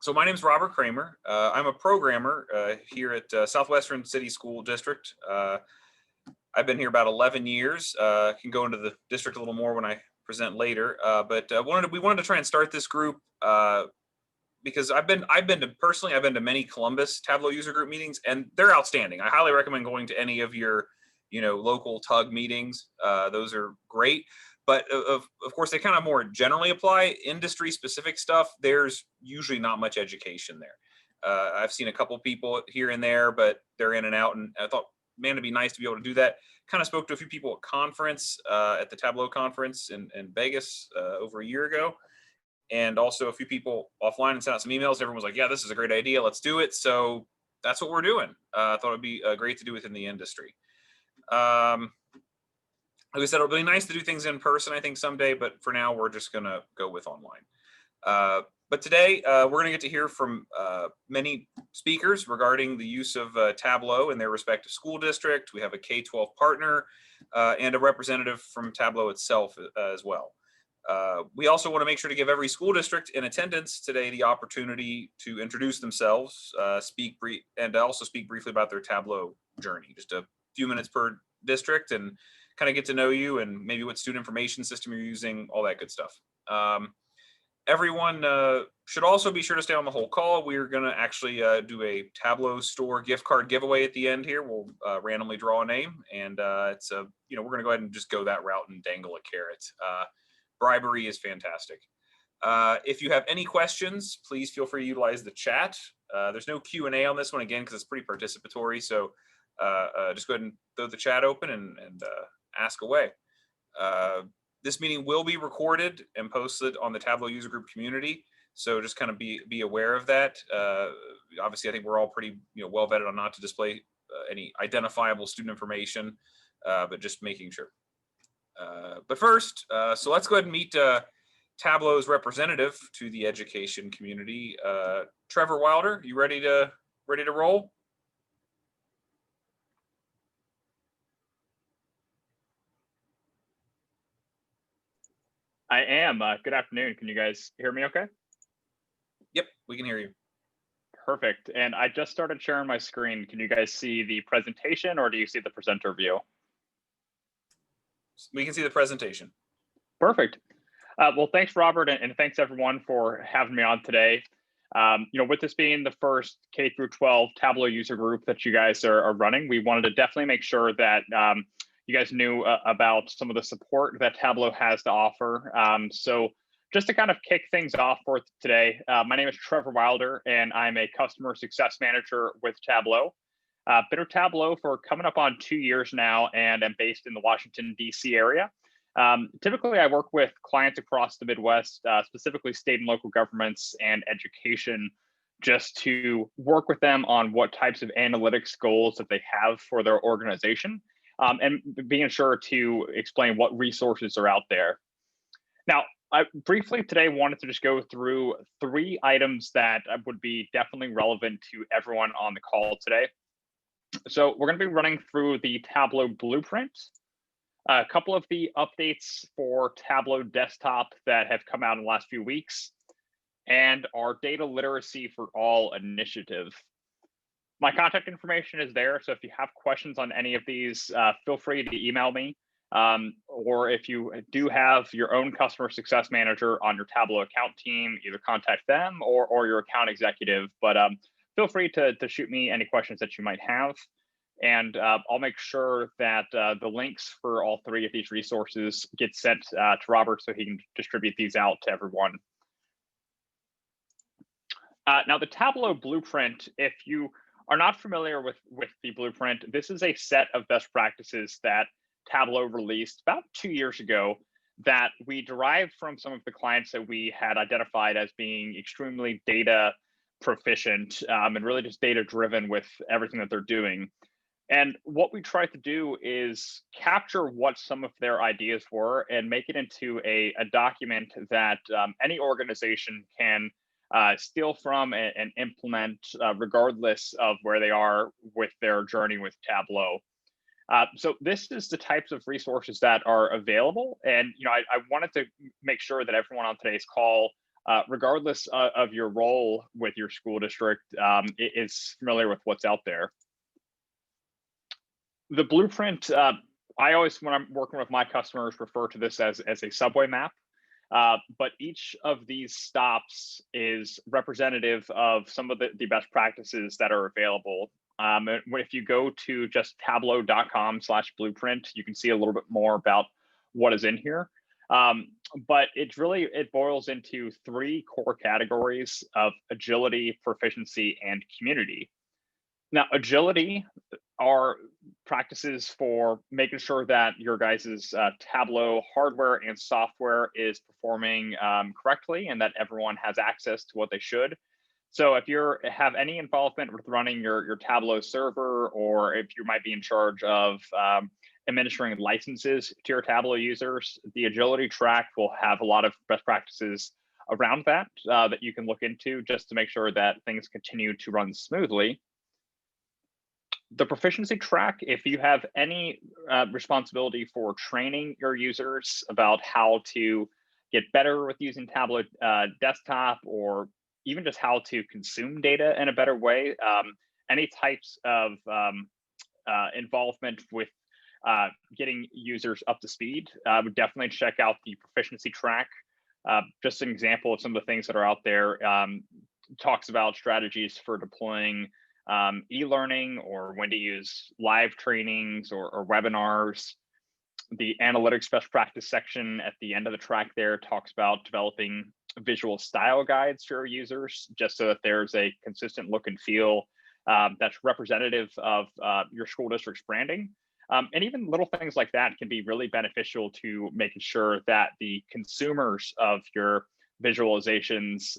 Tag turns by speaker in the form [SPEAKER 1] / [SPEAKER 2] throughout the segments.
[SPEAKER 1] So my name is Robert Kramer. I'm a programmer here at Southwestern City School District. I've been here about 11 years. Can go into the district a little more when I present later. But we wanted to try and start this group because I've been to many Columbus Tableau user group meetings, and they're outstanding. I highly recommend going to any of your local TUG meetings. Those are great. But of course, they kind of more generally apply. Industry specific stuff, there's usually not much education there. I've seen a couple people here and there, but they're in and out. And I thought, man, it'd be nice to be able to do that. Kind of spoke to a few people at conference, at the Tableau conference in Vegas over a year ago. And also a few people offline and sent out some emails. Everyone was like, yeah, this is a great idea. Let's do it. So that's what we're doing. I thought it'd be great to do within the industry. Like I said, it'll be nice to do things in person, I think, someday, but for now, we're just going to go with online. But today, we're going to get to hear from many speakers regarding the use of Tableau in their respective school district. We have a K-12 partner and a representative from Tableau itself as well. We also want to make sure to give every school district in attendance today the opportunity to introduce themselves, and also speak briefly about their Tableau journey. Just a few minutes per district and kind of get to know you and maybe what student information system you're using, all that good stuff. Everyone should also be sure to stay on the whole call. We're going to actually do a Tableau store gift card giveaway at the end here. We'll randomly draw a name, and we're going to go ahead and just go that route and dangle a carrot. Bribery is fantastic. If you have any questions, please feel free to utilize the chat. There's no Q&A on this one, again, because it's pretty participatory. So just go ahead and throw the chat open and ask away. This meeting will be recorded and posted on the Tableau user group community. So just kind of be aware of that. Obviously, I think we're all pretty well vetted on not to display any identifiable student information, but just making sure. But first, so let's go ahead and meet Tableau's representative to the education community. Trevor Wilder, you ready to roll?
[SPEAKER 2] I am. Good afternoon. Can you guys hear me okay?
[SPEAKER 1] Yep, we can hear you.
[SPEAKER 2] Perfect. And I just started sharing my screen. Can you guys see the presentation, or do you see the presenter view?
[SPEAKER 1] We can see the presentation.
[SPEAKER 2] Perfect. Well, thanks, Robert, and thanks everyone for having me on today. With this being the first K-12 Tableau user group that you guys are running, we wanted to definitely make sure that you guys knew about some of the support that Tableau has to offer. So just to kind of kick things off for today, my name is Trevor Wilder, and I'm a customer success manager with Tableau. Been with Tableau for coming up on 2 years now, and I'm based in the Washington, D.C. area. Typically, I work with clients across the Midwest, specifically state and local governments and education, just to work with them on what types of analytics goals that they have for their organization. And being sure to explain what resources are out there. Now, I briefly today wanted to just go through 3 items that would be definitely relevant to everyone on the call today. So we're going to be running through the Tableau Blueprint, a couple of the updates for Tableau Desktop that have come out in the last few weeks, and our Data Literacy for All initiative. My contact information is there, so if you have questions on any of these, feel free to email me. Or if you do have your own customer success manager on your Tableau account team, either contact them or your account executive. But feel free to shoot me any questions that you might have. And I'll make sure that the links for all 3 of these resources get sent to Robert so he can distribute these out to everyone. Now, the Tableau Blueprint, if you are not familiar with the blueprint, this is a set of best practices that Tableau released about 2 years ago that we derived from some of the clients that we had identified as being extremely data proficient and really just data driven with everything that they're doing. And what we tried to do is capture what some of their ideas were and make it into a document that any organization can steal from and implement regardless of where they are with their journey with Tableau. So this is the types of resources that are available. And I wanted to make sure that everyone on today's call regardless of your role with your school district, is familiar with what's out there. The blueprint, I always, when I'm working with my customers, refer to this as a subway map. But each of these stops is representative of some of the best practices that are available. If you go to just tableau.com/blueprint, you can see a little bit more about what is in here. But it boils into 3 core categories of agility, proficiency, and community. Now, agility are practices for making sure that your guys' Tableau hardware and software is performing correctly and that everyone has access to what they should. So if you have any involvement with running your Tableau server, or if you might be in charge of administering licenses to your Tableau users, the agility track will have a lot of best practices around that that you can look into just to make sure that things continue to run smoothly. The proficiency track, if you have any responsibility for training your users about how to get better with using Tableau desktop, or even just how to consume data in a better way, any types of involvement with getting users up to speed, I would definitely check out the proficiency track. Just an example of some of the things that are out there, talks about strategies for deploying e-learning, or when to use live trainings or webinars. The analytics best practice section at the end of the track there talks about developing visual style guides for your users, just so that there's a consistent look and feel that's representative of your school district's branding. And even little things like that can be really beneficial to making sure that the consumers of your visualizations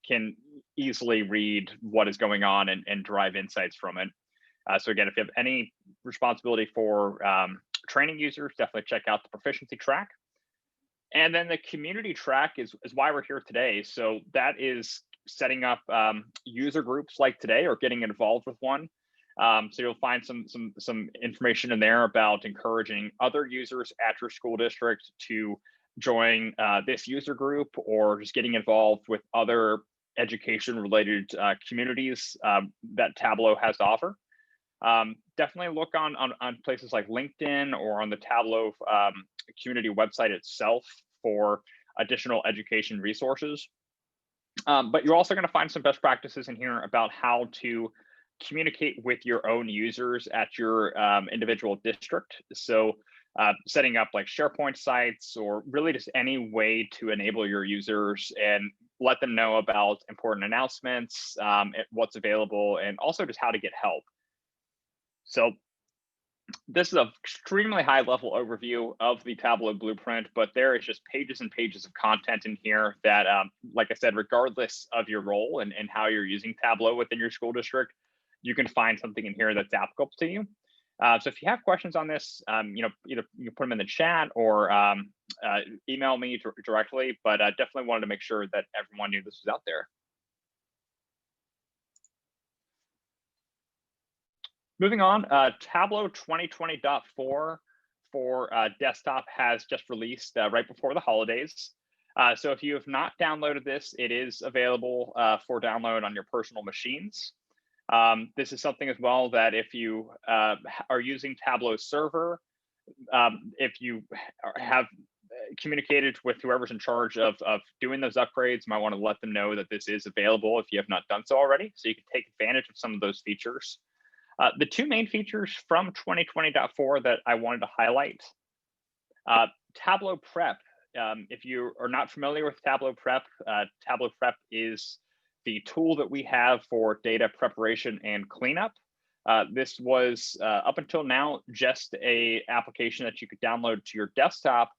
[SPEAKER 2] can easily read what is going on and derive insights from it. So again, if you have any responsibility for training users, definitely check out the proficiency track. And then the community track is why we're here today. So that is setting up user groups like today, or getting involved with one. So you'll find some information in there about encouraging other users at your school district to join this user group, or just getting involved with other education related communities that Tableau has to offer. Definitely look on places like LinkedIn or on the Tableau community website itself for additional education resources. But you're also going to find some best practices in here about how to communicate with your own users at your individual district. So setting up like SharePoint sites, or really just any way to enable your users and let them know about important announcements, what's available, and also just how to get help. So this is an extremely high level overview of the Tableau Blueprint, but there is just pages and pages of content in here that, like I said, regardless of your role and how you're using Tableau within your school district, you can find something in here that's applicable to you. So if you have questions on this, either you can put them in the chat or email me directly, but definitely wanted to make sure that everyone knew this was out there. Moving on, Tableau 2020.4 for desktop has just released right before the holidays. So if you have not downloaded this, it is available for download on your personal machines. This is something as well that if you are using Tableau server, if you have communicated with whoever's in charge of doing those upgrades, you might want to let them know that this is available if you have not done so already, so you can take advantage of some of those features. The 2 main features from 2020.4 that I wanted to highlight, Tableau Prep. If you are not familiar with Tableau Prep is the tool that we have for data preparation and cleanup. This was up until now just an application that you could download to your desktop,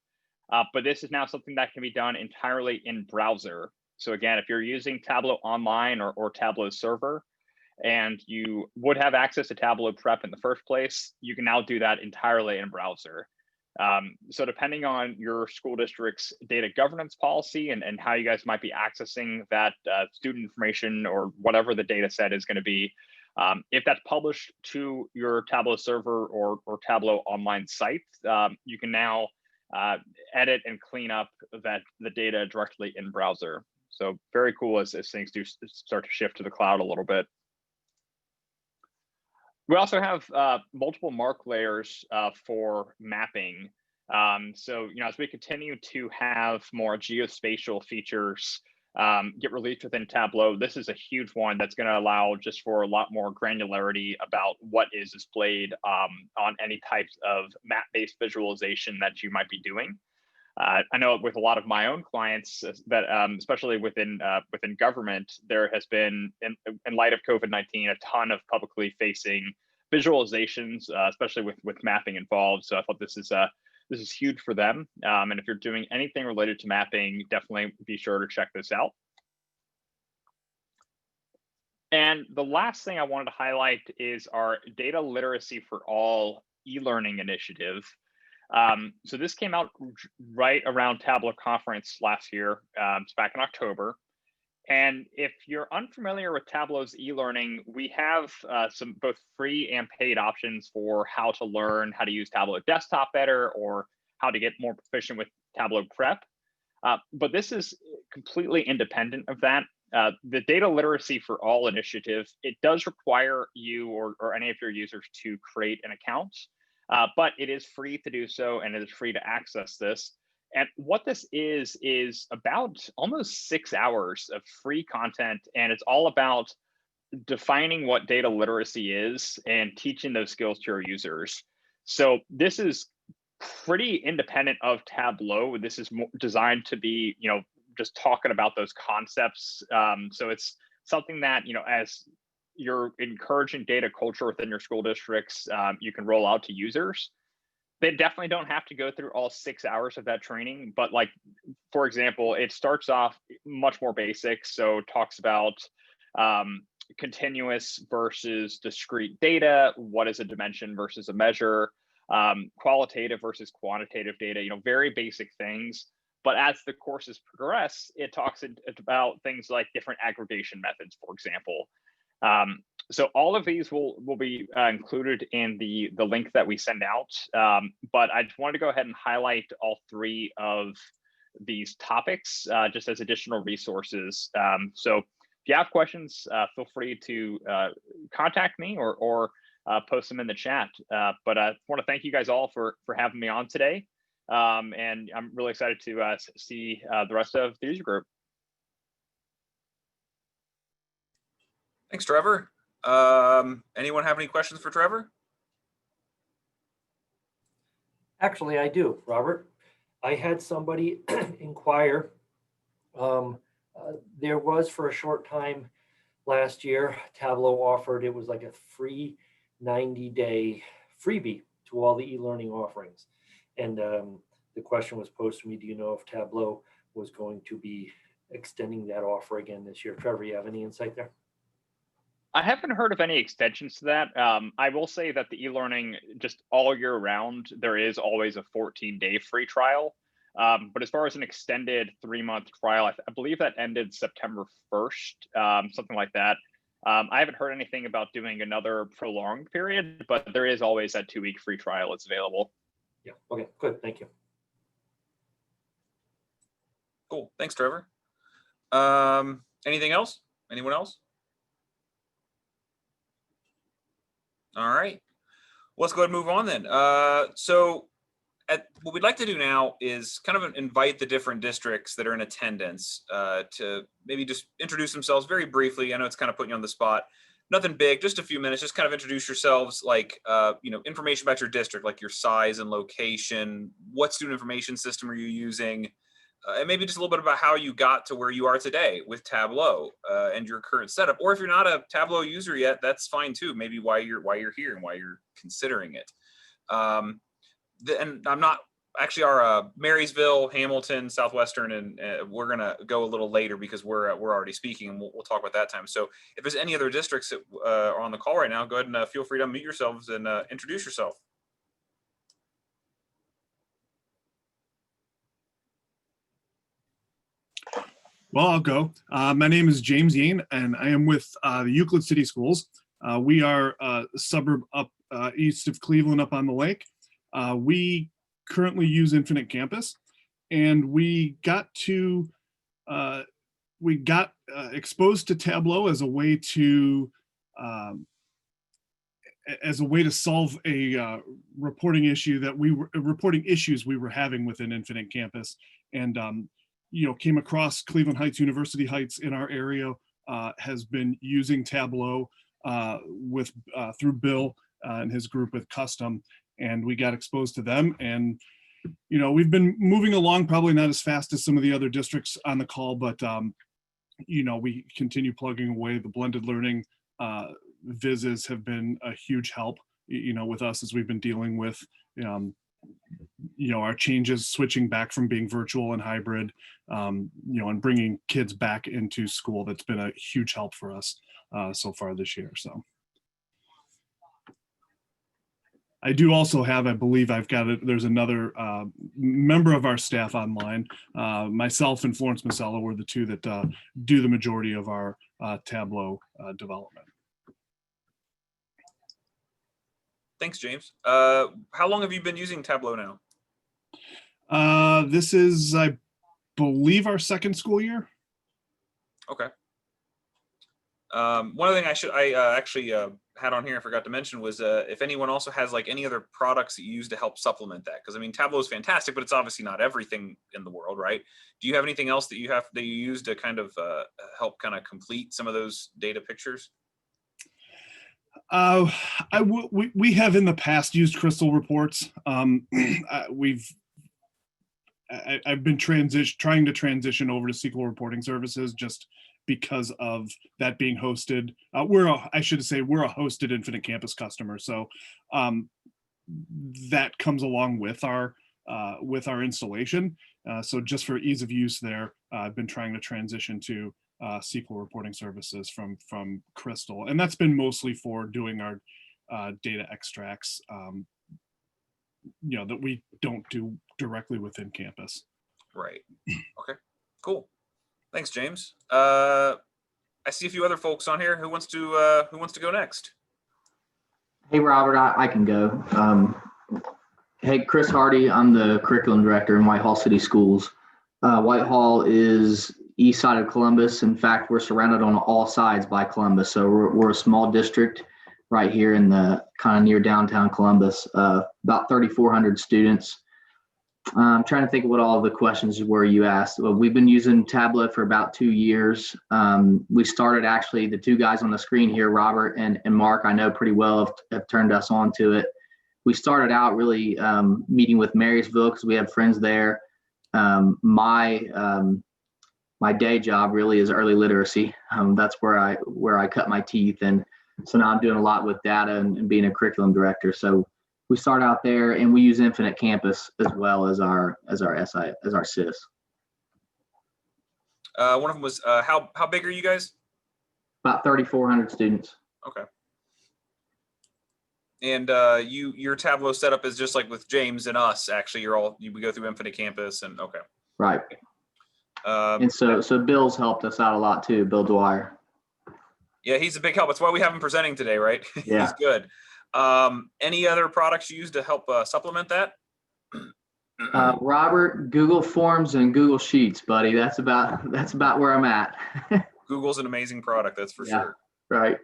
[SPEAKER 2] but this is now something that can be done entirely in browser. So again, if you're using Tableau Online or Tableau Server, and you would have access to Tableau Prep in the first place, you can now do that entirely in browser. So depending on your school district's data governance policy and how you guys might be accessing that student information or whatever the data set is going to be, if that's published to your Tableau server or Tableau online site, you can now edit and clean up the data directly in browser. So very cool as things do start to shift to the cloud a little bit. We also have multiple mark layers for mapping. So, as we continue to have more geospatial features get released within Tableau, this is a huge one that's going to allow just for a lot more granularity about what is displayed on any types of map-based visualization that you might be doing. I know with a lot of my own clients that, especially within government, there has been, in light of COVID-19, a ton of publicly facing visualizations, especially with mapping involved. So I thought this is huge for them. And if you're doing anything related to mapping, definitely be sure to check this out. And the last thing I wanted to highlight is our Data Literacy for All e-learning initiative. So this came out right around Tableau conference last year. It's back in October. And if you're unfamiliar with Tableau's e-learning, we have some both free and paid options for how to learn how to use Tableau Desktop better or how to get more proficient with Tableau Prep. But this is completely independent of that. The Data Literacy for All initiative, it does require you or any of your users to create an account, but it is free to do so, and it is free to access this. And what this is about almost 6 hours of free content, and it's all about defining what data literacy is and teaching those skills to your users. So this is pretty independent of Tableau. This is designed to be, just talking about those concepts. So it's something that, as you're encouraging data culture within your school districts, you can roll out to users. They definitely don't have to go through all 6 hours of that training, but like, for example, it starts off much more basic. So it talks about continuous versus discrete data. What is a dimension versus a measure? Qualitative versus quantitative data, very basic things. But as the courses progress, it talks about things like different aggregation methods, for example. So all of these will be included in the link that we send out. But I just wanted to go ahead and highlight all three of these topics just as additional resources. So if you have questions, feel free to contact me or post them in the chat. But I want to thank you guys all for having me on today. And I'm really excited to see the rest of the user group.
[SPEAKER 1] Thanks, Trevor. Anyone have any questions for Trevor?
[SPEAKER 3] Actually, I do, Robert. I had somebody inquire. There was for a short time last year, Tableau offered, it was like a free 90-day freebie to all the e-learning offerings. And the question was posed to me, do you know if Tableau was going to be extending that offer again this year? Trevor, you have any insight there?
[SPEAKER 2] I haven't heard of any extensions to that. I will say that the e-learning, just all year round, there is always a 14-day free trial. But as far as an extended 3-month trial, I believe that ended September 1st, something like that. I haven't heard anything about doing another prolonged period, but there is always that 2-week free trial that's available.
[SPEAKER 3] Yeah, okay, good, thank you.
[SPEAKER 1] Cool, thanks, Trevor. Anything else? Anyone else? All right, well, let's go ahead and move on then. So what we'd like to do now is kind of invite the different districts that are in attendance to maybe just introduce themselves very briefly. I know it's kind of putting you on the spot. Nothing big, just a few minutes, just kind of introduce yourselves, like, information about your district, like your size and location, what student information system are you using, and maybe just a little bit about how you got to where you are today with Tableau and your current setup. Or if you're not a Tableau user yet, that's fine too. Maybe why you're here and why you're considering it. And I'm not actually our Marysville, Hamilton, Southwestern, and we're gonna go a little later because we're already speaking, and we'll talk about that time. So if there's any other districts that are on the call right now, go ahead and feel free to unmute yourselves and introduce yourself.
[SPEAKER 4] Well, I'll go. My name is James Yane, and I am with the Euclid City Schools. We are a suburb up east of Cleveland, up on the lake. We currently use Infinite Campus, and we got to we got exposed to Tableau as a way to solve a reporting issue that reporting issues we were having within Infinite Campus, and came across Cleveland Heights. University Heights in our area has been using Tableau through Bill and his group with Custom, and we got exposed to them. And we've been moving along, probably not as fast as some of the other districts on the call, but we continue plugging away. The blended learning vises have been a huge help, with us as we've been dealing with, our changes, switching back from being virtual and hybrid, and bringing kids back into school. That's been a huge help for us so far this year. So I do also have, I believe I've got it, there's another member of our staff online. Myself and Florence Masella were the two that do the majority of our Tableau development.
[SPEAKER 1] Thanks, James. How long have you been using Tableau now?
[SPEAKER 4] This is, I believe, our second school year.
[SPEAKER 1] Okay. One other thing I actually had on here, I forgot to mention, was if anyone also has like any other products that you use to help supplement that, because I mean Tableau is fantastic, but it's obviously not everything in the world, right? Do you have anything else that you use to kind of help kind of complete some of those data pictures?
[SPEAKER 4] We have in the past used Crystal reports. I've been trying to transition over to SQL reporting services just because of that being hosted. We're a hosted Infinite Campus customer, so that comes along with our installation. So just for ease of use there, I've been trying to transition to SQL reporting services from Crystal, and that's been mostly for doing our data extracts, that we don't do directly within campus.
[SPEAKER 1] Right. Okay. Cool. Thanks, James. I see a few other folks on here. Who wants to go next?
[SPEAKER 5] Hey, Robert, I can go. Hey, Chris Hardy. I'm the curriculum director in Whitehall City Schools. Whitehall is east side of Columbus. In fact, we're surrounded on all sides by Columbus. So we're a small district right here in the kind of near downtown Columbus, about 3,400 students. I'm trying to think of what all of the questions were you asked. Well, we've been using Tableau for about 2 years. We started, actually, the two guys on the screen here, Robert and Mark, I know pretty well have turned us on to it. We started out really meeting with Marysville because we have friends there. My day job really is early literacy. That's where I cut my teeth, and so now I'm doing a lot with data and being a curriculum director. So we start out there, and we use Infinite Campus as well as our SIS.
[SPEAKER 1] One of them was how big are you guys?
[SPEAKER 5] About 3,400 students.
[SPEAKER 1] Okay. And your Tableau setup is just like with James and us. Actually, we go through Infinite Campus, and okay.
[SPEAKER 5] Right. And so Bill's helped us out a lot too, Bill Dwyer.
[SPEAKER 1] Yeah, he's a big help. That's why we have him presenting today, right?
[SPEAKER 5] Yeah.
[SPEAKER 1] He's good. Any other products you use to help supplement that?
[SPEAKER 5] Robert, Google Forms and Google Sheets, buddy. That's about where I'm at.
[SPEAKER 1] Google's an amazing product, that's for sure.
[SPEAKER 5] Right.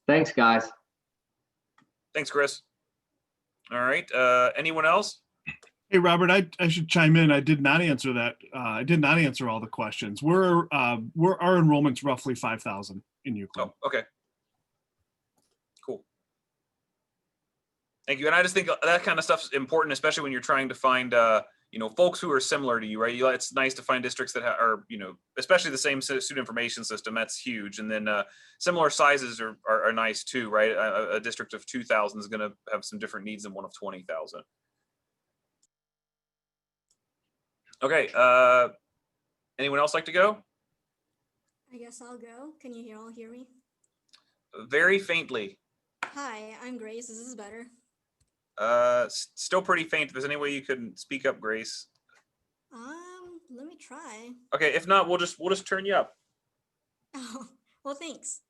[SPEAKER 5] Thanks, guys.
[SPEAKER 1] Thanks, Chris. All right. Anyone else?
[SPEAKER 4] Hey, Robert, I should chime in. I did not answer that. I did not answer all the questions. Our enrollment's roughly 5,000 in Euclid.
[SPEAKER 1] Oh, okay. Cool. Thank you. And I just think that kind of stuff's important, especially when you're trying to find, folks who are similar to you, right? It's nice to find districts that are, especially the same student information system. That's huge. And then similar sizes are nice too, right? A district of 2,000 is going to have some different needs than one of 20,000. Okay. Anyone else like to go?
[SPEAKER 6] I guess I'll go. Can you all hear me?
[SPEAKER 1] Very faintly.
[SPEAKER 6] Hi, I'm Grace. Is this better?
[SPEAKER 1] Still pretty faint. If there's any way you can speak up, Grace.
[SPEAKER 6] Let me try.
[SPEAKER 1] Okay, if not, we'll just turn you up.
[SPEAKER 6] Oh, well, thanks.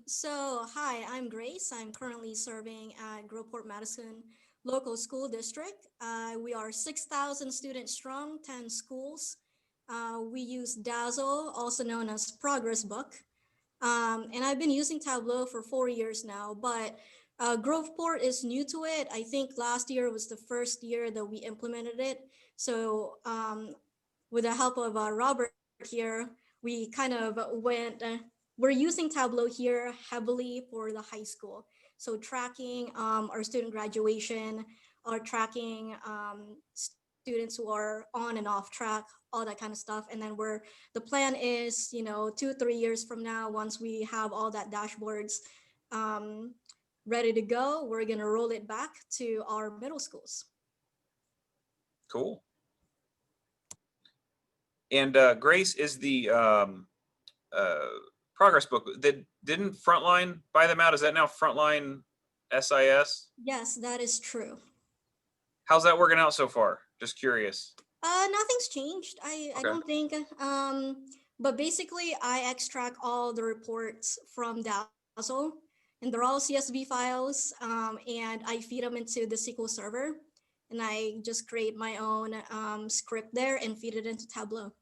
[SPEAKER 6] So hi, I'm Grace. I'm currently serving at Groveport Madison Local School District. We are 6,000 students strong, 10 schools. We use Dazzle, also known as Progress Book. And I've been using Tableau for 4 years now, but Groveport is new to it. I think last year was the first year that we implemented it. So with the help of Robert here, we kind of we're using Tableau here heavily for the high school. So tracking our student graduation, or tracking students who are on and off track, all that kind of stuff. And then the plan is, 2-3 years from now, once we have all that dashboards ready to go, we're gonna roll it back to our middle schools.
[SPEAKER 1] Cool. And Grace, is the progress book that didn't Frontline buy them out? Is that now Frontline SIS?
[SPEAKER 6] Yes, that is true.
[SPEAKER 1] How's that working out so far? Just curious.
[SPEAKER 6] Nothing's changed. I don't think. But basically, I extract all the reports from Dazzle, and they're all CSV files, and I feed them into the SQL Server, and I just create my own script there and feed it into Tableau.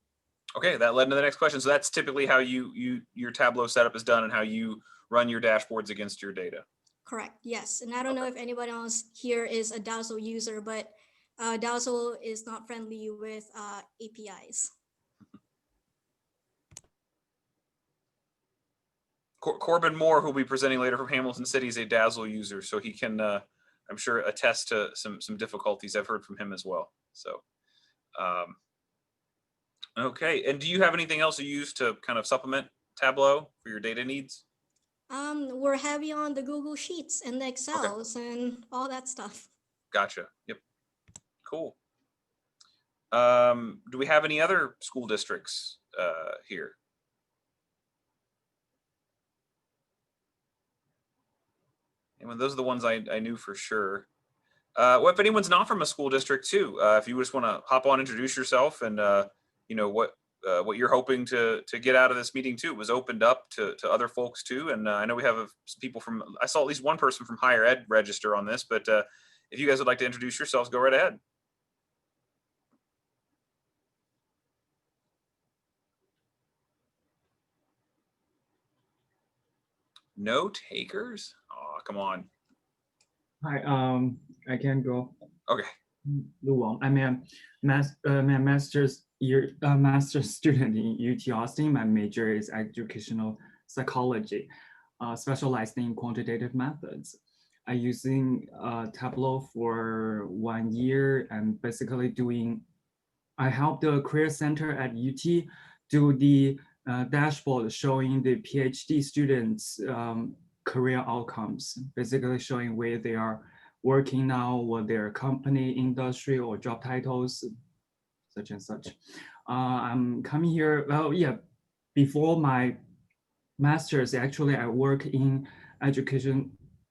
[SPEAKER 1] Okay, that led into the next question. So that's typically how your Tableau setup is done and how you run your dashboards against your data.
[SPEAKER 6] Correct. Yes, and I don't know if anybody else here is a Dazzle user, but Dazzle is not friendly with APIs.
[SPEAKER 1] Corbin Moore, who will be presenting later from Hamilton City, is a Dazzle user, so he can, I'm sure, attest to some difficulties I've heard from him as well. So, okay. And do you have anything else you use to kind of supplement Tableau for your data needs?
[SPEAKER 6] We're heavy on the Google Sheets and the Excels and all that stuff.
[SPEAKER 1] Gotcha. Yep. Cool. Do we have any other school districts here? And those are the ones I knew for sure. Well, if anyone's not from a school district too, if you just want to hop on, introduce yourself, and what you're hoping to get out of this meeting too. It was opened up to other folks too, and I know we have people from. I saw at least one person from higher ed register on this, but if you guys would like to introduce yourselves, go right ahead. No takers? Oh, come on.
[SPEAKER 7] Hi, I can go.
[SPEAKER 1] Okay.
[SPEAKER 7] Lu Wang. I'm a master's student in UT Austin. My major is educational psychology, specialized in quantitative methods. I'm using Tableau for 1 year and basically I helped the Career Center at UT do the dashboard showing the PhD students' career outcomes, basically showing where they are working now, what their company, industry, or job titles, such and such. I'm coming here, before my master's, actually I work in education,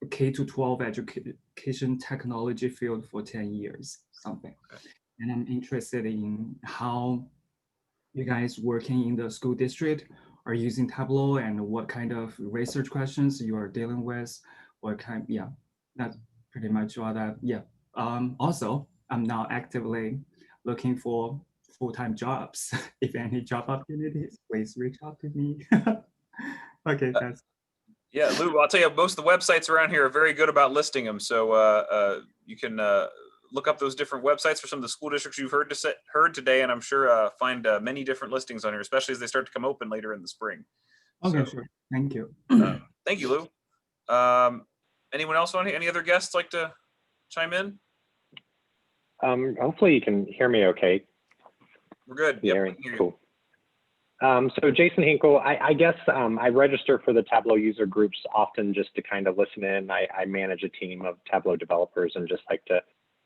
[SPEAKER 7] K-12 education technology field for 10 years, something. And I'm interested in how you guys working in the school district are using Tableau and what kind of research questions you are dealing with, that's pretty much what also, I'm now actively looking for full-time jobs. If any job opportunities, please reach out to me. Okay, that's.
[SPEAKER 1] Yeah, Lou, I'll tell you, most of the websites around here are very good about listing them. So you can look up those different websites for some of the school districts you've heard today, and I'm sure find many different listings on here, especially as they start to come open later in the spring.
[SPEAKER 7] Okay,
[SPEAKER 1] so,
[SPEAKER 7] sure. Thank you.
[SPEAKER 1] Thank you, Lou. Anyone else on here? Any other guests like to chime in?
[SPEAKER 8] Hopefully you can hear me okay.
[SPEAKER 1] We're good.
[SPEAKER 8] Yep, cool. So Jason Hinkle, I guess I register for the Tableau user groups often just to kind of listen in. I manage a team of Tableau developers and just like to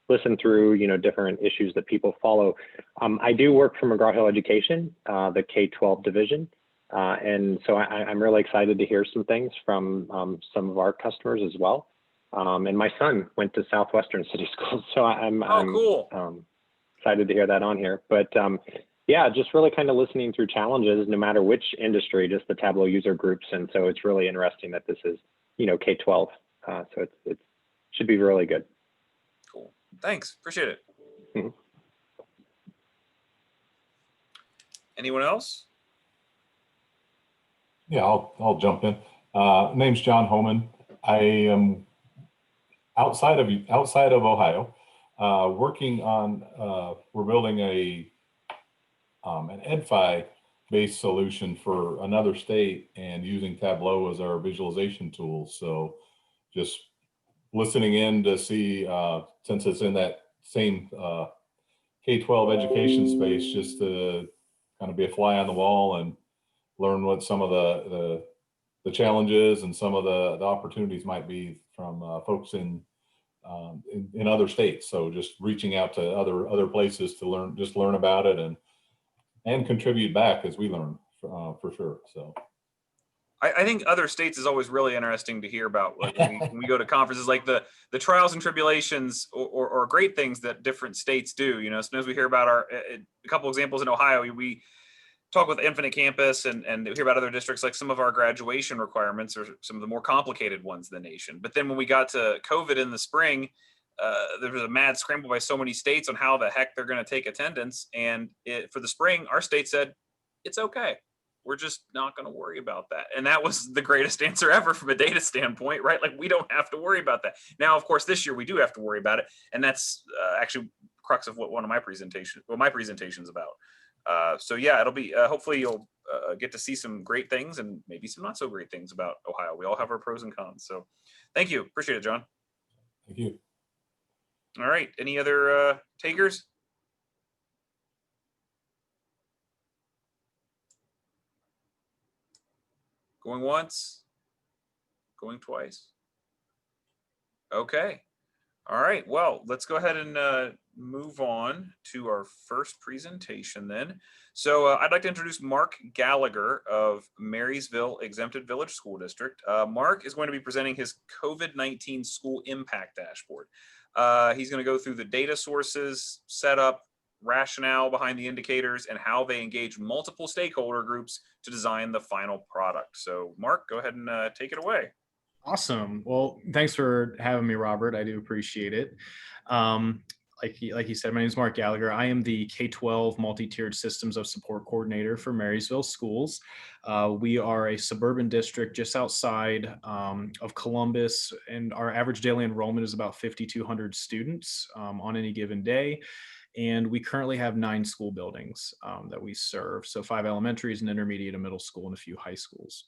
[SPEAKER 8] listen through, different issues that people follow. I do work for McGraw-Hill Education, the K-12 division. And so I'm really excited to hear some things from some of our customers as well. And my son went to Southwestern City Schools, so I'm
[SPEAKER 1] cool.
[SPEAKER 8] Excited to hear that on here. But yeah, just really kind of listening through challenges, no matter which industry, just the Tableau user groups. And so it's really interesting that this is, K-12. So it should be really good.
[SPEAKER 1] Cool. Thanks. Appreciate it.
[SPEAKER 8] Mm-hmm.
[SPEAKER 1] Anyone else?
[SPEAKER 9] Yeah, I'll jump in. Name's John Homan. I am outside of Ohio, working on we're building an EdFi based solution for another state and using Tableau as our visualization tool. So just listening in to see, since it's in that same K-12 education space, just to kind of be a fly on the wall and learn what some of the challenges and some of the opportunities might be from folks in other states. So just reaching out to other places to learn about it and contribute back as we learn for sure. So
[SPEAKER 1] I think other states is always really interesting to hear about. Like when we go to conferences, like the trials and tribulations or great things that different states do. You know, sometimes we hear about a couple examples in Ohio. We talk with Infinite Campus and hear about other districts, like some of our graduation requirements are some of the more complicated ones in the nation. But then when we got to COVID in the spring, there was a mad scramble by so many states on how the heck they're going to take attendance. And for the spring, our state said, it's okay. We're just not going to worry about that. And that was the greatest answer ever from a data standpoint, right? Like we don't have to worry about that. Now, of course, this year we do have to worry about it. And that's actually crux of what my presentation's about. So yeah, it'll be, hopefully you'll get to see some great things and maybe some not so great things about Ohio. We all have our pros and cons. So thank you. Appreciate it, John.
[SPEAKER 9] thank you.
[SPEAKER 1] All right. Any other takers? Going once, going twice. Okay. All right. Well, let's go ahead and move on to our first presentation then. So I'd like to introduce Mark Gallagher of Marysville Exempted Village School District. Mark is going to be presenting his COVID-19 school impact dashboard. He's going to go through the data sources, setup, rationale behind the indicators, and how they engage multiple stakeholder groups to design the final product. So Mark, go ahead and take it away.
[SPEAKER 10] Awesome. Well, thanks for having me, Robert. I do appreciate it. Like he said, my name is Mark Gallagher. I am the K-12 multi-tiered systems of support coordinator for Marysville Schools. We are a suburban district just outside of Columbus, and our average daily enrollment is about 5,200 students on any given day. And we currently have 9 school buildings that we serve. So 5 elementaries, an intermediate, a middle school, and a few high schools.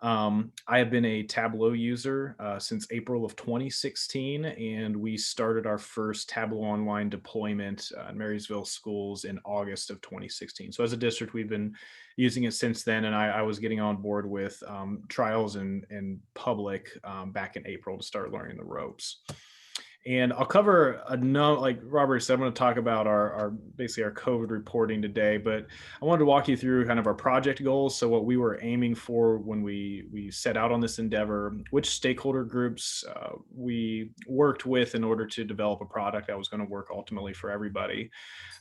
[SPEAKER 10] I have been a Tableau user since April of 2016, and we started our first Tableau online deployment in Marysville Schools in August of 2016. So as a district, we've been using it since then, and I was getting on board with trials in public back in April to start learning the ropes. And I'll cover like Robert said, I'm going to talk about our basically our COVID reporting today, but I wanted to walk you through kind of our project goals. So what we were aiming for when we set out on this endeavor, which stakeholder groups we worked with in order to develop a product that was going to work ultimately for everybody.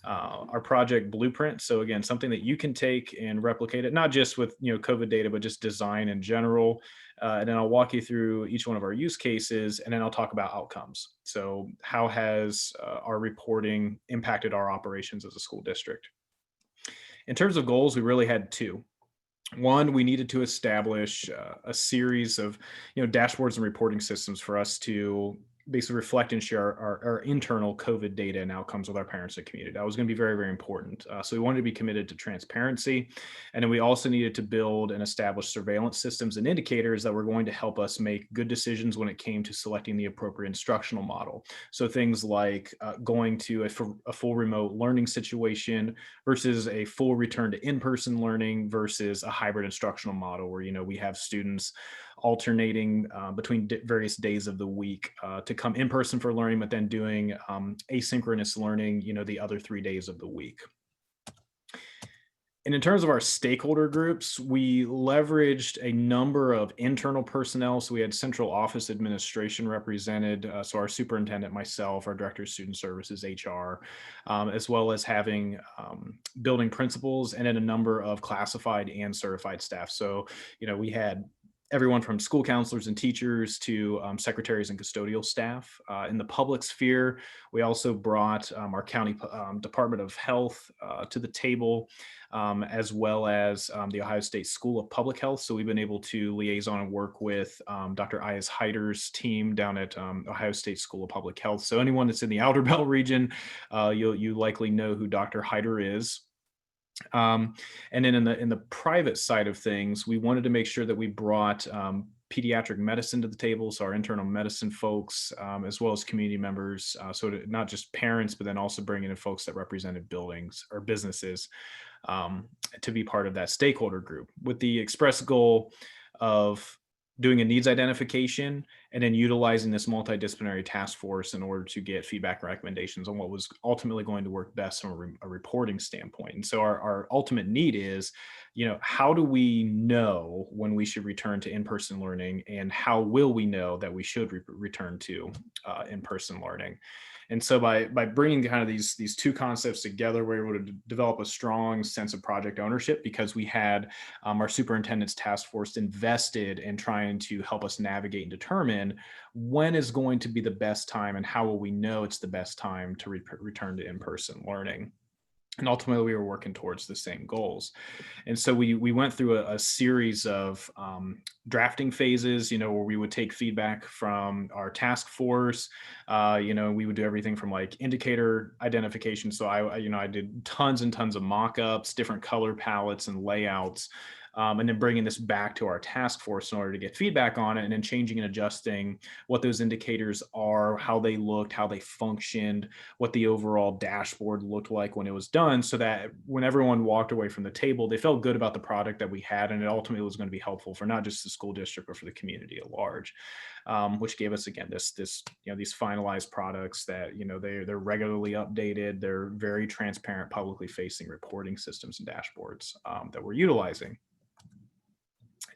[SPEAKER 10] Our project blueprint. So again, something that you can take and replicate it, not just with COVID data, but just design in general. And then I'll walk you through each one of our use cases, and then I'll talk about outcomes. So how has our reporting impacted our operations as a school district? In terms of goals, we really had 2. One, we needed to establish a series of dashboards and reporting systems for us to basically reflect and share our internal COVID data and outcomes with our parents and community. That was going to be very, very important. So we wanted to be committed to transparency. And then we also needed to build and establish surveillance systems and indicators that were going to help us make good decisions when it came to selecting the appropriate instructional model. So things like going to a full remote learning situation versus a full return to in-person learning versus a hybrid instructional model where, we have students alternating between various days of the week to come in person for learning, but then doing asynchronous learning, the other 3 days of the week. And in terms of our stakeholder groups, we leveraged a number of internal personnel. So we had central office administration represented. So our superintendent, myself, our director of student services, HR, as well as having building principals and then a number of classified and certified staff. So, we had everyone from school counselors and teachers to secretaries and custodial staff. In the public sphere, we also brought our county Department of Health to the table, as well as the Ohio State School of Public Health. So we've been able to liaison and work with Dr. Ayaz Hyder's team down at Ohio State School of Public Health. So anyone that's in the Outer Belt region, you likely know who Dr. Hyder is. And then in the private side of things, we wanted to make sure that we brought pediatric medicine to the table, so our internal medicine folks, as well as community members, so not just parents, but then also bringing in folks that represented buildings or businesses to be part of that stakeholder group, with the express goal of doing a needs identification and then utilizing this multidisciplinary task force in order to get feedback and recommendations on what was ultimately going to work best from a reporting standpoint. And so our ultimate need is, how do we know when we should return to in-person learning, and how will we know that we should return to in-person learning? And so by bringing kind of these two concepts together, we're able to develop a strong sense of project ownership, because we had our superintendent's task force invested in trying to help us navigate and determine when is going to be the best time and how will we know it's the best time to return to in-person learning. And ultimately, we were working towards the same goals. And so we went through a series of drafting phases, where we would take feedback from our task force. We would do everything from like indicator identification. So I did tons and tons of mock-ups, different color palettes and layouts. And then bringing this back to our task force in order to get feedback on it, and then changing and adjusting what those indicators are, how they looked, how they functioned, what the overall dashboard looked like when it was done, so that when everyone walked away from the table, they felt good about the product that we had, and it ultimately was going to be helpful for not just the school district, but for the community at large, which gave us, again, these finalized products that, they're regularly updated. They're very transparent, publicly facing reporting systems and dashboards that we're utilizing.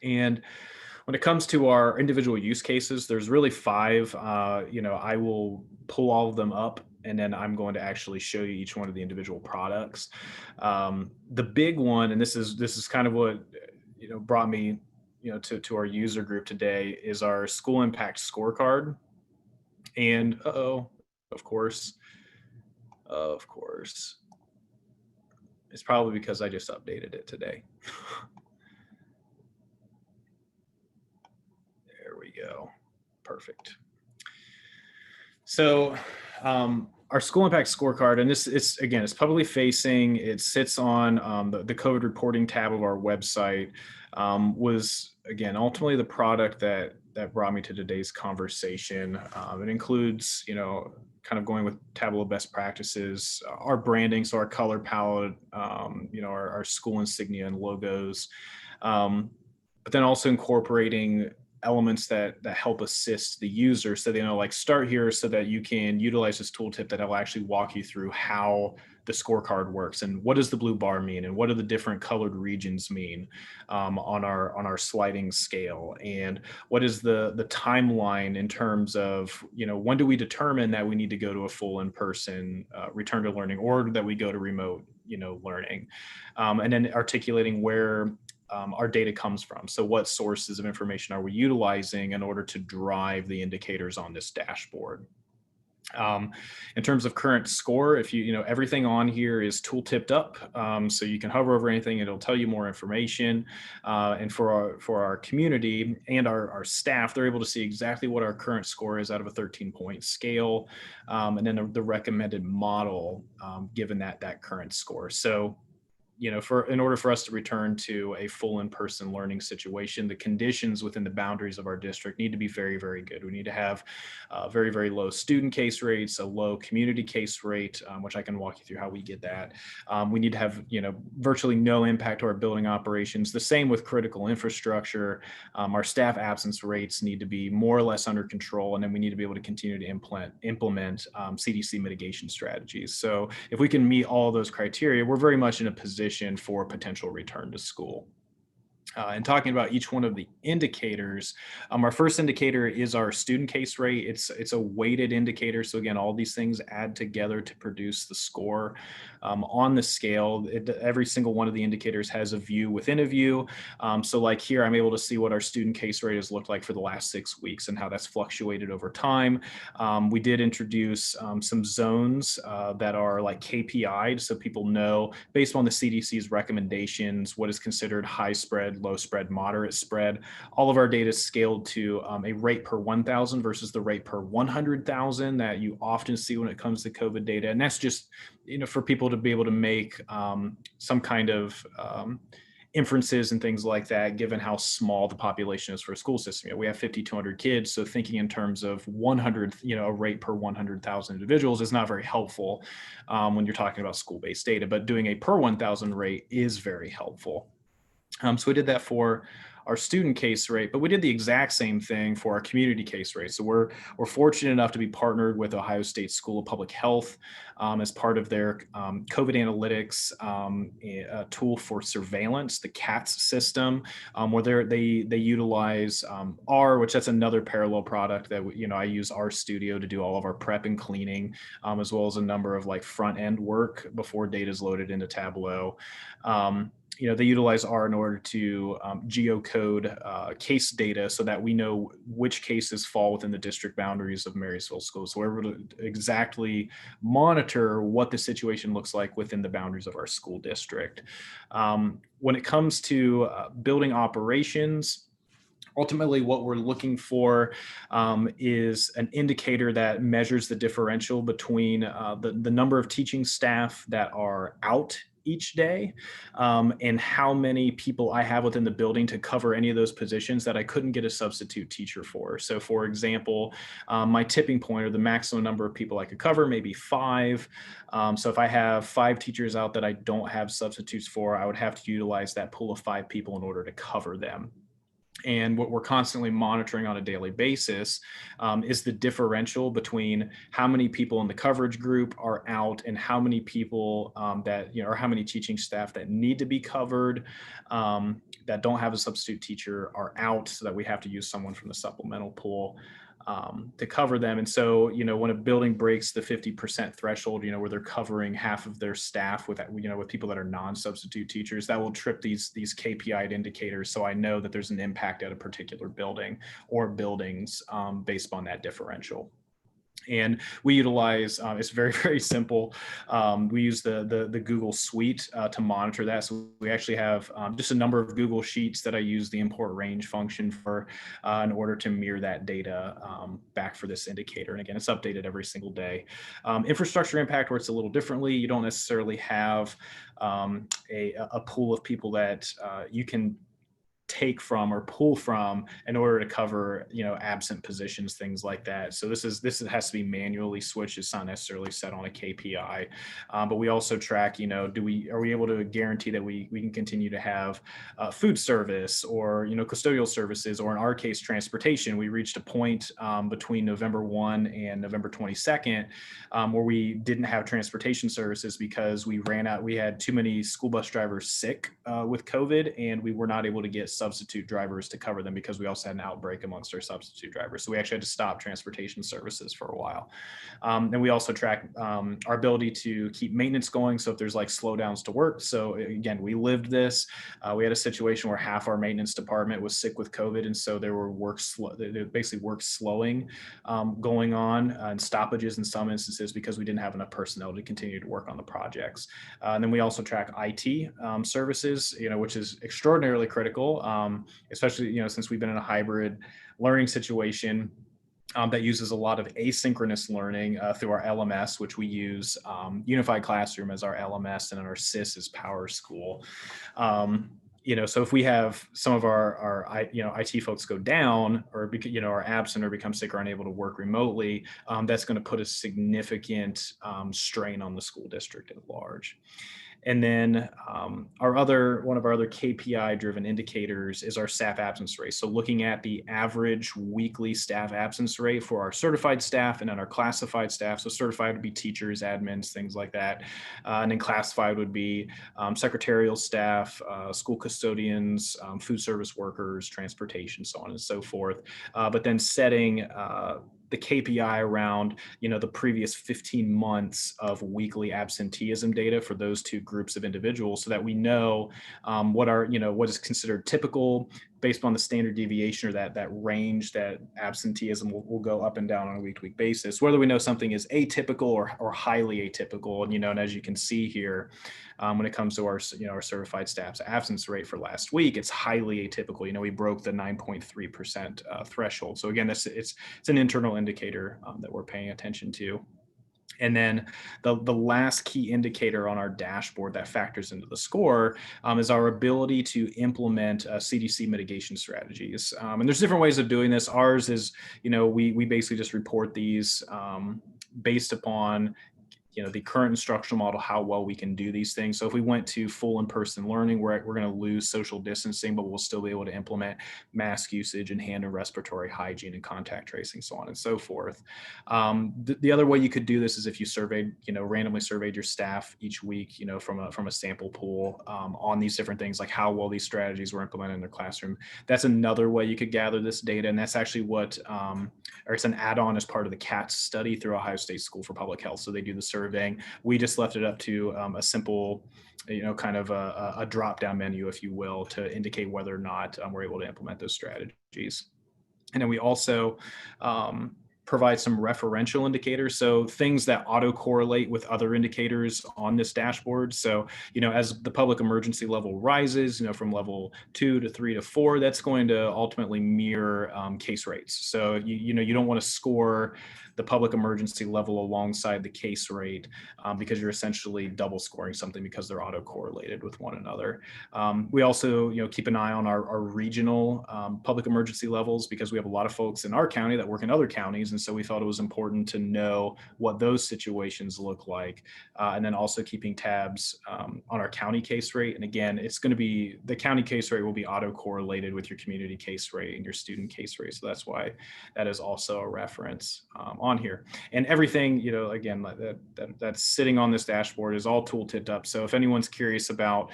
[SPEAKER 10] And when it comes to our individual use cases, there's really 5. I will pull all of them up, and then I'm going to actually show you each one of the individual products. The big one, and this is kind of what brought me to our user group today, is our school impact scorecard. And of course, it's probably because I just updated it today. Go. Perfect. So our school impact scorecard, and it's publicly facing. It sits on the COVID reporting tab of our website. Was, again, ultimately the product that brought me to today's conversation. It includes, kind of going with Tableau best practices, our branding, so our color palette, our school insignia and logos, but then also incorporating elements that help assist the user, so they know, like, start here so that you can utilize this tooltip that will actually walk you through how the scorecard works, and what does the blue bar mean, and what do the different colored regions mean on our sliding scale, and what is the timeline in terms of, when do we determine that we need to go to a full in-person return to learning, or that we go to remote learning, and then articulating where our data comes from. So what sources of information are we utilizing in order to drive the indicators on this dashboard? In terms of current score, if everything on here is tool tipped up, so you can hover over anything, it'll tell you more information. And for our community and our staff, they're able to see exactly what our current score is out of a 13-point scale, and then the recommended model given that current score. So in order for us to return to a full in-person learning situation, the conditions within the boundaries of our district need to be very, very good. We need to have very, very low student case rates, a low community case rate, which I can walk you through how we get that. We need to have, virtually no impact to our building operations. The same with critical infrastructure. Our staff absence rates need to be more or less under control, and then we need to be able to continue to implement CDC mitigation strategies. So if we can meet all those criteria, we're very much in a position for potential return to school. And talking about each one of the indicators, our first indicator is our student case rate. It's a weighted indicator. So again, all these things add together to produce the score on the scale. Every single one of the indicators has a view within a view. So like here, I'm able to see what our student case rate has looked like for the last 6 weeks and how that's fluctuated over time. We did introduce some zones that are like KPI'd, so people know based on the CDC's recommendations what is considered high spread, low spread, moderate spread. All of our data is scaled to a rate per 1,000 versus the rate per 100,000 that you often see when it comes to COVID data. And that's just, for people to be able to make some kind of inferences and things like that, given how small the population is for a school system. We have 5,200 kids, so thinking in terms of 100, a rate per 100,000 individuals is not very helpful when you're talking about school-based data, but doing a per 1,000 rate is very helpful. So we did that for our student case rate, but we did the exact same thing for our community case rate. So we're fortunate enough to be partnered with Ohio State School of Public Health as part of their COVID analytics tool for surveillance, the CATS system, where they utilize R, which that's another parallel product that I use RStudio to do all of our prep and cleaning, as well as a number of like front end work before data is loaded into Tableau. They utilize R in order to geocode case data so that we know which cases fall within the district boundaries of Marysville schools. So we're able to exactly monitor what the situation looks like within the boundaries of our school district. When it comes to building operations, ultimately, what we're looking for is an indicator that measures the differential between the number of teaching staff that are out each day and how many people I have within the building to cover any of those positions that I couldn't get a substitute teacher for. So for example, my tipping point or the maximum number of people I could cover, maybe 5. So if I have 5 teachers out that I don't have substitutes for, I would have to utilize that pool of 5 people in order to cover them. And what we're constantly monitoring on a daily basis is the differential between how many people in the coverage group are out and how many people or how many teaching staff that need to be covered that don't have a substitute teacher are out, so that we have to use someone from the supplemental pool to cover them. And so, when a building breaks the 50% threshold, where they're covering half of their staff with people that are non-substitute teachers, that will trip these KPI indicators. So I know that there's an impact at a particular building or buildings based on that differential. And we utilize, it's very, very simple. We use the Google Suite to monitor that. So we actually have just a number of Google Sheets that I use the import range function for in order to mirror that data back for this indicator. And again, it's updated every single day. Infrastructure impact works a little differently. You don't necessarily have a pool of people that you can take from or pull from in order to cover absent positions, things like that. So this has to be manually switched. It's not necessarily set on a KPI, but we also track, are we able to guarantee that we can continue to have food service or custodial services, or in our case transportation. We reached a point between November 1 and November 22nd where we didn't have transportation services because we had too many school bus drivers sick with COVID, and we were not able to get substitute drivers to cover them because we also had an outbreak amongst our substitute drivers. So we actually had to stop transportation services for a while. And we also track our ability to keep maintenance going. So if there's like slowdowns to work. So again, we lived this. We had a situation where half our maintenance department was sick with COVID. And so there were work slowing going on and stoppages in some instances because we didn't have enough personnel to continue to work on the projects. And then we also track IT services, which is extraordinarily critical. Especially, since we've been in a hybrid learning situation that uses a lot of asynchronous learning through our LMS, which we use Unified Classroom as our LMS, and our SIS is PowerSchool. So if we have some of our IT folks go down or are absent or become sick or unable to work remotely, that's going to put a significant strain on the school district at large. And then one of our other KPI driven indicators is our staff absence rate. So looking at the average weekly staff absence rate for our certified staff and then our classified staff. So certified would be teachers, admins, things like that. And then classified would be secretarial staff, school custodians, food service workers, transportation, so on and so forth. But then setting the KPI around, the previous 15 months of weekly absenteeism data for those two groups of individuals, so that we know what is considered typical based on the standard deviation, or that range that absenteeism will go up and down on a week-to-week basis, whether we know something is atypical or highly atypical. And as you can see here, when it comes to our certified staff's absence rate for last week, it's highly atypical. We broke the 9.3% threshold. So again, it's an internal indicator that we're paying attention to. And then the last key indicator on our dashboard that factors into the score is our ability to implement CDC mitigation strategies. And there's different ways of doing this. Ours is, we basically just report these based upon the current instructional model, how well we can do these things. So if we went to full in-person learning, we're going to lose social distancing, but we'll still be able to implement mask usage and hand and respiratory hygiene and contact tracing, so on and so forth. The other way you could do this is if you randomly surveyed your staff each week, from a sample pool on these different things, like how well these strategies were implemented in their classroom. That's another way you could gather this data. And that's actually what, or it's an add-on as part of the CATS study through Ohio State School for Public Health. So they do the surveying. We just left it up to a simple, kind of a drop-down menu, if you will, to indicate whether or not we're able to implement those strategies. And then we also provide some referential indicators, so things that auto-correlate with other indicators on this dashboard. So, as the public emergency level rises, from level 2 to 3 to 4, that's going to ultimately mirror case rates. So, you don't want to score the public emergency level alongside the case rate because you're essentially double scoring something because they're auto-correlated with one another. We also, keep an eye on our regional public emergency levels, because we have a lot of folks in our county that work in other counties. And so we felt it was important to know what those situations look like. And then also keeping tabs on our county case rate. And again, it's going to be, the county case rate will be auto-correlated with your community case rate and your student case rate. So that's why that is also a reference on here. And everything, again, that's sitting on this dashboard is all tooltipped up. So if anyone's curious about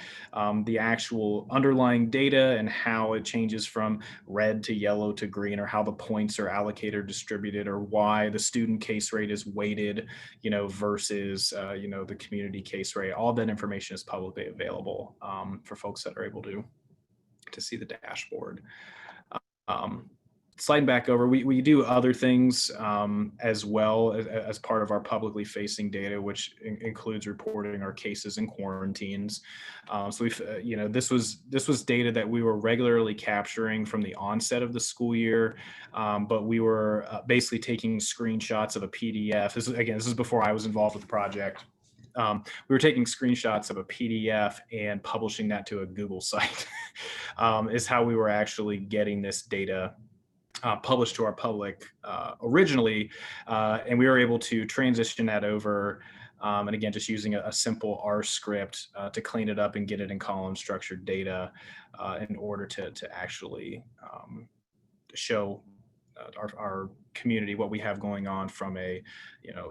[SPEAKER 10] the actual underlying data and how it changes from red to yellow to green, or how the points are allocated or distributed, or why the student case rate is weighted, versus, the community case rate, all that information is publicly available for folks that are able to see the dashboard. Sliding back over, we do other things as well as part of our publicly facing data, which includes reporting our cases and quarantines. So we've, this was data that we were regularly capturing from the onset of the school year, but we were basically taking screenshots of a PDF. This is before I was involved with the project. We were taking screenshots of a PDF and publishing that to a Google site is how we were actually getting this data published to our public originally, and we were able to transition that over, and again, just using a simple R script to clean it up and get it in column structured data in order to actually show our community what we have going on from a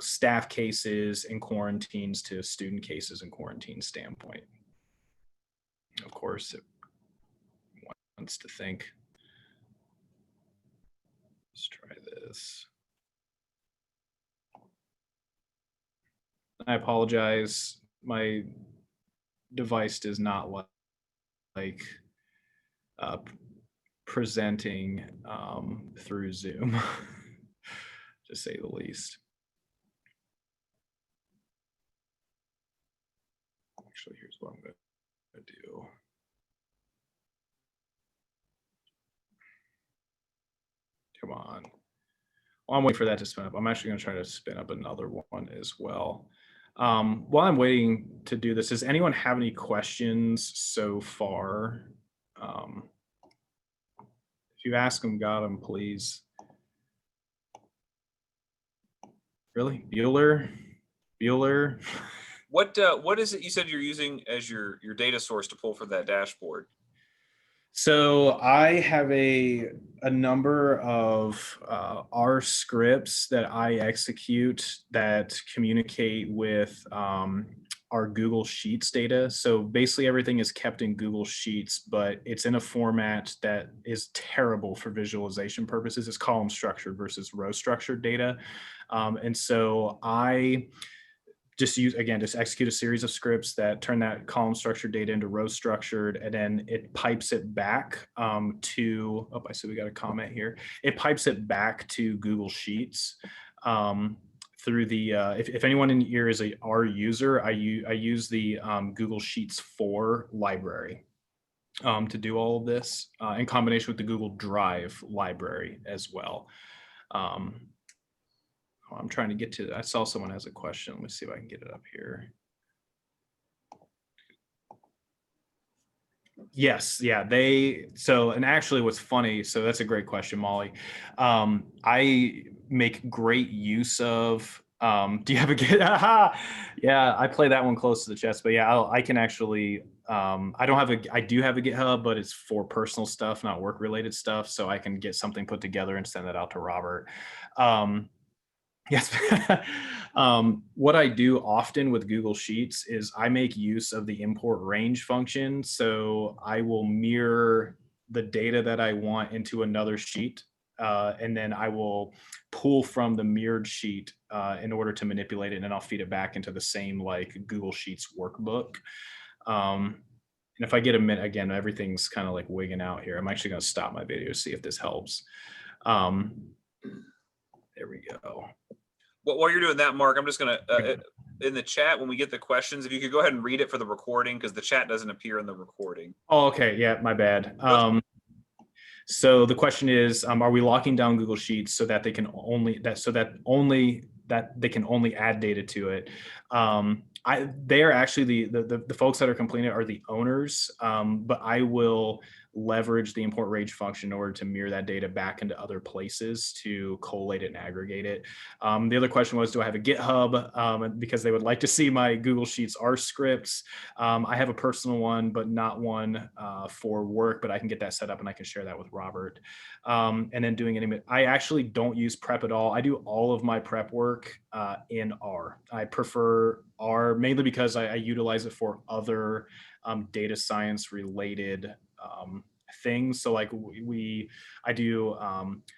[SPEAKER 10] staff cases and quarantines to student cases and quarantine standpoint. Of course, it wants to think. Let's try this. I apologize. My device does not like presenting through Zoom, to say the least. Actually, here's what I'm going to do. Come on. Well, I'm waiting for that to spin up. I'm actually going to try to spin up another one as well. While I'm waiting to do this, does anyone have any questions so far? If you ask them, got them, please. Really? Bueller?
[SPEAKER 1] What is it you said you're using as your data source to pull for that dashboard?
[SPEAKER 10] So I have a number of R scripts that I execute that communicate with our Google Sheets data. So basically everything is kept in Google Sheets, but it's in a format that is terrible for visualization purposes. It's column structured versus row structured data. And so I just execute a series of scripts that turn that column structured data into row structured, and then it pipes it back to, I see we got a comment here. It pipes it back to Google Sheets through the, if anyone in here is a R user, I use the Google Sheets 4 library to do all of this in combination with the Google Drive library as well. I'm trying to get to, I saw someone has a question. Let me see if I can get it up here. Yes, yeah, and actually what's funny, so that's a great question, Molly. I make great use of, do you have a Git? Yeah, I play that one close to the chest, but yeah, I can actually, I do have a GitHub, but it's for personal stuff, not work related stuff. So I can get something put together and send that out to Robert. Yes. What I do often with Google Sheets is I make use of the import range function. So I will mirror the data that I want into another sheet. And then I will pull from the mirrored sheet in order to manipulate it. And then I'll feed it back into the same like Google Sheets workbook. And if I get a minute, again, everything's kind of like wigging out here. I'm actually going to stop my video to see if this helps. There we go.
[SPEAKER 1] Well, while you're doing that, Mark, I'm just going to, in the chat, when we get the questions, if you could go ahead and read it for the recording, because the chat doesn't appear in the recording.
[SPEAKER 10] Oh, okay. Yeah, my bad. So the question is, are we locking down Google Sheets so that they can only they can only add data to it? They are actually the folks that are completing it are the owners, but I will leverage the import range function in order to mirror that data back into other places to collate it and aggregate it. The other question was, do I have a GitHub? Because they would like to see my Google Sheets R scripts. I have a personal one, but not one for work, but I can get that set up and I can share that with Robert. And then I actually don't use prep at all. I do all of my prep work in R. I prefer R mainly because I utilize it for other data science related things. So like I do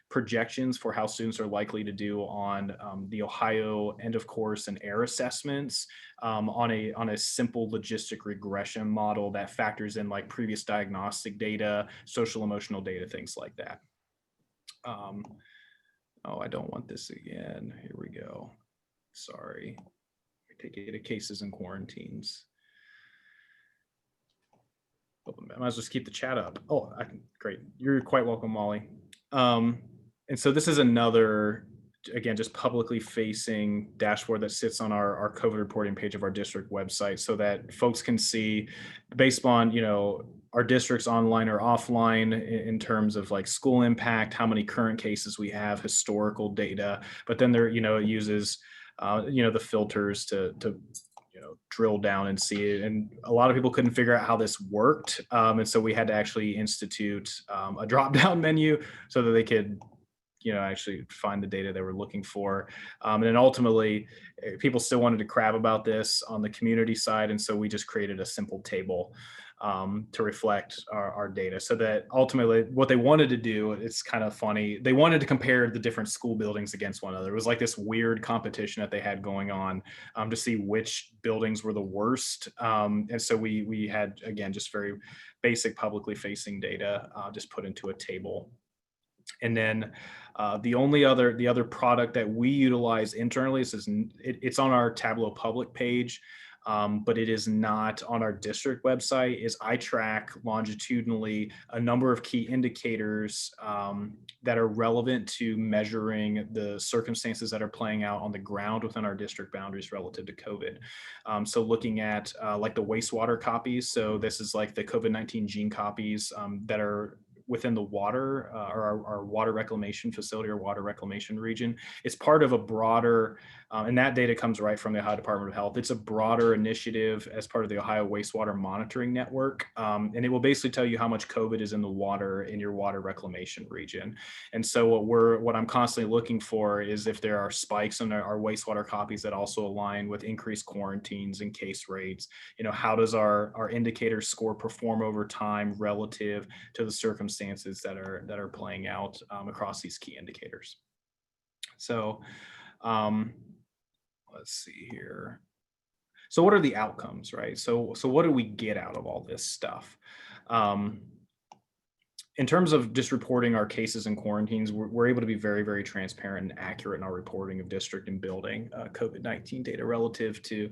[SPEAKER 10] projections for how students are likely to do on the Ohio end of course and AIR assessments on a simple logistic regression model that factors in like previous diagnostic data, social emotional data, things like that. Oh, I don't want this again. Here we go. Sorry. Take it to cases and quarantines. I might as well just keep the chat up. Oh, great. You're quite welcome, Molly. And so this is another, again, just publicly facing dashboard that sits on our COVID reporting page of our district website so that folks can see based on, our districts online or offline in terms of like school impact, how many current cases we have, historical data, but then there, it uses, the filters to drill down and see it. And a lot of people couldn't figure out how this worked. And so we had to actually institute a drop-down menu so that they could, actually find the data they were looking for. And then ultimately, people still wanted to crab about this on the community side. And so we just created a simple table to reflect our data so that ultimately what they wanted to do, it's kind of funny, they wanted to compare the different school buildings against one another. It was like this weird competition that they had going on to see which buildings were the worst. And so we had, again, just very basic publicly facing data just put into a table. And then the other product that we utilize internally it's on our Tableau public page, but it is not on our district website, is I track longitudinally a number of key indicators that are relevant to measuring the circumstances that are playing out on the ground within our district boundaries relative to COVID. So looking at like the wastewater copies. So this is like the COVID-19 gene copies that are within the water or our water reclamation facility or water reclamation region. It's part of a broader, and that data comes right from the Ohio Department of Health. It's a broader initiative as part of the Ohio Wastewater Monitoring Network. And it will basically tell you how much COVID is in the water in your water reclamation region. And so what I'm constantly looking for is if there are spikes in our wastewater copies that also align with increased quarantines and case rates. How does our indicator score perform over time relative to the circumstances that are playing out across these key indicators? So let's see here. So what are the outcomes, right? So what do we get out of all this stuff? In terms of just reporting our cases and quarantines, we're able to be very, very transparent and accurate in our reporting of district and building COVID-19 data relative to,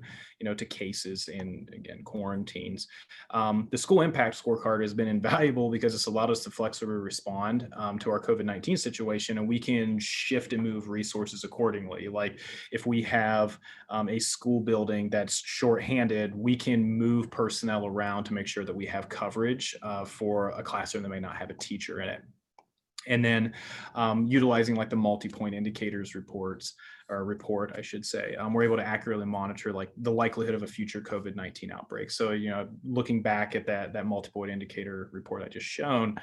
[SPEAKER 10] to cases and, again, quarantines. The school impact scorecard has been invaluable because it's allowed us to flexibly respond to our COVID-19 situation, and we can shift and move resources accordingly. Like if we have a school building that's shorthanded, we can move personnel around to make sure that we have coverage for a classroom that may not have a teacher in it. And then utilizing like the multi-point indicators report, I should say, we're able to accurately monitor like the likelihood of a future COVID-19 outbreak. So, looking back at that multi-point indicator report I just shown,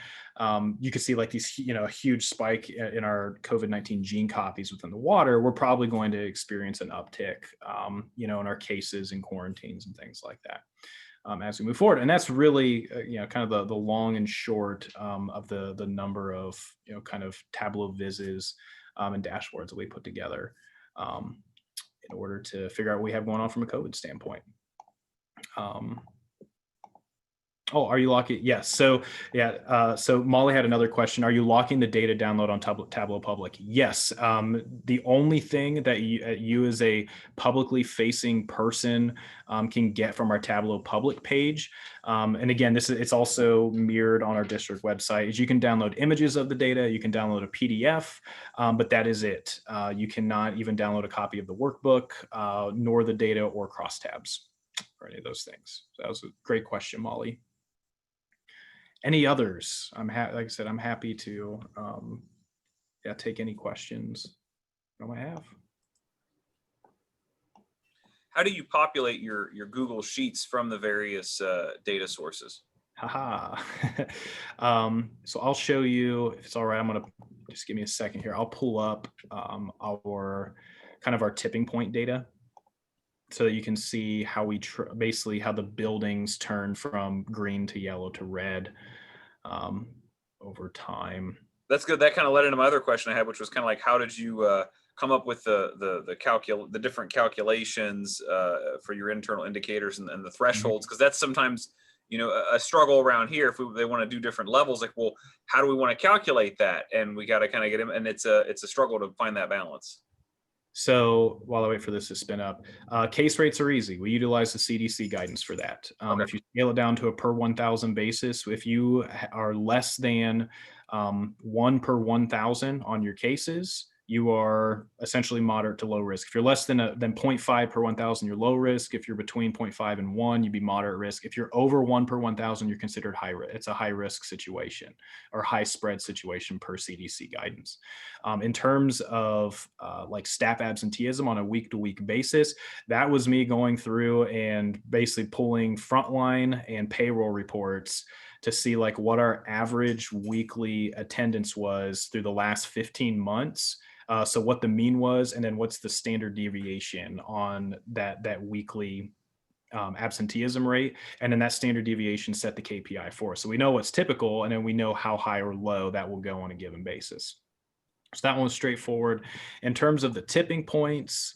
[SPEAKER 10] you can see like these, a huge spike in our COVID-19 gene copies within the water. We're probably going to experience an uptick, in our cases and quarantines and things like that. As we move forward. And that's really, kind of the long and short of the number of, kind of Tableau vizzes and dashboards that we put together in order to figure out what we have going on from a COVID standpoint. Are you locking? Yes. So yeah. So Molly had another question. Are you locking the data download on Tableau Public? Yes. The only thing that you as a publicly facing person can get from our Tableau Public page, and again, it's also mirrored on our district website, is you can download images of the data, you can download a PDF, but that is it. You cannot even download a copy of the workbook, nor the data or crosstabs or any of those things. So that was a great question, Molly. Any others? Like I said, I'm happy to take any questions I might have.
[SPEAKER 1] How do you populate your Google Sheets from the various data sources?
[SPEAKER 10] Haha. So I'll show you, if it's all right. I'm gonna just give me a second here. I'll pull up our tipping point data, so that you can see how we basically how the buildings turn from green to yellow to red over time.
[SPEAKER 1] That's good. That kind of led into my other question I had, which was kind of like, how did you come up with the different calculations for your internal indicators and the thresholds? Because that's sometimes a struggle around here. If they want to do different levels, like, well, how do we want to calculate that? And we got to kind of get them, and it's a struggle to find that balance.
[SPEAKER 10] So while I wait for this to spin up, case rates are easy. We utilize the CDC guidance for that.
[SPEAKER 1] Okay.
[SPEAKER 10] If you scale it down to a per 1,000 basis, if you are less than 1 per 1,000 on your cases, you are essentially moderate to low risk. If you're less than 0.5 per 1,000, you're low risk. If you're between 0.5 and 1, you'd be moderate risk. If you're over 1 per 1,000, you're considered high risk. It's a high risk situation or high spread situation per CDC guidance. In terms of like staff absenteeism on a week-to-week basis, that was me going through and basically pulling frontline and payroll reports to see like what our average weekly attendance was through the last 15 months. So what the mean was, and then what's the standard deviation on that weekly absenteeism rate. And then that standard deviation set the KPI for us. So we know what's typical, and then we know how high or low that will go on a given basis. So that one's straightforward. In terms of the tipping points,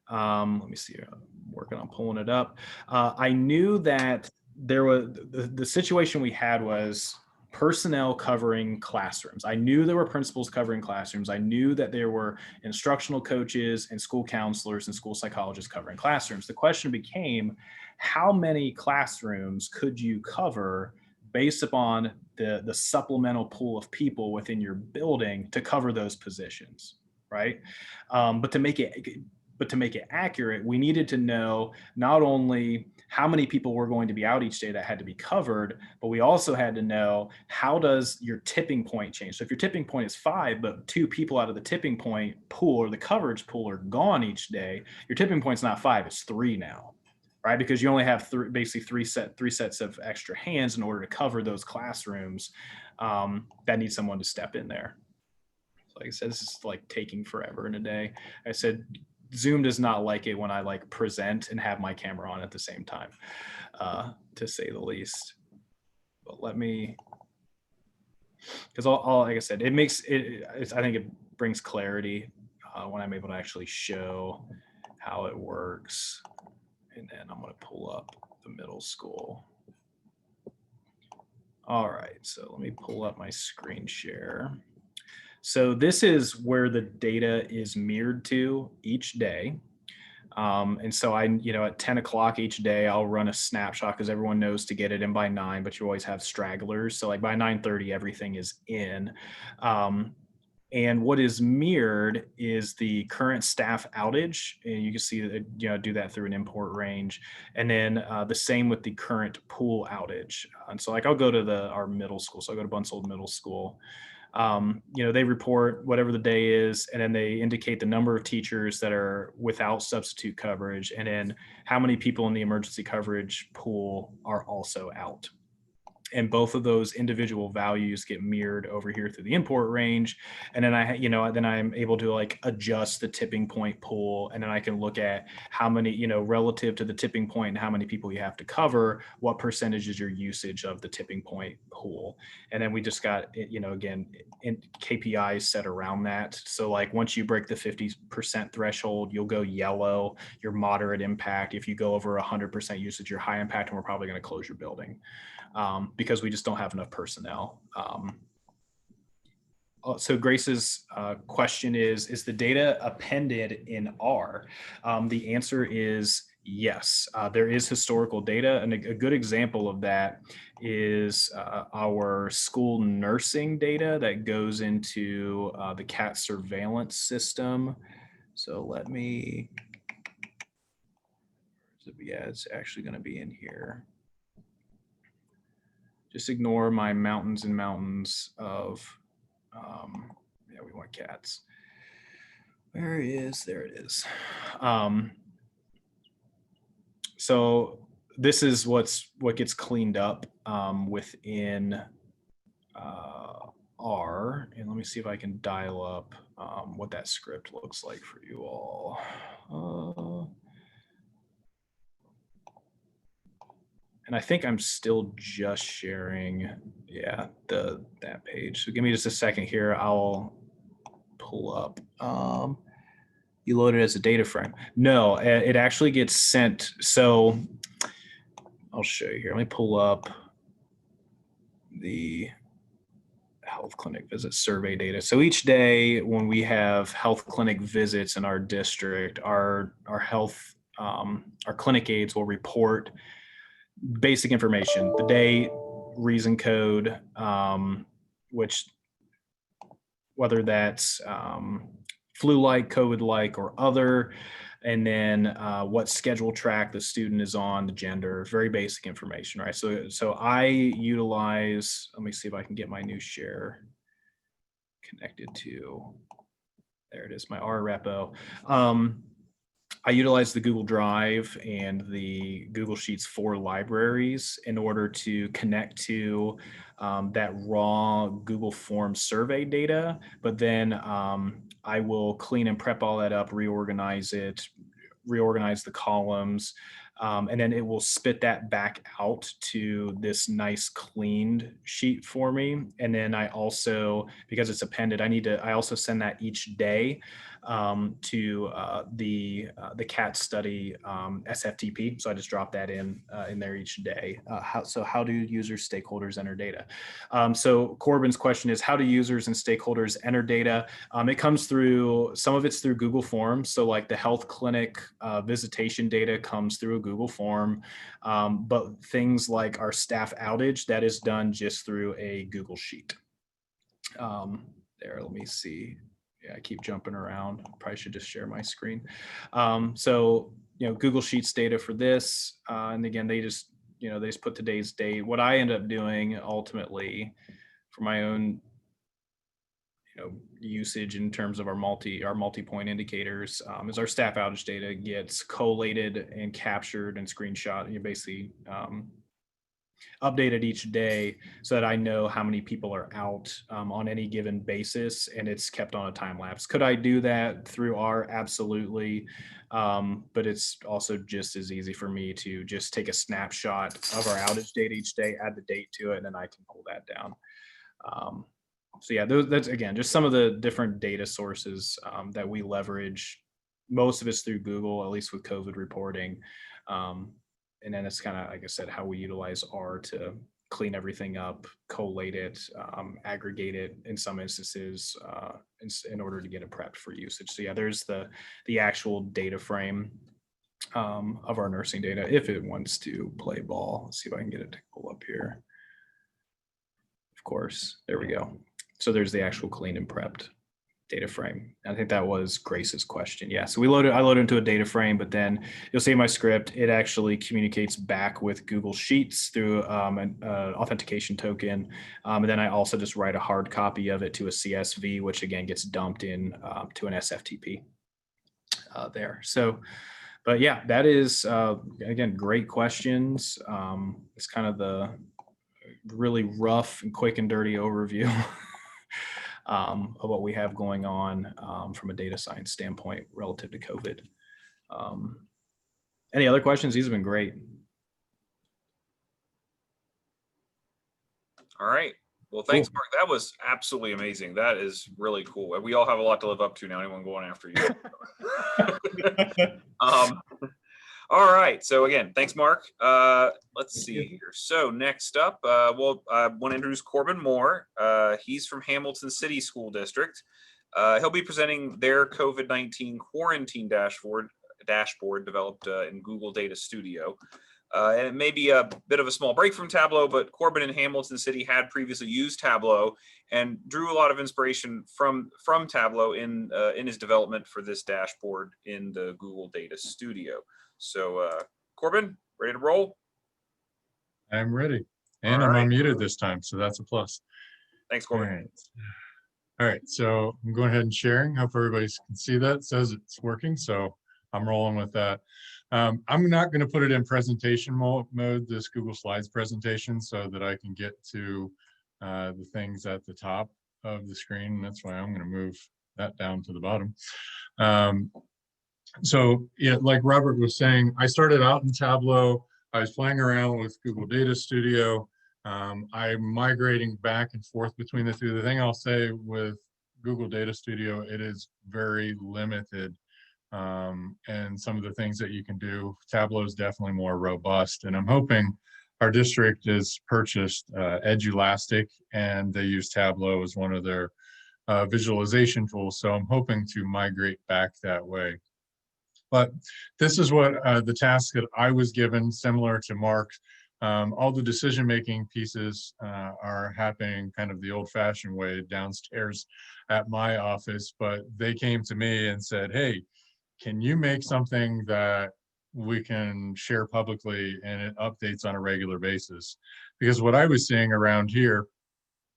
[SPEAKER 10] let me see, I'm working on pulling it up. I knew that there was the situation we had was personnel covering classrooms. I knew there were principals covering classrooms. I knew that there were instructional coaches and school counselors and school psychologists covering classrooms. The question became, how many classrooms could you cover based upon the supplemental pool of people within your building to cover those positions, right? But But to make it accurate, we needed to know not only how many people were going to be out each day that had to be covered, but we also had to know how does your tipping point change. So if your tipping point is 5, but 2 people out of the tipping point pool or the coverage pool are gone each day, your tipping point's not 5, it's 3 now, right? Because you only have basically three sets of extra hands in order to cover those classrooms that need someone to step in there. So like I said, this is like taking forever in a day. I said, Zoom does not like it when I like present and have my camera on at the same time, to say the least. But let me, because all like I said, it makes it. I think it brings clarity when I'm able to actually show how it works. And then I'm going to pull up the middle school. All right, so let me pull up my screen share. So this is where the data is mirrored to each day. And so at 10 o'clock each day, I'll run a snapshot because everyone knows to get it in by 9, but you always have stragglers. So like by 9:30, everything is in. And what is mirrored is the current staff outage. And you can see that, do that through an import range. And then the same with the current pool outage. And so like I'll go to our middle school. So I'll go to Bunsold Middle School. They report whatever the day is, and then they indicate the number of teachers that are without substitute coverage, and then how many people in the emergency coverage pool are also out. And both of those individual values get mirrored over here through the import range. And then I'm able to like adjust the tipping point pool. And then I can look at how many, relative to the tipping point and how many people you have to cover, what percentage is your usage of the tipping point pool. And then we just got, again, KPIs set around that. So like once you break the 50% threshold, you'll go yellow, your moderate impact. If you go over 100% usage, your high impact, and we're probably going to close your building. Because we just don't have enough personnel. So Grace's question is the data appended in R? The answer is yes. There is historical data, and a good example of that is our school nursing data that goes into the CAT surveillance system. So let me, yeah, it's actually going to be in here. Just ignore my mountains and mountains of, we want cats. There it is. So this is what gets cleaned up within R. And let me see if I can dial up what that script looks like for you all. And I think I'm still just sharing, that page. So give me just a second here. I'll pull up. You load it as a data frame. No, it actually gets sent. So I'll show you here. Let me pull up the health clinic visit survey data. So each day when we have health clinic visits in our district, our health, our clinic aides will report basic information, the date, reason code, which whether that's flu-like, COVID-like, or other, and then what schedule track the student is on, the gender, very basic information, right? So I utilize, let me see if I can get my new share connected to, there it is, my R repo. I utilize the Google Drive and the Google Sheets 4 libraries in order to connect to that raw Google Forms survey data, but then I will clean and prep all that up, reorganize it, reorganize the columns, and then it will spit that back out to this nice cleaned sheet for me. And then I also, because it's appended, I also send that each day to the CAT study SFTP. So I just drop that in there each day. How do users, stakeholders enter data? So Corbin's question is, how do users and stakeholders enter data? It comes through, some of it's through Google Forms. So like the health clinic visitation data comes through a Google form, but things like our staff outage, that is done just through a Google Sheet. Let me see. Yeah, I keep jumping around. Probably should just share my screen. So, Google Sheets data for this. And again, they just put today's date. What I end up doing ultimately for my own usage in terms of our multi-point indicators is our staff outage data gets collated and captured and screenshot. You basically updated each day so that I know how many people are out on any given basis, and it's kept on a time lapse. Could I do that through R? Absolutely. But it's also just as easy for me to just take a snapshot of our outage data each day, add the date to it, and then I can pull that down. So yeah, that's again, just some of the different data sources that we leverage. Most of it's through Google, at least with COVID reporting. And then it's kind of, like I said, how we utilize R to clean everything up, collate it, aggregate it in some instances in order to get it prepped for usage. So yeah, there's the actual data frame of our nursing data if it wants to play ball. Let's see if I can get it to pull up here. Of course, there we go. So there's the actual clean and prepped data frame. I think that was Grace's question. Yeah, so I load into a data frame, but then you'll see in my script, it actually communicates back with Google Sheets through an authentication token. And then I also just write a hard copy of it to a CSV, which again gets dumped in to an SFTP there. So, but yeah, that is, again, great questions. It's kind of the really rough and quick and dirty overview of what we have going on from a data science standpoint relative to COVID. Any other questions? These have been great.
[SPEAKER 1] All right. Well, thanks, Mark. That was absolutely amazing. That is really cool. We all have a lot to live up to now. Anyone going after you? All right. So again, thanks, Mark. Let's see here. So next up, I want to introduce Corbin Moore. He's from Hamilton City School District. He'll be presenting their COVID-19 quarantine dashboard developed in Google Data Studio. And it may be a bit of a small break from Tableau, but Corbin in Hamilton City had previously used Tableau and drew a lot of inspiration from Tableau in his development for this dashboard in the Google Data Studio. So Corbin, ready to roll?
[SPEAKER 11] I'm ready. And I'm unmuted this time, so that's a plus.
[SPEAKER 1] Thanks, Corbin.
[SPEAKER 11] All right, so I'm going ahead and sharing. Hope everybody can see that. It says it's working, so I'm rolling with that. I'm not going to put it in presentation mode, this Google Slides presentation, so that I can get to the things at the top of the screen. That's why I'm going to move that down to the bottom. So yeah, like Robert was saying, I started out in Tableau. I was playing around with Google Data Studio. I'm migrating back and forth between the two. The thing I'll say with Google Data Studio, it is very limited. And some of the things that you can do, Tableau is definitely more robust. And I'm hoping our district has purchased Edulastic, and they use Tableau as one of their visualization tools. So I'm hoping to migrate back that way. But this is what the task that I was given, similar to Mark. All the decision-making pieces are happening kind of the old-fashioned way downstairs at my office, but they came to me and said, hey, can you make something that we can share publicly and it updates on a regular basis? Because what I was seeing around here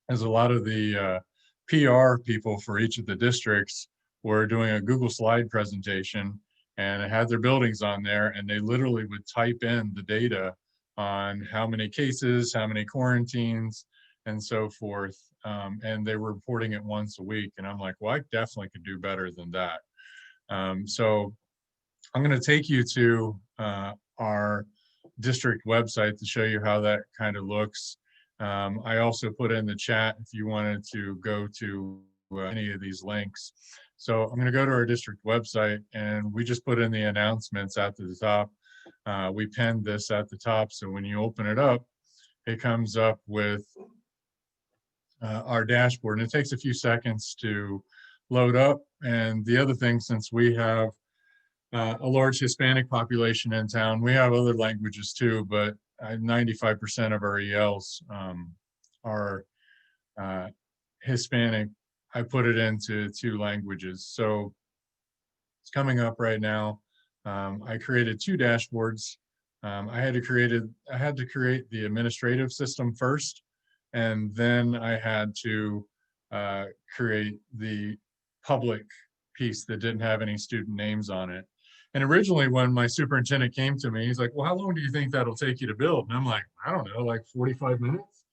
[SPEAKER 11] is a lot of the PR people for each of the districts were doing a Google slide presentation, and it had their buildings on there, and they literally would type in the data on how many cases, how many quarantines, and so forth. And they were reporting it once a week. And I'm like, well, I definitely could do better than that. So I'm going to take you to our district website to show you how that kind of looks. I also put in the chat if you wanted to go to any of these links. So I'm going to go to our district website, and we just put in the announcements at the top. We pinned this at the top, so when you open it up, it comes up with our dashboard, and it takes a few seconds to load up. And the other thing, since we have a large Hispanic population in town, we have other languages too, but 95% of our ELs are Hispanic I put it into 2 languages. So it's coming up right now. I created 2 dashboards. I had to create the administrative system first, and then I had to create the public piece that didn't have any student names on it. And originally, when my superintendent came to me, he's like, well, how long do you think that'll take you to build? And I'm like, I don't know, like 45 minutes.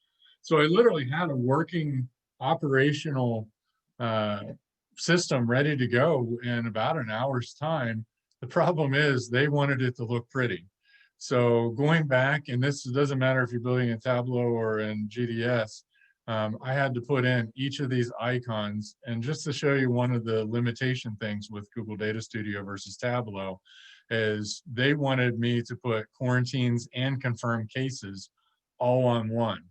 [SPEAKER 11] So I literally had a working operational system ready to go in about an hour's time. The problem is they wanted it to look pretty. So going back, and this doesn't matter if you're building in Tableau or in GDS, I had to put in each of these icons. And just to show you one of the limitation things with Google Data Studio versus Tableau is they wanted me to put quarantines and confirmed cases all on one.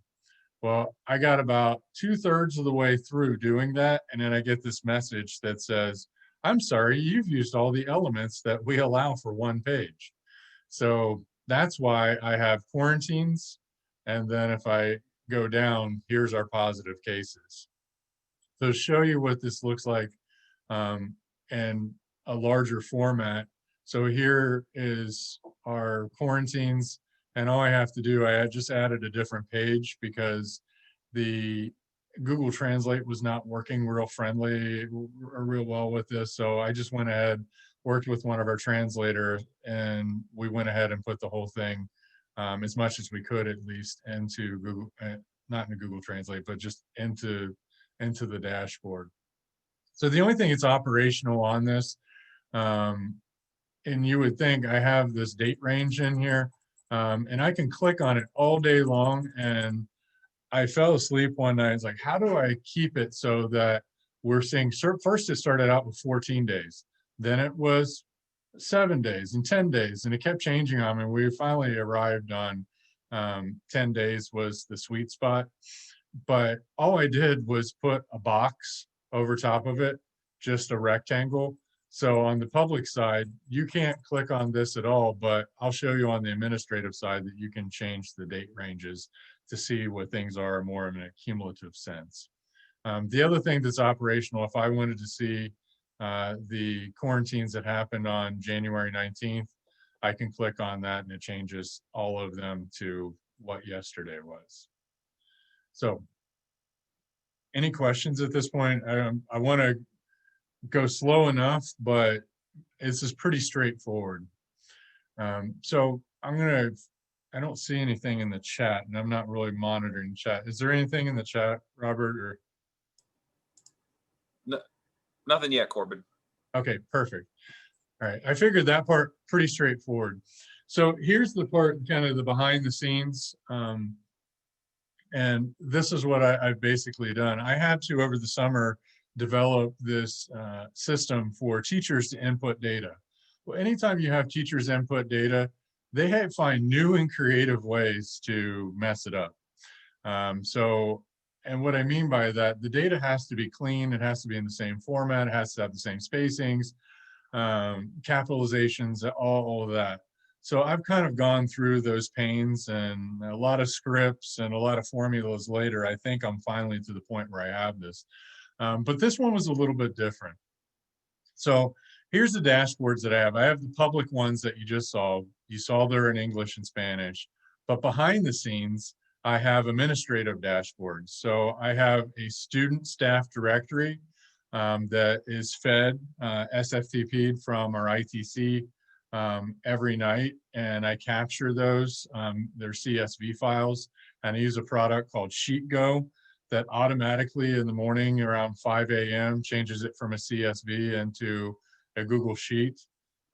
[SPEAKER 11] Well, I got about 2/3 of the way through doing that, and then I get this message that says, I'm sorry, you've used all the elements that we allow for one page. So that's why I have quarantines, and then if I go down, here's our positive cases. So to show you what this looks like in a larger format. So here is our quarantines, and all I have to do, I just added a different page because the Google Translate was not working real friendly or real well with this. So I just went ahead, worked with one of our translators, and we went ahead and put the whole thing, as much as we could at least, into Google, not into Google Translate, but just into the dashboard. So the only thing that's operational on this, and you would think I have this date range in here, and I can click on it all day long. And I fell asleep one night. It's like, how do I keep it so that we're seeing, first it started out with 14 days, then it was 7 days and 10 days, and it kept changing on me. We finally arrived on 10 days was the sweet spot. But all I did was put a box over top of it, just a rectangle. So on the public side, you can't click on this at all, but I'll show you on the administrative side that you can change the date ranges to see what things are more in a cumulative sense. The other thing that's operational, if I wanted to see the quarantines that happened on January 19th, I can click on that and it changes all of them to what yesterday was. So any questions at this point? I want to go slow enough, but this is pretty straightforward. So I don't see anything in the chat, and I'm not really monitoring chat. Is there anything in the chat, Robert? Or
[SPEAKER 1] no, nothing yet, Corbin.
[SPEAKER 11] Okay, perfect. All right, I figured that part pretty straightforward. So here's the part, kind of the behind the scenes. And this is what I've basically done. I had to, over the summer, develop this system for teachers to input data. Well, anytime you have teachers input data, they find new and creative ways to mess it up. And what I mean by that, the data has to be clean, it has to be in the same format, it has to have the same spacings, capitalizations, all of that. So I've kind of gone through those pains and a lot of scripts and a lot of formulas later. I think I'm finally to the point where I have this. But this one was a little bit different. So here's the dashboards that I have. I have the public ones that you just saw. You saw they're in English and Spanish. But behind the scenes, I have administrative dashboards. So I have a student staff directory that is fed SFTP'd from our ITC every night, and I capture those. They're CSV files, and I use a product called SheetGo that automatically in the morning around 5 a.m. changes it from a CSV into a Google Sheet.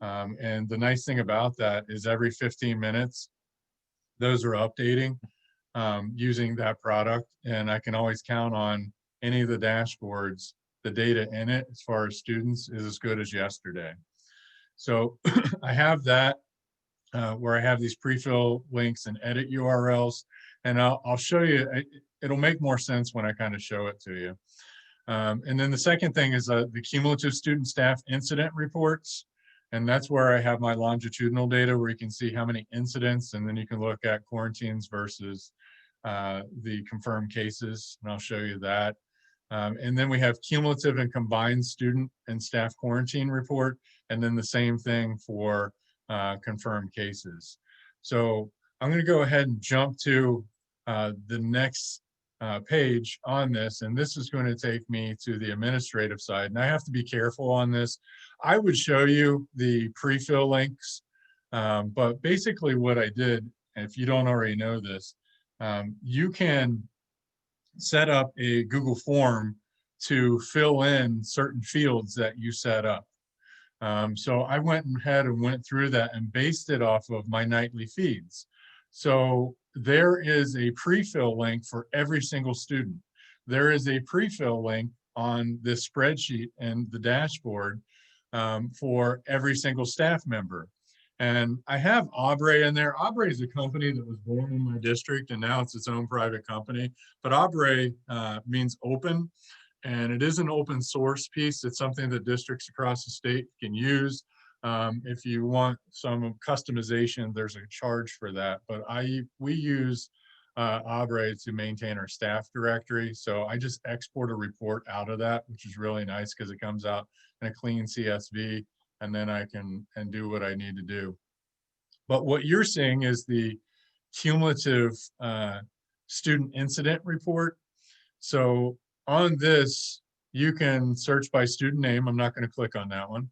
[SPEAKER 11] And the nice thing about that is every 15 minutes, those are updating using that product, and I can always count on any of the dashboards. The data in it, as far as students, is as good as yesterday. So I have that where I have these pre-fill links and edit URLs, and I'll show you. It'll make more sense when I kind of show it to you. And then the second thing is the cumulative student staff incident reports. And that's where I have my longitudinal data where you can see how many incidents, and then you can look at quarantines versus the confirmed cases, and I'll show you that. And then we have cumulative and combined student and staff quarantine report, and then the same thing for confirmed cases. So I'm going to go ahead and jump to the next page on this, and this is going to take me to the administrative side. And I have to be careful on this. I would show you the pre-fill links, but basically what I did, and if you don't already know this, you can set up a Google form to fill in certain fields that you set up. So I went ahead and went through that and based it off of my nightly feeds. So there is a pre-fill link for every single student. There is a pre-fill link on this spreadsheet and the dashboard for every single staff member. And I have Aubrey in there. Aubrey is a company that was born in my district and now it's its own private company. But Aubrey means open, and it is an open source piece. It's something that districts across the state can use. If you want some customization, there's a charge for that. But we use Aubrey to maintain our staff directory. So I just export a report out of that, which is really nice because it comes out in a clean CSV. And then I can do what I need to do. But what you're seeing is the cumulative student incident report. So on this, you can search by student name. I'm not going to click on that one,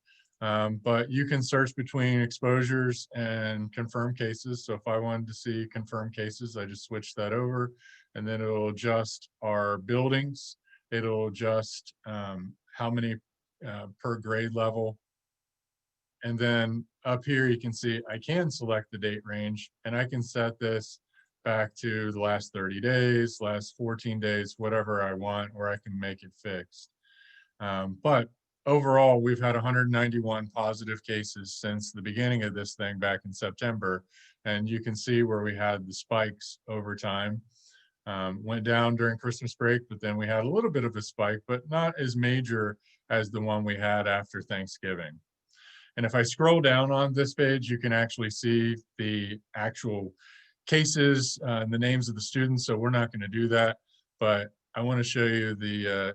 [SPEAKER 11] but you can search between exposures and confirmed cases. So if I wanted to see confirmed cases, I just switch that over, and then it'll adjust our buildings. It'll adjust how many per grade level. And then up here, you can see I can select the date range, and I can set this back to the last 30 days, last 14 days, whatever I want, or I can make it fixed. But overall, we've had 191 positive cases since the beginning of this thing back in September. And you can see where we had the spikes over time. Went down during Christmas break, but then we had a little bit of a spike, but not as major as the one we had after Thanksgiving. And if I scroll down on this page, you can actually see the actual cases and the names of the students. So we're not going to do that, but I want to show you the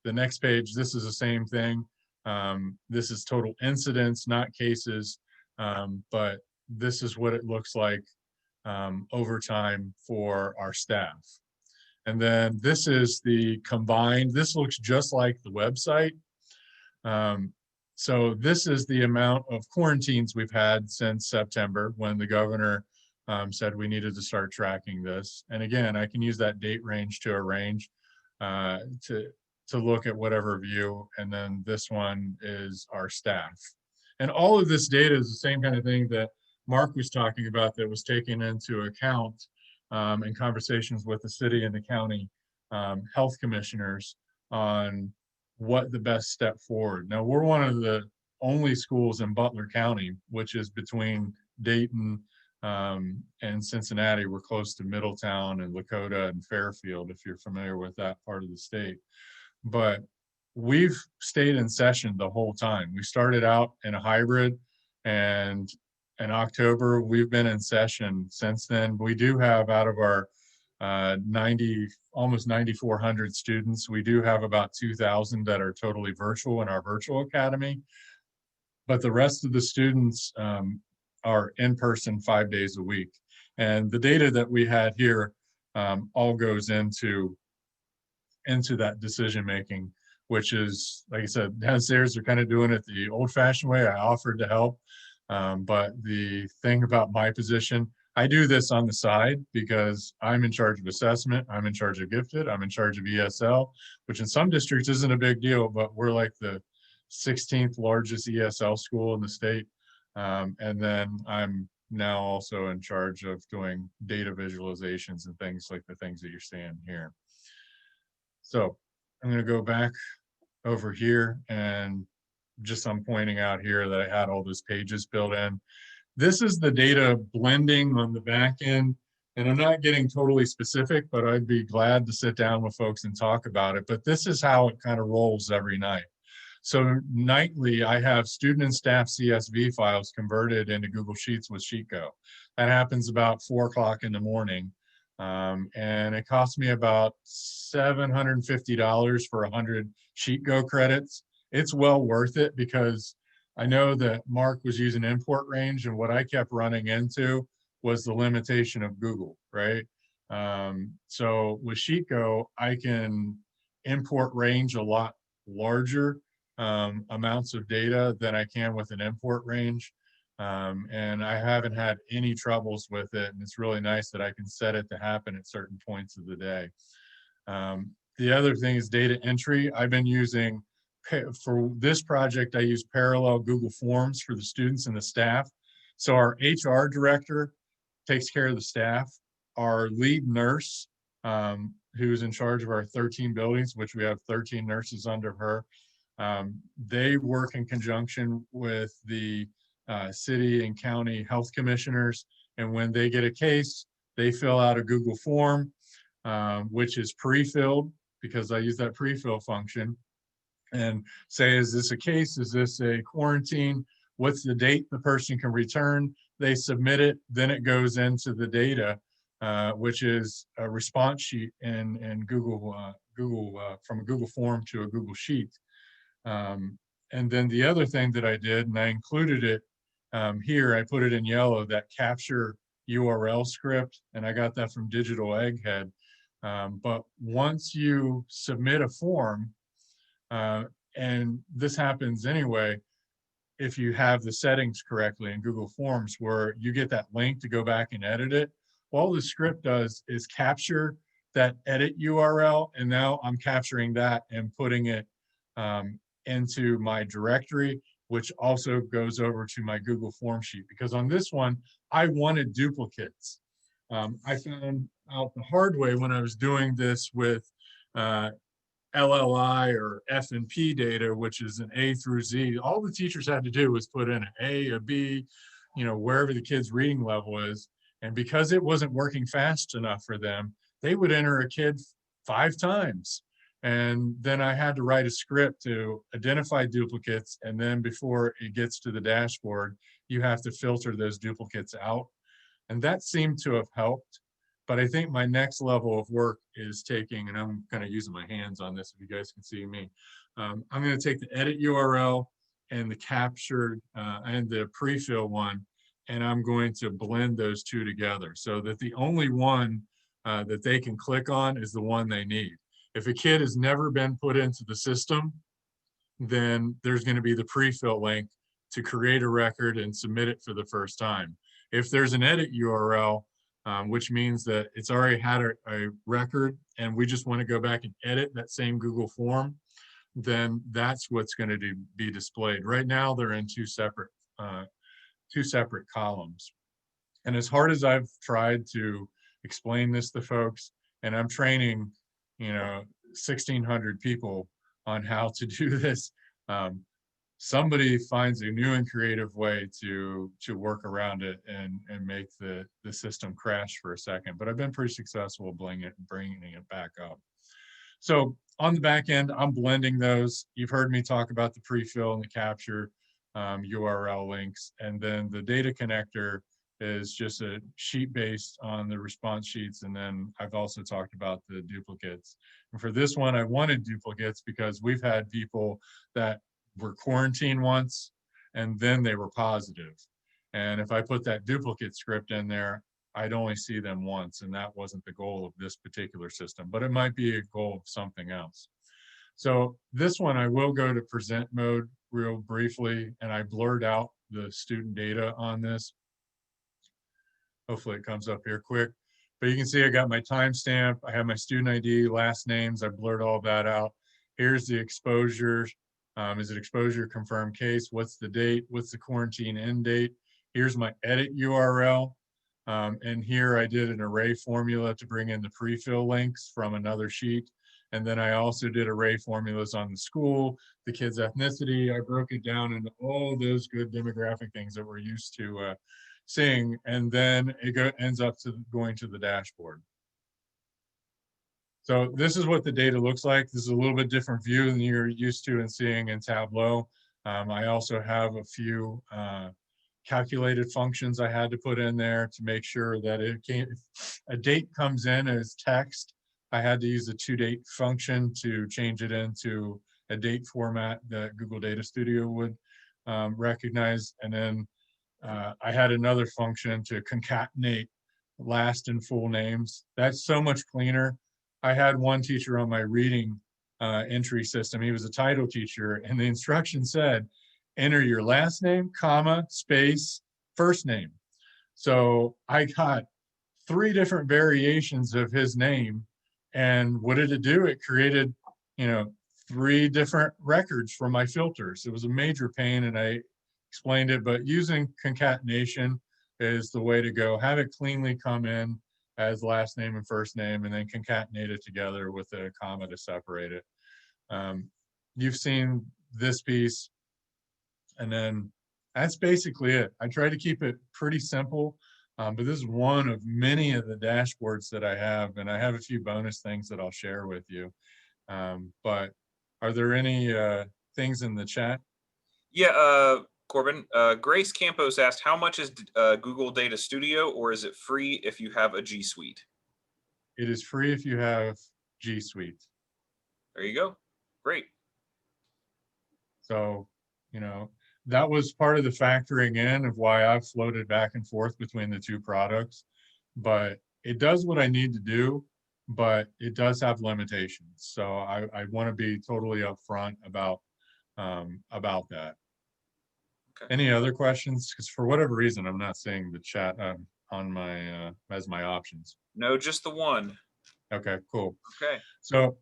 [SPEAKER 11] next page. This is the same thing. This is total incidents, not cases, but this is what it looks like over time for our staff. And then this is the combined. This looks just like the website. So this is the amount of quarantines we've had since September, when the governor said we needed to start tracking this. And again, I can use that date range to arrange to look at whatever view. And then this one is our staff. And all of this data is the same kind of thing that Mark was talking about, that was taken into account in conversations with the city and the county health commissioners on what the best step forward. Now, we're one of the only schools in Butler County, which is between Dayton and Cincinnati. We're close to Middletown and Lakota and Fairfield, if you're familiar with that part of the state. But we've stayed in session the whole time. We started out in a hybrid, and in October, we've been in session since then. We do have, out of our almost 9,400 students, we do have about 2,000 that are totally virtual in our virtual academy. But the rest of the students are in person 5 days a week. And the data that we had here all goes into that decision making, which is, like I said, downstairs they're kind of doing it the old fashioned way. I offered to help. But the thing about my position, I do this on the side because I'm in charge of assessment, I'm in charge of gifted, I'm in charge of ESL, which in some districts isn't a big deal, but we're like the 16th largest ESL school in the state. And then I'm now also in charge of doing data visualizations and things like the things that you're seeing here. So I'm going to go back over here, and just I'm pointing out here that I had all those pages built in. This is the data blending on the back end, and I'm not getting totally specific, but I'd be glad to sit down with folks and talk about it. But this is how it kind of rolls every night. So nightly, I have student and staff CSV files converted into Google Sheets with SheetGo. That happens about 4 o'clock in the morning. And it cost me about $750 for 100 SheetGo credits. It's well worth it because I know that Mark was using import range, and what I kept running into was the limitation of Google, right? So with SheetGo, I can import range a lot larger amounts of data than I can with an import range. And I haven't had any troubles with it. And it's really nice that I can set it to happen at certain points of the day. The other thing is data entry. I've been using, for this project, I use parallel Google Forms for the students and the staff. So our HR director takes care of the staff. Our lead nurse, who's in charge of our 13 buildings, which we have 13 nurses under her, they work in conjunction with the city and county health commissioners. And when they get a case, they fill out a Google form, which is pre-filled because I use that pre-fill function, and say, is this a case? Is this a quarantine? What's the date the person can return? They submit it, then it goes into the data, which is a response sheet in Google, from a Google form to a Google Sheet. And then the other thing that I did, and I included it here, I put it in yellow, that capture URL script, and I got that from Digital Egghead. But once you submit a form, and this happens anyway, if you have the settings correctly in Google Forms where you get that link to go back and edit it, all the script does is capture that edit URL, and now I'm capturing that and putting it into my directory, which also goes over to my Google Form sheet. Because on this one, I wanted duplicates. I found out the hard way when I was doing this with LLI or F&P data, which is an A through Z. All the teachers had to do was put in an A, a B, wherever the kid's reading level is. And because it wasn't working fast enough for them, they would enter a kid 5 times. And then I had to write a script to identify duplicates. And then before it gets to the dashboard, you have to filter those duplicates out. And that seemed to have helped. But I think my next level of work is taking, and I'm kind of using my hands on this if you guys can see me. I'm going to take the edit URL and the captured and the pre-fill one, and I'm going to blend those two together so that the only one that they can click on is the one they need. If a kid has never been put into the system, then there's going to be the pre-fill link to create a record and submit it for the first time. If there's an edit URL, which means that it's already had a record and we just want to go back and edit that same Google form, then that's what's going to be displayed. Right now, they're in two separate columns. And as hard as I've tried to explain this to folks, and I'm training, 1,600 people on how to do this, somebody finds a new and creative way to work around it and make the system crash for a second. But I've been pretty successful bringing it back up. So on the back end, I'm blending those. You've heard me talk about the pre-fill and the capture URL links. And then the data connector is just a sheet based on the response sheets. And then I've also talked about the duplicates. And for this one, I wanted duplicates because we've had people that were quarantined once and then they were positive. And if I put that duplicate script in there, I'd only see them once, and that wasn't the goal of this particular system, but it might be a goal of something else. So this one, I will go to present mode real briefly, and I blurred out the student data on this. Hopefully it comes up here quick, but you can see I got my timestamp, I have my student ID, last names, I blurred all that out. Here's the exposure. Is it exposure confirmed case? What's the date? What's the quarantine end date? Here's my edit URL. And here I did an array formula to bring in the pre-fill links from another sheet. And then I also did array formulas on the school, the kid's ethnicity. I broke it down into all those good demographic things that we're used to seeing. And then it ends up going to the dashboard. So this is what the data looks like. This is a little bit different view than you're used to and seeing in Tableau. I also have a few calculated functions I had to put in there to make sure that it came, if a date comes in as text, I had to use the toDate function to change it into a date format that Google Data Studio would recognize. And then I had another function to concatenate last and full names. That's so much cleaner. I had one teacher on my reading entry system. He was a title teacher, and the instruction said, enter your last name, comma, space, first name. So I got 3 different variations of his name. And what did it do? It created, 3 different records for my filters. It was a major pain, and I explained it, but using concatenation is the way to go. Have it cleanly come in as last name and first name, and then concatenate it together with a comma to separate it. You've seen this piece, and then that's basically it. I try to keep it pretty simple, but this is one of many of the dashboards that I have, and I have a few bonus things that I'll share with you. But are there any things in the chat?
[SPEAKER 1] Yeah, Corbin, Grace Campos asked, how much is Google Data Studio, or is it free if you have a G Suite?
[SPEAKER 11] It is free if you have G Suite.
[SPEAKER 1] There you go. Great.
[SPEAKER 11] So, that was part of the factoring in of why I've floated back and forth between the 2 products. But it does what I need to do, but it does have limitations. So I want to be totally upfront about that.
[SPEAKER 1] Okay.
[SPEAKER 11] Any other questions? Because for whatever reason, I'm not seeing the chat on my as my options.
[SPEAKER 1] No, just the one.
[SPEAKER 11] Okay, cool.
[SPEAKER 1] Okay.
[SPEAKER 11] So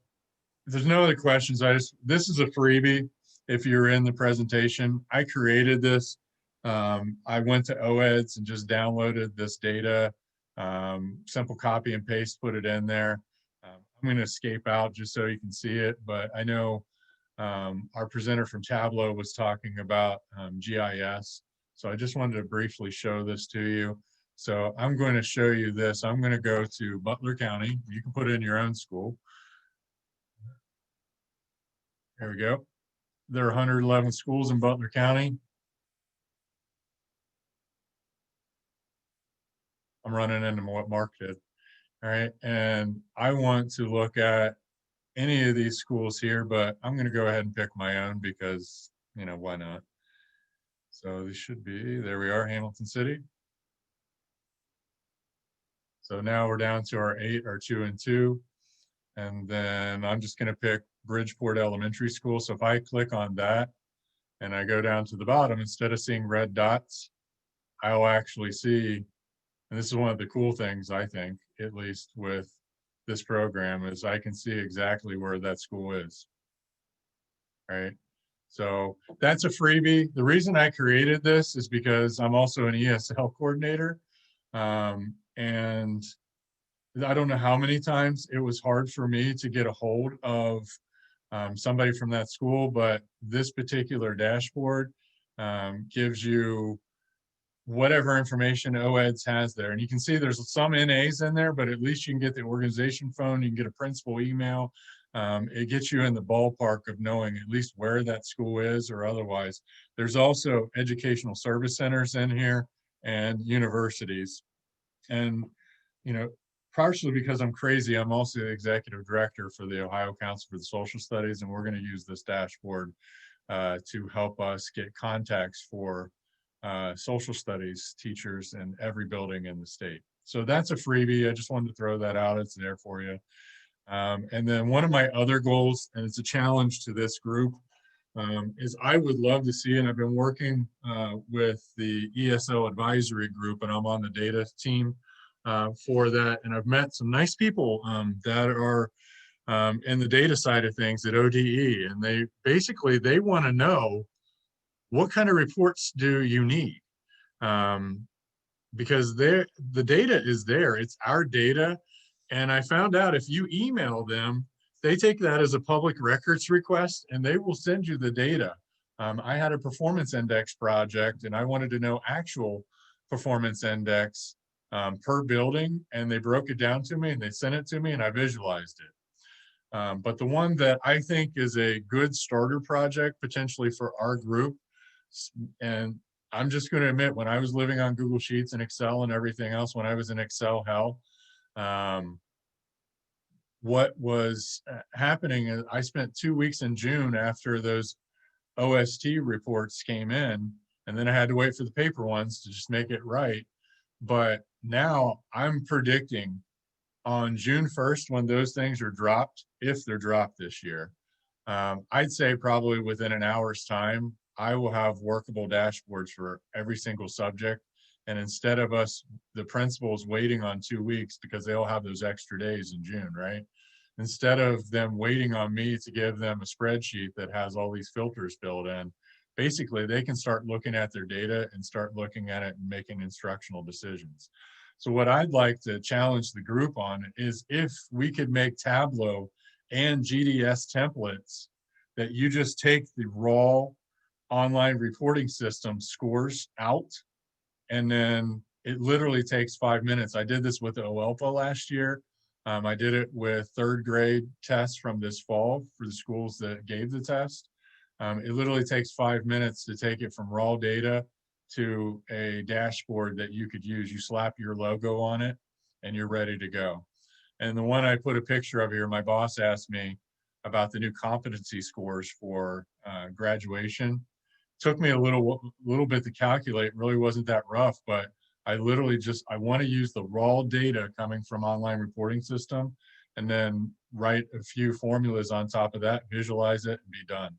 [SPEAKER 11] if there's no other questions, this is a freebie. If you're in the presentation, I created this. I went to OEDS and just downloaded this data, simple copy and paste, put it in there. I'm going to escape out just so you can see it, but I know our presenter from Tableau was talking about GIS. So I just wanted to briefly show this to you. So I'm going to show you this. I'm going to go to Butler County. You can put it in your own school. There we go. There are 111 schools in Butler County. I'm running into what Mark did. All right. And I want to look at any of these schools here, but I'm going to go ahead and pick my own because, why not? So this should be, there we are, Hamilton City. So now we're down to our 8, our 2 and 2. And then I'm just going to pick Bridgeport Elementary School. So if I click on that and I go down to the bottom, instead of seeing red dots, I'll actually see, and this is one of the cool things, I think, at least with this program, is I can see exactly where that school is. All right. So that's a freebie. The reason I created this is because I'm also an ESL coordinator. And I don't know how many times it was hard for me to get a hold of somebody from that school, but this particular dashboard gives you whatever information OEDS has there. And you can see there's some NAs in there, but at least you can get the organization phone, you can get a principal email. It gets you in the ballpark of knowing at least where that school is or otherwise. There's also educational service centers in here and universities. And, partially because I'm crazy, I'm also the executive director for the Ohio Council for the Social Studies, and we're going to use this dashboard to help us get contacts for social studies teachers in every building in the state. So that's a freebie. I just wanted to throw that out. It's there for you. And then one of my other goals, and it's a challenge to this group, is I would love to see, and I've been working with the ESL advisory group, and I'm on the data team for that. And I've met some nice people that are in the data side of things at ODE, and they want to know, what kind of reports do you need? Because the data is there, it's our data. And I found out if you email them, they take that as a public records request and they will send you the data. I had a performance index project and I wanted to know actual performance index per building, and they broke it down to me and they sent it to me and I visualized it. But the one that I think is a good starter project potentially for our group, and I'm just going to admit, when I was living on Google Sheets and Excel and everything else, when I was in Excel hell, what was happening is I spent 2 weeks in June after those OST reports came in, and then I had to wait for the paper ones to just make it right. But now I'm predicting on June 1st, when those things are dropped, if they're dropped this year, I'd say probably within an hour's time, I will have workable dashboards for every single subject. And instead of us, the principals waiting on 2 weeks because they all have those extra days in June, right? Instead of them waiting on me to give them a spreadsheet that has all these filters filled in, basically they can start looking at their data and start looking at it and making instructional decisions. So what I'd like to challenge the group on is if we could make Tableau and GDS templates that you just take the raw online reporting system scores out, and then it literally takes 5 minutes. I did this with the OELPA last year. I did it with 3rd grade tests from this fall for the schools that gave the test. It literally takes 5 minutes to take it from raw data to a dashboard that you could use. You slap your logo on it and you're ready to go. And the one I put a picture of here, my boss asked me about the new competency scores for graduation. Took me a little bit to calculate, really wasn't that rough, but I literally I want to use the raw data coming from online reporting system and then write a few formulas on top of that, visualize it, and be done.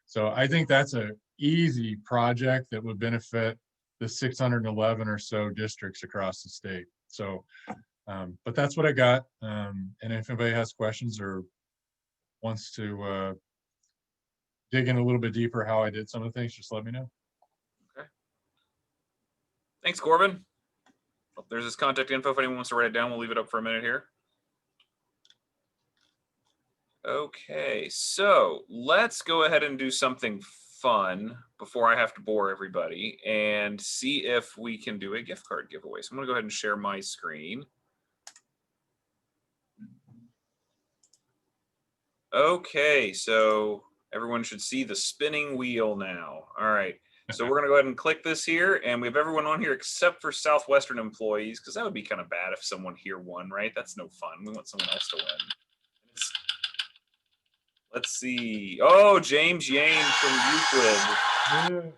[SPEAKER 11] So I think that's an easy project that would benefit the 611 or so districts across the state. So, but that's what I got. And if anybody has questions or wants to dig in a little bit deeper how I did some of the things, just let me know.
[SPEAKER 1] Okay. Thanks, Corbin. There's this contact info. If anyone wants to write it down, we'll leave it up for a minute here. Okay, so let's go ahead and do something fun before I have to bore everybody and see if we can do a gift card giveaway. So I'm gonna go ahead and share my screen. Okay, so everyone should see the spinning wheel now. All right, so we're gonna go ahead and click this here, and we have everyone on here except for Southwestern employees, because that would be kind of bad if someone here won, right? That's no fun. We want someone else to win. Let's see. Oh, James Yang from Euclid.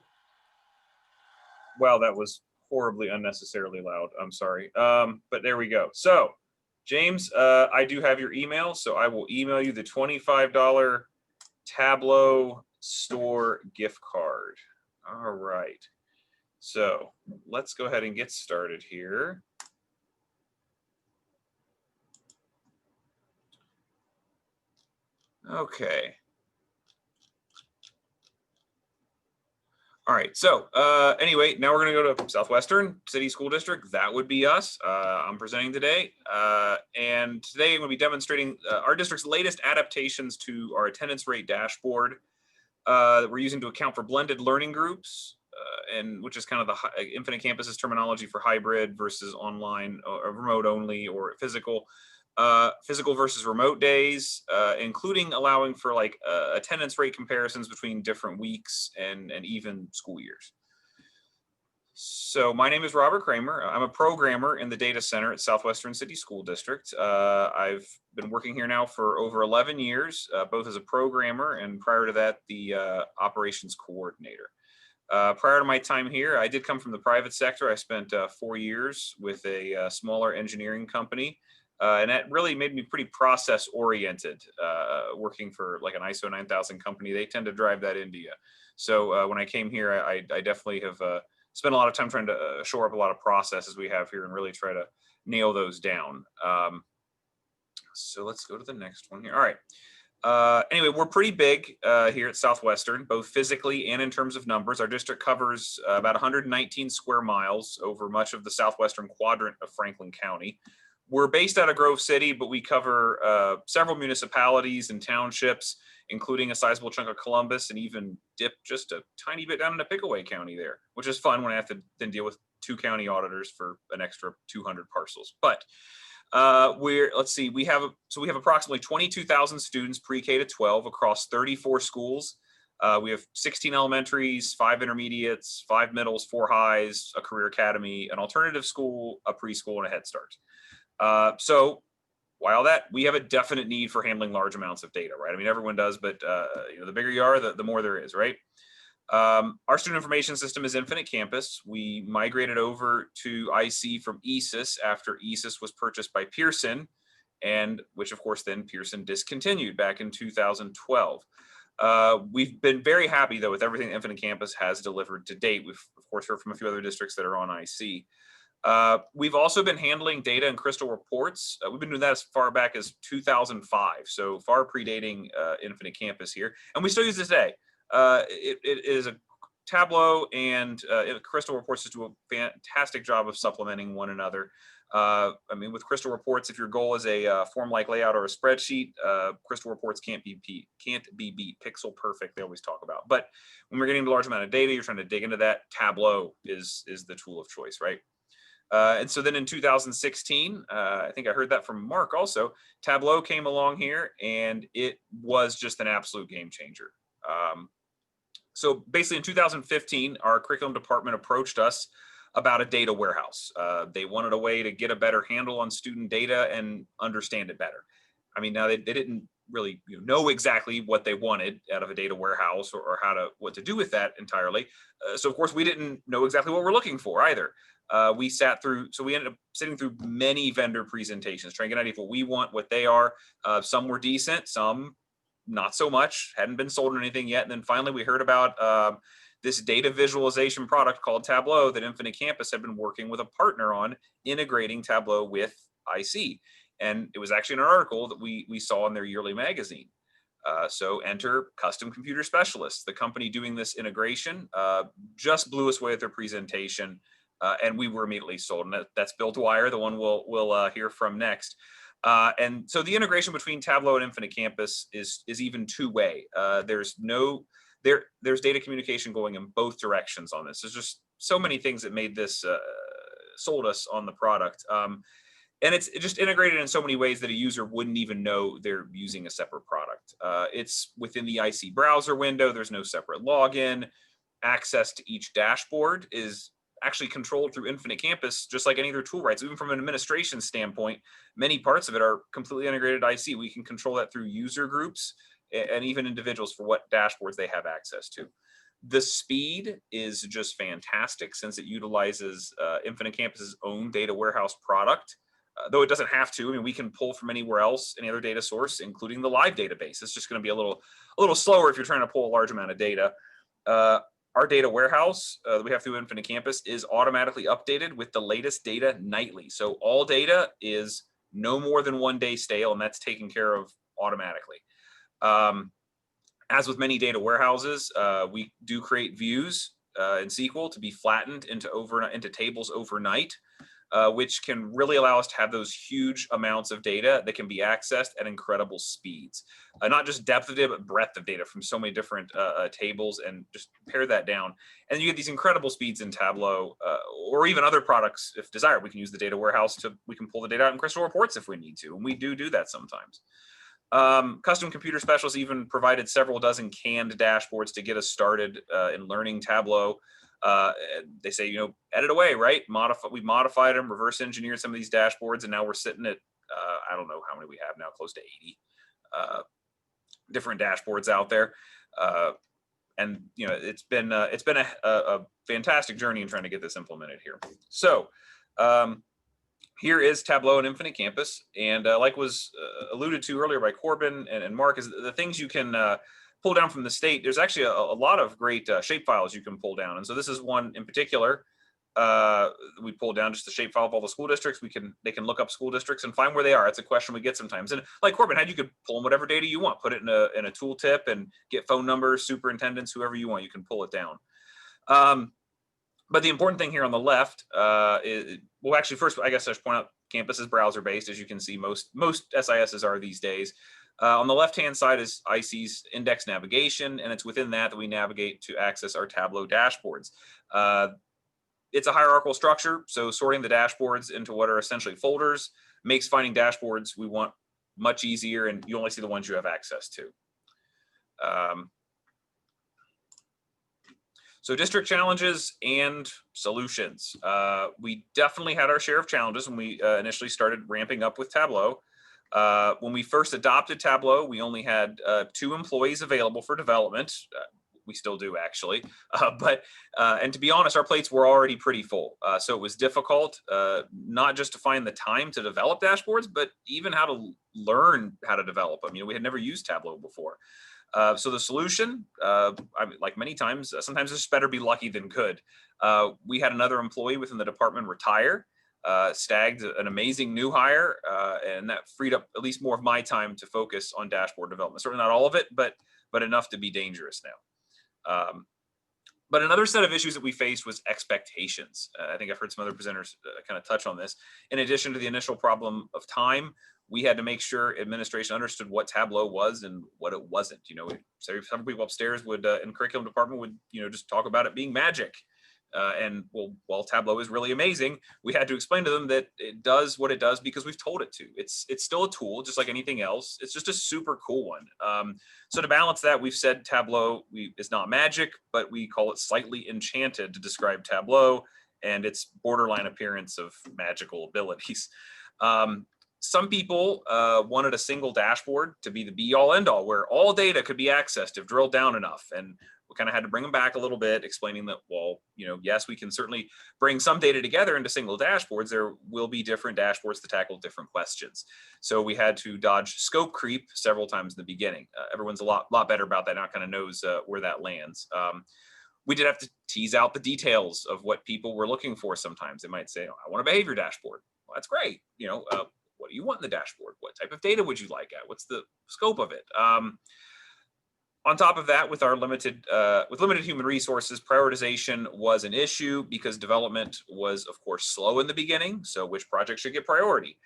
[SPEAKER 1] Wow, that was horribly unnecessarily loud. I'm sorry. But there we go. So, James, I do have your email, so I will email you the $25 Tableau store gift card. All right. So let's go ahead and get started here. Okay. All right, so anyway, now we're gonna go to Southwestern City School District. That would be us. I'm presenting today. And today I'm gonna be demonstrating our district's latest adaptations to our attendance rate dashboard that we're using to account for blended learning groups, and which is kind of the Infinite Campus's terminology for hybrid versus online or remote only or physical. Physical versus remote days, including allowing for like attendance rate comparisons between different weeks and even school years. So my name is Robert Kramer. I'm a programmer in the data center at Southwestern City School District. I've been working here now for over 11 years, both as a programmer and prior to that, the operations coordinator. Prior to my time here, I did come from the private sector. I spent 4 years with a smaller engineering company. And that really made me pretty process oriented, working for like an ISO 9000 company. They tend to drive that into you. So when I came here, I definitely have spent a lot of time trying to shore up a lot of processes we have here and really try to nail those down. So let's go to the next one here. All right. Anyway, we're pretty big here at Southwestern, both physically and in terms of numbers. Our district covers about 119 square miles over much of the southwestern quadrant of Franklin County. We're based out of Grove City, but we cover several municipalities and townships, including a sizable chunk of Columbus, and even dip just a tiny bit down into Pickaway County there, which is fun when I have to then deal with 2 county auditors for an extra 200 parcels. But let's see, we have approximately 22,000 students pre-K to 12 across 34 schools. We have 16 elementaries, 5 intermediates, 5 middles, 4 highs, a career academy, an alternative school, a preschool, and a Head Start. So why all that? We have a definite need for handling large amounts of data, right? I mean, everyone does, but you know, the bigger you are, the more there is, right? Our student information system is Infinite Campus. We migrated over to IC from ESIS after ESIS was purchased by Pearson, and which of course then Pearson discontinued back in 2012. We've been very happy though with everything Infinite Campus has delivered to date. We've of course heard from a few other districts that are on IC. We've also been handling data and crystal reports. We've been doing that as far back as 2005, so far predating Infinite Campus here, and we still use this today. It is a Tableau and crystal reports just do a fantastic job of supplementing one another. I mean, with crystal reports, if your goal is a form-like layout or a spreadsheet, crystal reports can't be beat. Pixel perfect, they always talk about. But when we're getting a large amount of data, you're trying to dig into that, Tableau is the tool of choice, right? And so then in 2016, I think I heard that from Mark also, Tableau came along here and it was just an absolute game changer. So basically in 2015, our curriculum department approached us about a data warehouse. They wanted a way to get a better handle on student data and understand it better. I mean, now they didn't really know exactly what they wanted out of a data warehouse or what to do with that entirely. So of course we didn't know exactly what we're looking for either. We ended up sitting through many vendor presentations, trying to get an idea of what we want, what they are. Some were decent, some not so much, hadn't been sold or anything yet. And then finally we heard about this data visualization product called Tableau that Infinite Campus had been working with a partner on integrating Tableau with IC. And it was actually in an article that we saw in their yearly magazine. So enter Custom Computer Specialists. The company doing this integration just blew us away with their presentation, and we were immediately sold. And that's Bill Dwyer, the one we'll hear from next. And so the integration between Tableau and Infinite Campus is even two-way. There's data communication going in both directions on this. There's just so many things that made this sold us on the product. And it's just integrated in so many ways that a user wouldn't even know they're using a separate product. It's within the IC browser window. There's no separate login. Access to each dashboard is actually controlled through Infinite Campus, just like any other tool, right? So even from an administration standpoint, many parts of it are completely integrated IC. We can control that through user groups and even individuals for what dashboards they have access to. The speed is just fantastic since it utilizes Infinite Campus's own data warehouse product. Though it doesn't have to. I mean, we can pull from anywhere else, any other data source, including the live database. It's just going to be a little slower if you're trying to pull a large amount of data. Our data warehouse that we have through Infinite Campus is automatically updated with the latest data nightly. So all data is no more than 1 day stale, and that's taken care of automatically. As with many data warehouses, we do create views in SQL to be flattened into tables overnight. Which can really allow us to have those huge amounts of data that can be accessed at incredible speeds. Not just depth of data, but breadth of data from so many different tables, and just pare that down. And you get these incredible speeds in Tableau, or even other products if desired. We can use the data warehouse we can pull the data out in crystal reports if we need to, and we do that sometimes. Custom Computer Specialists even provided several dozen canned dashboards to get us started in learning Tableau. They say, edit away, right? We've modified them, reverse engineered some of these dashboards, and now we're sitting at, I don't know how many we have now, close to 80 different dashboards out there. And it's been a fantastic journey in trying to get this implemented here. So here is Tableau and Infinite Campus, and like was alluded to earlier by Corbin and Mark, is the things you can pull down from the state. There's actually a lot of great shape files you can pull down. And so this is one in particular. We pulled down just the shape file of all the school districts. They can look up school districts and find where they are. It's a question we get sometimes. And like Corbin had, you could pull in whatever data you want, put it in a tooltip and get phone numbers, superintendents, whoever you want, you can pull it down. But the important thing here on the left is, well, actually first, I guess I should point out campus is browser based. As you can see, most SISs are these days. On the left-hand side is IC's index navigation, and it's within that we navigate to access our Tableau dashboards. It's a hierarchical structure, so sorting the dashboards into what are essentially folders makes finding dashboards we want much easier, and you only see the ones you have access to. So district challenges and solutions. We definitely had our share of challenges when we initially started ramping up with Tableau. When we first adopted Tableau, we only had 2 employees available for development. We still do actually, and to be honest, our plates were already pretty full. So it was difficult, not just to find the time to develop dashboards, but even how to learn how to develop them. You know, we had never used Tableau before. So the solution, like many times, sometimes it's better be lucky than good. We had another employee within the department retire, snagged an amazing new hire, and that freed up at least more of my time to focus on dashboard development. Certainly not all of it, but enough to be dangerous now. But another set of issues that we faced was expectations. I think I've heard some other presenters kind of touch on this. In addition to the initial problem of time, we had to make sure administration understood what Tableau was and what it wasn't. You know, some people upstairs would, in curriculum department would, you know, just talk about it being magic. And well, while Tableau is really amazing, we had to explain to them that it does what it does because we've told it to. It's still a tool, just like anything else. It's just a super cool one. So to balance that, we've said Tableau is not magic, but we call it slightly enchanted to describe Tableau and its borderline appearance of magical abilities. Some people wanted a single dashboard to be the be-all end-all, where all data could be accessed if drilled down enough. And we kind of had to bring them back a little bit, explaining that, well, you know, yes, we can certainly bring some data together into single dashboards. There will be different dashboards to tackle different questions. So we had to dodge scope creep several times in the beginning. Everyone's a lot better about that now, kind of knows where that lands. We did have to tease out the details of what people were looking for. Sometimes they might say, oh, I want a behavior dashboard. Well, that's great. You know, what do you want in the dashboard? What type of data would you like at? What's the scope of it? On top of that, with our limited human resources, prioritization was an issue because development was, of course, slow in the beginning. So which project should get priority?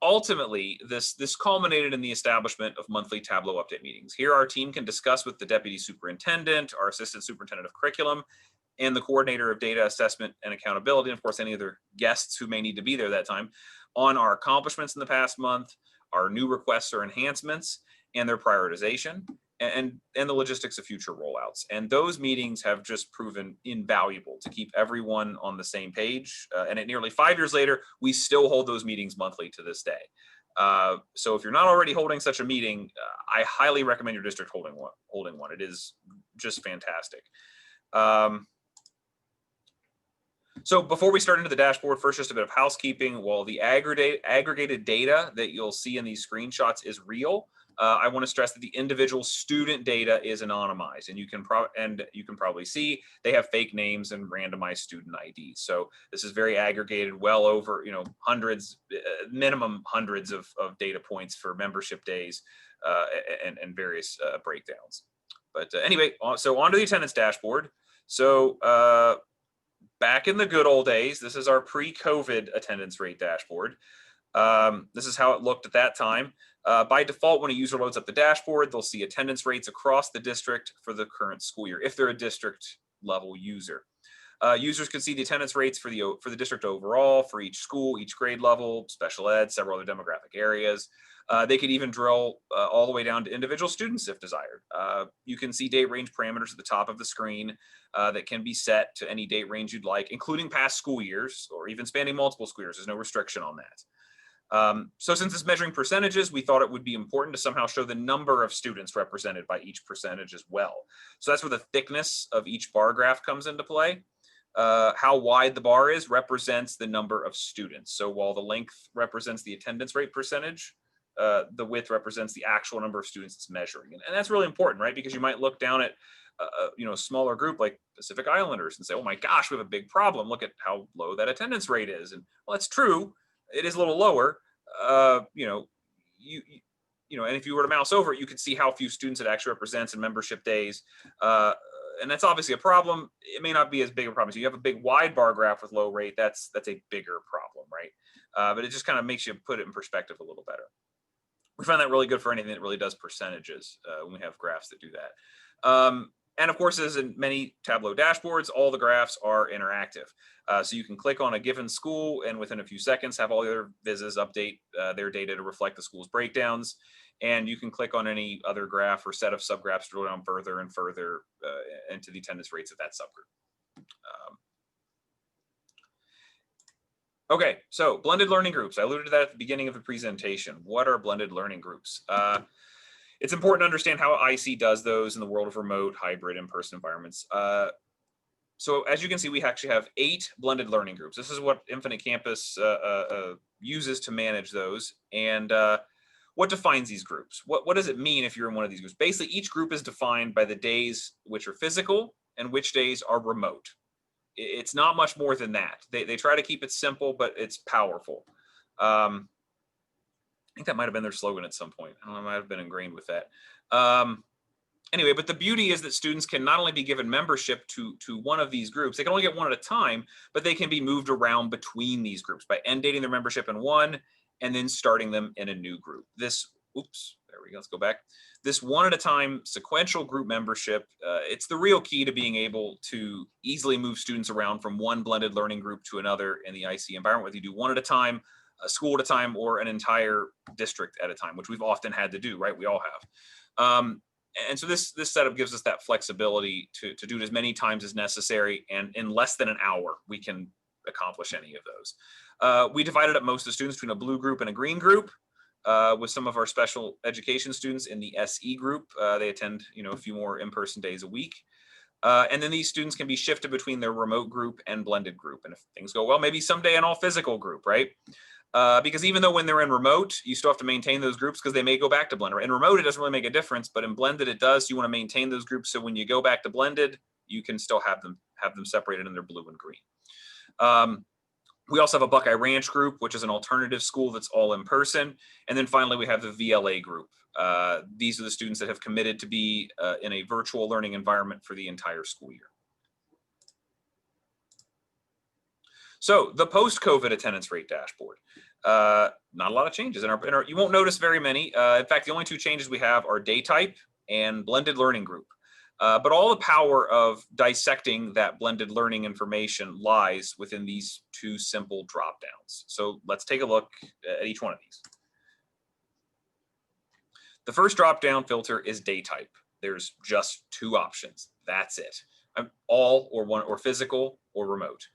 [SPEAKER 1] Ultimately, this culminated in the establishment of monthly Tableau update meetings. Here, our team can discuss with the deputy superintendent, our assistant superintendent of curriculum, and the coordinator of data assessment and accountability, and of course, any other guests who may need to be there that time, on our accomplishments in the past month, our new requests or enhancements, and their prioritization, and the logistics of future rollouts. And those meetings have just proven invaluable to keep everyone on the same page. And at nearly 5 years later, we still hold those meetings monthly to this day. So if you're not already holding such a meeting, I highly recommend your district holding one. It is just fantastic. So before we start into the dashboard, first, just a bit of housekeeping. While the aggregated data that you'll see in these screenshots is real, I want to stress that the individual student data is anonymized, and you can probably see they have fake names and randomized student IDs. So this is very aggregated, well over minimum hundreds of data points for membership days and various breakdowns. But anyway, so onto the attendance dashboard. So back in the good old days, this is our pre-COVID attendance rate dashboard. This is how it looked at that time. By default, when a user loads up the dashboard, they'll see attendance rates across the district for the current school year, if they're a district level user. Users can see the attendance rates for the district overall, for each school, each grade level, special ed, several other demographic areas. They could even drill all the way down to individual students if desired. You can see date range parameters at the top of the screen that can be set to any date range you'd like, including past school years or even spanning multiple school years. There's no restriction on that. So since it's measuring percentages, we thought it would be important to somehow show the number of students represented by each percentage as well. So that's where the thickness of each bar graph comes into play. How wide the bar is represents the number of students. So while the length represents the attendance rate percentage, the width represents the actual number of students it's measuring. And that's really important, right? Because you might look down at a smaller group like Pacific Islanders and say, oh my gosh, we have a big problem. Look at how low that attendance rate is. And well, that's true. It is a little lower, and if you were to mouse over it, you could see how few students it actually represents in membership days. And that's obviously a problem. It may not be as big a problem. So you have a big wide bar graph with low rate. That's a bigger problem, right? But it just kind of makes you put it in perspective a little better. We find that really good for anything that really does percentages when we have graphs that do that. And of course, as in many Tableau dashboards, all the graphs are interactive. So you can click on a given school and within a few seconds have all the other vizzes update their data to reflect the school's breakdowns. and you can click on any other graph or set of subgraphs to go down further and further into the attendance rates of that subgroup. Okay, so blended learning groups. I alluded to that at the beginning of the presentation. What are blended learning groups? It's important to understand how IC does those in the world of remote, hybrid, in-person environments. So as you can see, we actually have 8 blended learning groups. This is what Infinite Campus uses to manage those. And what defines these groups? What does it mean if you're in one of these groups? Basically, each group is defined by the days which are physical and which days are remote. It's not much more than that. They try to keep it simple, but it's powerful. I think that might have been their slogan at some point. I don't know, I might have been ingrained with that. Anyway, but the beauty is that students can not only be given membership to one of these groups, they can only get one at a time, but they can be moved around between these groups by end dating their membership in one and then starting them in a new group. This, oops, there we go, let's go back. This one at a time sequential group membership, it's the real key to being able to easily move students around from one blended learning group to another in the IC environment, whether you do one at a time, a school at a time, or an entire district at a time, which we've often had to do, right? We all have. And so this setup gives us that flexibility to do it as many times as necessary, and in less than an hour, we can accomplish any of those. We divided up most of the students between a blue group and a green group, with some of our special education students in the SE group. They attend, a few more in-person days a week. And then these students can be shifted between their remote group and blended group. And if things go well, maybe someday an all physical group, right? Because even though when they're in remote, you still have to maintain those groups because they may go back to blended. In remote, it doesn't really make a difference, but in blended, it does. You want to maintain those groups so when you go back to blended, you can still have them separated in their blue and green. We also have a Buckeye Ranch group, which is an alternative school that's all in person. And then finally, we have the VLA group. These are the students that have committed to be in a virtual learning environment for the entire school year. So the post-COVID attendance rate dashboard. Not a lot of changes in our, you won't notice very many. In fact, the only 2 changes we have are day type and blended learning group. But all the power of dissecting that blended learning information lies within these 2 simple drop downs. So let's take a look at each one of these. The first drop down filter is day type. There's just 2 options. That's it. All or one, or physical or remote.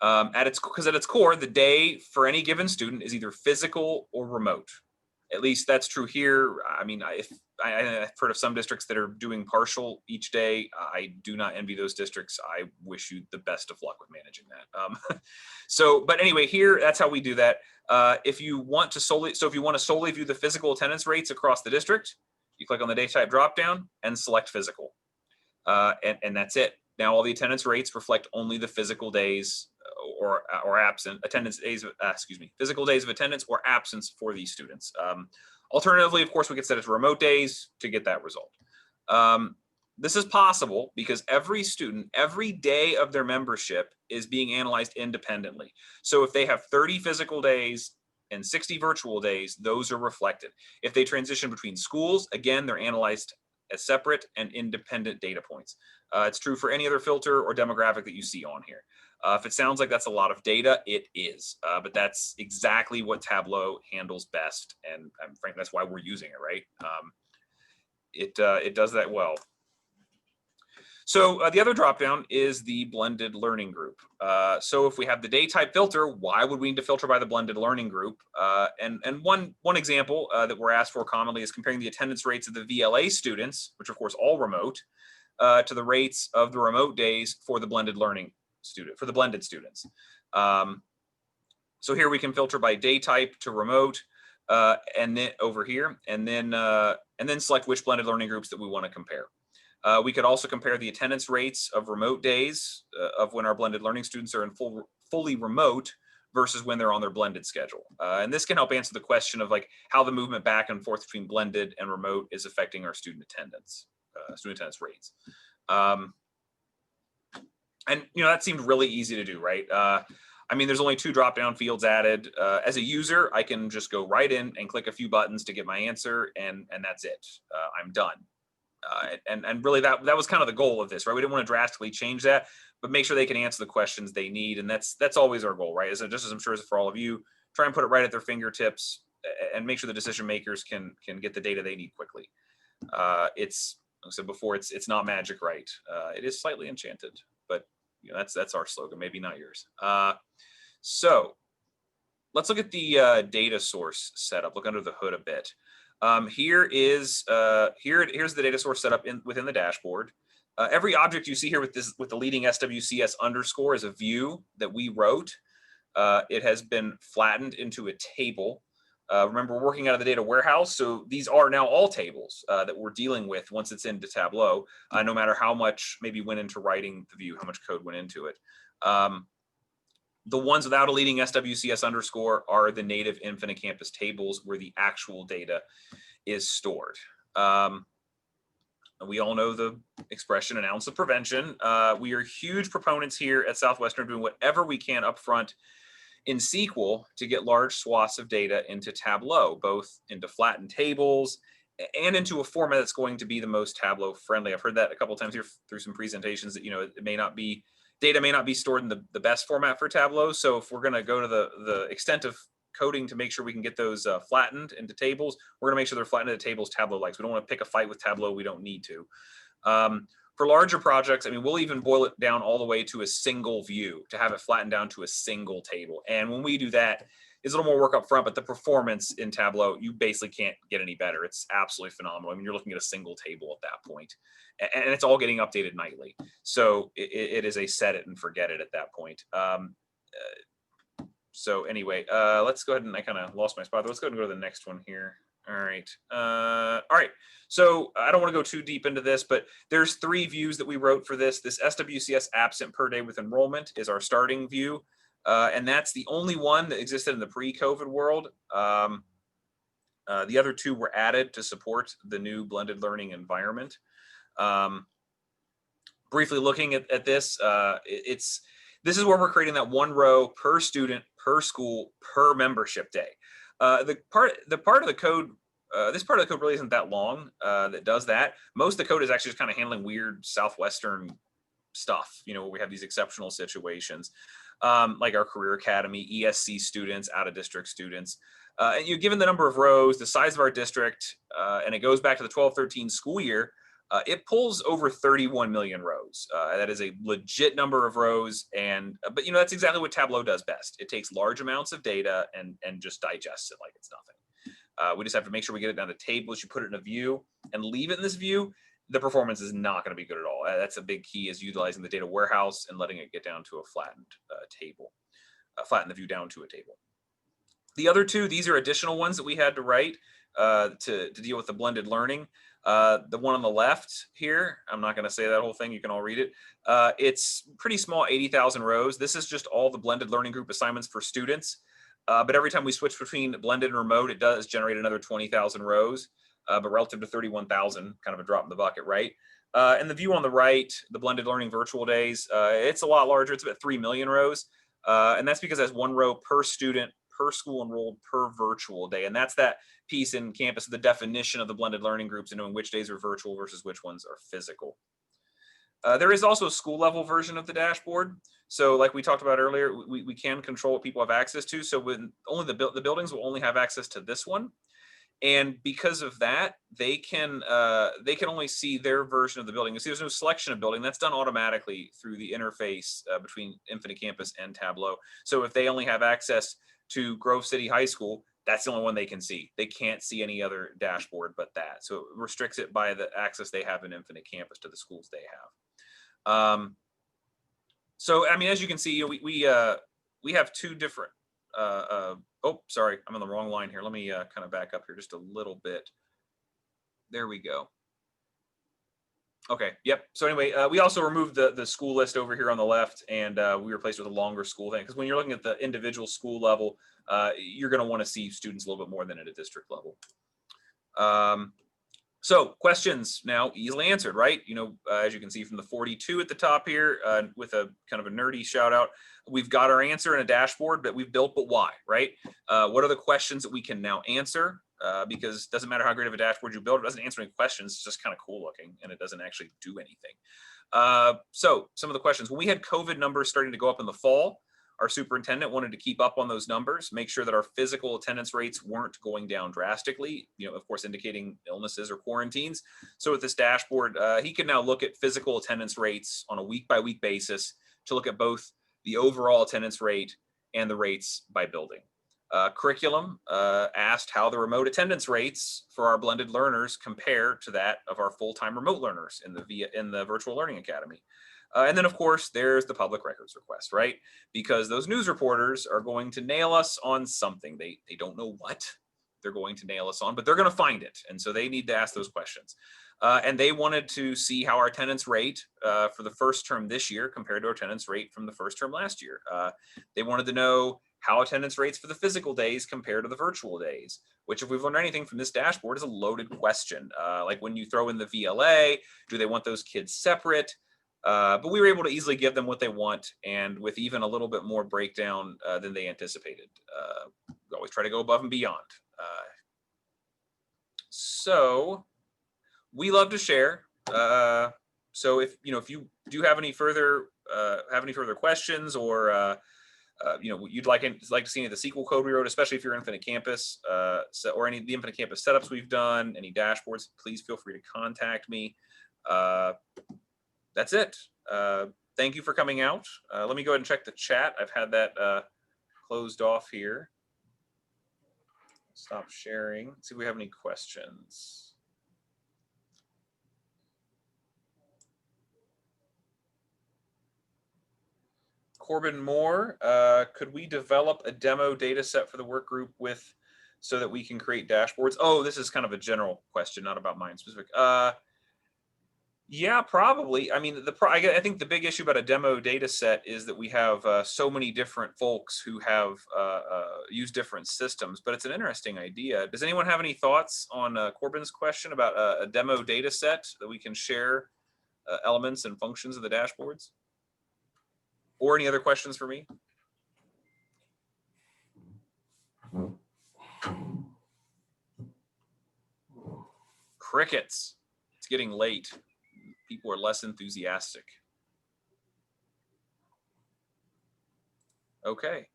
[SPEAKER 1] Because at its core, the day for any given student is either physical or remote. At least that's true here. I mean, I've heard of some districts that are doing partial each day. I do not envy those districts. I wish you the best of luck with managing that. But anyway, here, that's how we do that. If you want to solely view the physical attendance rates across the district, you click on the day type dropdown and select physical. And that's it. Now all the attendance rates reflect only the physical days or absent attendance days, physical days of attendance or absence for these students. Alternatively, of course, we could set it to remote days to get that result. This is possible because every student, every day of their membership is being analyzed independently. So if they have 30 physical days and 60 virtual days, those are reflected. If they transition between schools, again, they're analyzed as separate and independent data points. It's true for any other filter or demographic that you see on here. If it sounds like that's a lot of data, it is, but that's exactly what Tableau handles best. And frankly, that's why we're using it, right? It does that well. So the other dropdown is the blended learning group. So if we have the day type filter, why would we need to filter by the blended learning group? And one example that we're asked for commonly is comparing the attendance rates of the VLA students, which of course all remote, to the rates of the remote days for the blended learning for the blended students. So here we can filter by day type to remote, and then over here, and then select which blended learning groups that we want to compare. We could also compare the attendance rates of remote days of when our blended learning students are in fully remote versus when they're on their blended schedule. And this can help answer the question of like how the movement back and forth between blended and remote is affecting our student attendance rates. And that seemed really easy to do, right? I mean, there's only 2 drop-down fields added. As a user, I can just go right in and click a few buttons to get my answer, and that's it. I'm done. And really, that was kind of the goal of this, right? We didn't want to drastically change that, but make sure they can answer the questions they need, and that's always our goal, right? Just as I'm sure as for all of you, try and put it right at their fingertips. and make sure the decision makers can get the data they need quickly. It's, like I said before, it's not magic, right? It is slightly enchanted, but that's our slogan, maybe not yours. So let's look at the data source setup. Look under the hood a bit. Here's the data source setup within the dashboard. Every object you see here with the leading SWCS underscore is a view that we wrote. It has been flattened into a table. Remember, we're working out of the data warehouse, so these are now all tables that we're dealing with once it's into Tableau, no matter how much maybe went into writing the view, how much code went into it. The ones without a leading SWCS underscore are the native Infinite Campus tables where the actual data is stored. We all know the expression, an ounce of prevention. We are huge proponents here at Southwestern doing whatever we can upfront in SQL to get large swaths of data into Tableau, both into flattened tables and into a format that's going to be the most Tableau friendly. I've heard that a couple of times here through some presentations that, it may not be, data may not be stored in the best format for Tableau. So if we're going to go to the extent of coding to make sure we can get those flattened into tables, we're going to make sure they're flattened into tables Tableau likes. We don't want to pick a fight with Tableau we don't need to. For larger projects, I mean, we'll even boil it down all the way to a single view to have it flattened down to a single table. And when we do that, it's a little more work up front, but the performance in Tableau, you basically can't get any better. It's absolutely phenomenal. I mean, you're looking at a single table at that point, and it's all getting updated nightly. So it is a set it and forget it at that point. So anyway, let's go ahead and I kind of lost my spot. Let's go ahead and go to the next one here. All right. All right. So I don't want to go too deep into this, but there's 3 views that we wrote for this. This SWCS absent per day with enrollment is our starting view. And that's the only one that existed in the pre-COVID world. The other 2 were added to support the new blended learning environment. Briefly looking at this, this is where we're creating that 1 row per student, per school, per membership day. This part of the code really isn't that long that does that. Most of the code is actually just kind of handling weird Southwestern stuff, where we have these exceptional situations, like our Career Academy, ESC students, out-of-district students. And given the number of rows, the size of our district, and it goes back to the 12-13 school year, it pulls over 31 million rows. That is a legit number of rows, but that's exactly what Tableau does best. It takes large amounts of data and just digests it like it's nothing. We just have to make sure we get it down to tables. You put it in a view and leave it in this view, the performance is not going to be good at all. That's a big key, is utilizing the data warehouse and letting it get down to a flattened table, flatten the view down to a table. The other 2, these are additional ones that we had to write to deal with the blended learning. The one on the left here, I'm not going to say that whole thing. You can all read it. It's pretty small, 80,000 rows. This is just all the blended learning group assignments for students. But every time we switch between blended and remote, it does generate another 20,000 rows. But relative to 31,000, kind of a drop in the bucket, right? And the view on the right, the blended learning virtual days, it's a lot larger. It's about 3 million rows. And that's because that's 1 row per student, per school enrolled, per virtual day. And that's that piece in campus, the definition of the blended learning groups and knowing which days are virtual versus which ones are physical. There is also a school level version of the dashboard. So like we talked about earlier, we can control what people have access to. So when only the buildings will only have access to this one. And because of that, they can only see their version of the building. You see, there's no selection of building. That's done automatically through the interface between Infinite Campus and Tableau. So if they only have access to Grove City High School, that's the only one they can see. They can't see any other dashboard but that. So it restricts it by the access they have in Infinite Campus to the schools they have. So, I mean, as you can see, we have 2 different, oh, sorry, I'm on the wrong line here. Let me kind of back up here just a little bit. There we go. Okay, yep. So anyway, we also removed the school list over here on the left, and we replaced it with a longer school thing. Because when you're looking at the individual school level, you're going to want to see students a little bit more than at a district level. So questions now easily answered, right? As you can see from the 42 at the top here, with a kind of a nerdy shout out, we've got our answer in a dashboard that we've built, but why, right? What are the questions that we can now answer? Because it doesn't matter how great of a dashboard you build, it doesn't answer any questions. It's just kind of cool looking, and it doesn't actually do anything. So some of the questions: when we had COVID numbers starting to go up in the fall, our superintendent wanted to keep up on those numbers, make sure that our physical attendance rates weren't going down drastically, of course, indicating illnesses or quarantines. So with this dashboard, he can now look at physical attendance rates on a week-by-week basis to look at both the overall attendance rate and the rates by building. Curriculum asked how the remote attendance rates for our blended learners compare to that of our full-time remote learners in the Virtual Learning Academy. And then, of course, there's the public records request, right? Because those news reporters are going to nail us on something. They don't know what they're going to nail us on, but they're going to find it. And so they need to ask those questions. And they wanted to see how our attendance rate for the first term this year compared to our attendance rate from the first term last year. They wanted to know how attendance rates for the physical days compare to the virtual days, which, if we've learned anything from this dashboard, is a loaded question. Like when you throw in the VLA, do they want those kids separate? But we were able to easily give them what they want, and with even a little bit more breakdown than they anticipated. We always try to go above and beyond. So we love to share. So if you do have any further questions, or you'd like to see any of the SQL code we wrote, especially if you're Infinite Campus, or any of the Infinite Campus setups we've done, any dashboards, please feel free to contact me. That's it. Thank you for coming out. Let me go ahead and check the chat. I've had that closed off here. Stop sharing. Let's see if we have any questions. Corbin Moore, could we develop a demo data set for the work group so that we can create dashboards? Oh, this is kind of a general question, not about mine specific. Yeah, probably. I mean, I think the big issue about a demo data set is that we have so many different folks who have used different systems, but it's an interesting idea. Does anyone have any thoughts on Corbin's question about a demo data set that we can share elements and functions of the dashboards? Or any other questions for me? Crickets. It's getting late. People are less enthusiastic. Okay.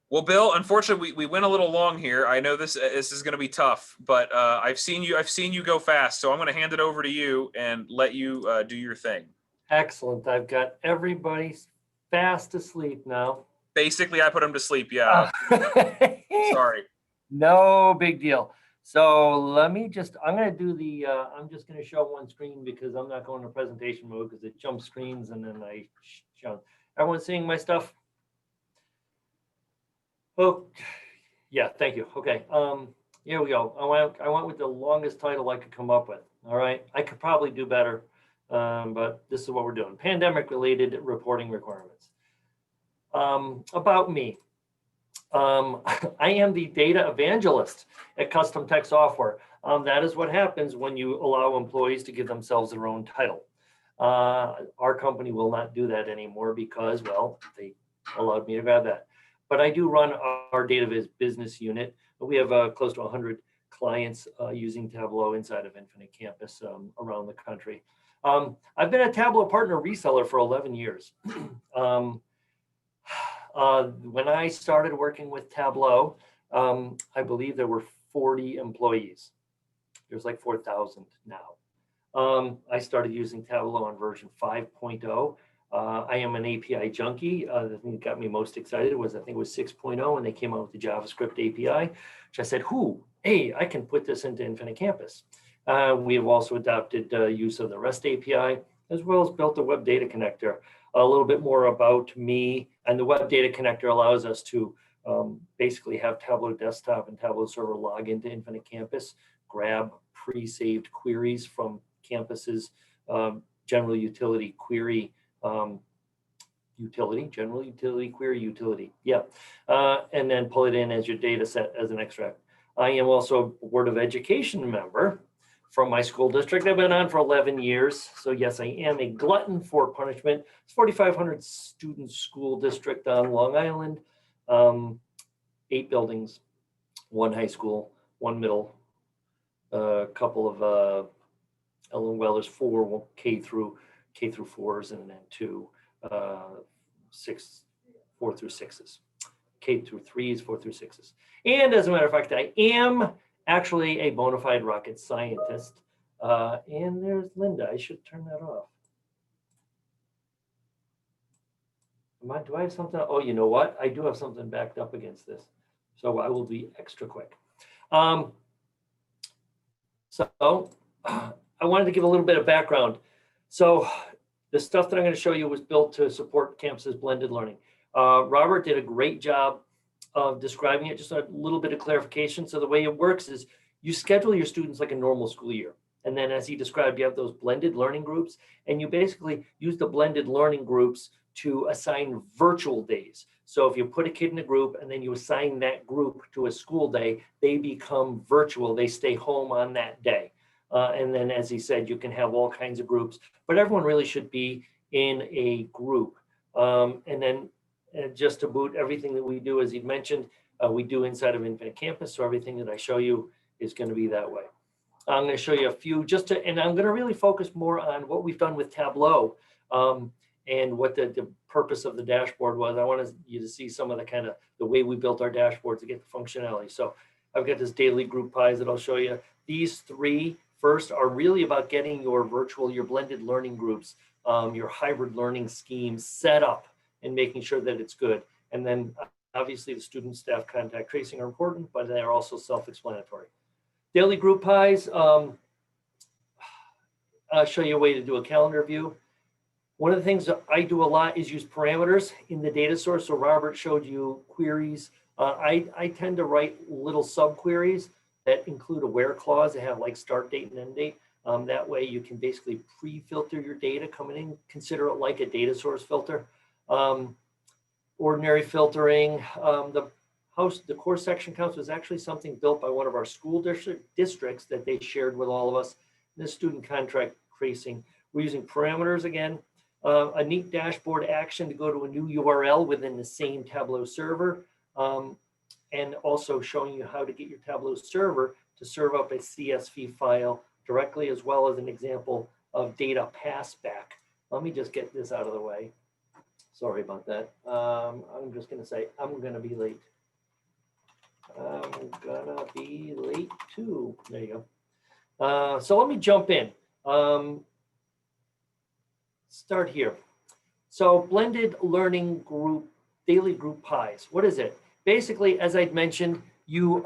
[SPEAKER 1] Well, Bill, unfortunately, we went a little long here. I know this is going to be tough, but I've seen you go fast, so I'm going to hand it over to you and let you do your thing.
[SPEAKER 3] Excellent. I've got everybody fast asleep now.
[SPEAKER 1] Basically, I put them to sleep. Yeah. Sorry.
[SPEAKER 3] No big deal. So let me I'm going to do I'm just going to show one screen because I'm not going to presentation mode because it jumps screens and then I jump. Everyone seeing my stuff? Oh, yeah, thank you. Okay, here we go. I went with the longest title I could come up with. All right, I could probably do better, but this is what we're doing. Pandemic-related reporting requirements. About me. I am the data evangelist at Custom Tech Software. That is what happens when you allow employees to give themselves their own title. Our company will not do that anymore because, well, they allowed me to grab that. But I do run our data business unit. We have close to 100 clients using Tableau inside of Infinite Campus around the country. I've been a Tableau partner reseller for 11 years. When I started working with Tableau, I believe there were 40 employees. There's like 4,000 now. I started using Tableau on version 5.0. I am an API junkie. The thing that got me most excited was, I think it was 6.0, and they came out with the JavaScript API, which I said, hey, I can put this into Infinite Campus. We have also adopted use of the REST API, as well as built a web data connector. A little bit more about me, and the web data connector allows us to basically have Tableau Desktop and Tableau Server log into Infinite Campus, grab pre-saved queries from campuses, general utility query general utility query utility. Yeah. And then pull it in as your data set as an extract. I am also a Board of Education member from my school district. I've been on for 11 years. So yes, I am a glutton for punishment. It's 4,500 student school district on Long Island, 8 buildings, 1 high school, 1 middle, a couple of, well, there's 4 K through 4s and then 2 6 4 through 6s, K through 3s, 4 through 6s. And as a matter of fact, I am actually a bona fide rocket scientist. And there's Linda. I should turn that off. Do I have something? Oh, you know what? I do have something backed up against this. So I will be extra quick. I wanted to give a little bit of background. So the stuff that I'm going to show you was built to support campuses' blended learning. Robert did a great job of describing it. Just a little bit of clarification. So the way it works is you schedule your students like a normal school year. And then as he described, you have those blended learning groups, and you basically use the blended learning groups to assign virtual days. So if you put a kid in a group and then you assign that group to a school day, they become virtual. They stay home on that day. And then, as he said, you can have all kinds of groups, but everyone really should be in a group. And then just to boot, everything that we do, as he mentioned, we do inside of Infinite Campus. So everything that I show you is going to be that way. I'm going to show you a few and I'm going to really focus more on what we've done with Tableau and what the purpose of the dashboard was. I wanted you to see some of the way we built our dashboard to get the functionality. So I've got this daily group pies that I'll show you. These three first are really about getting your your blended learning groups, your hybrid learning schemes set up and making sure that it's good. And then obviously the student staff contact tracing are important, but they're also self-explanatory. Daily group pies, I'll show you a way to do a calendar view. One of the things that I do a lot is use parameters in the data source. So Robert showed you queries. I tend to write little subqueries that include a where clause that have like start date and end date. That way you can basically pre-filter your data coming in, consider it like a data source filter. Ordinary filtering, the course section counts was actually something built by one of our school districts that they shared with all of us. This student contract tracing, we're using parameters again, a neat dashboard action to go to a new URL within the same Tableau server, and also showing you how to get your Tableau server to serve up a CSV file directly, as well as an example of data pass back. Let me just get this out of the way. Sorry about that. I'm just going to say I'm going to be late. I'm gonna be late too. There you go. So let me jump in. Start here. So blended learning group, daily group pies. What is it? Basically, as I'd mentioned, you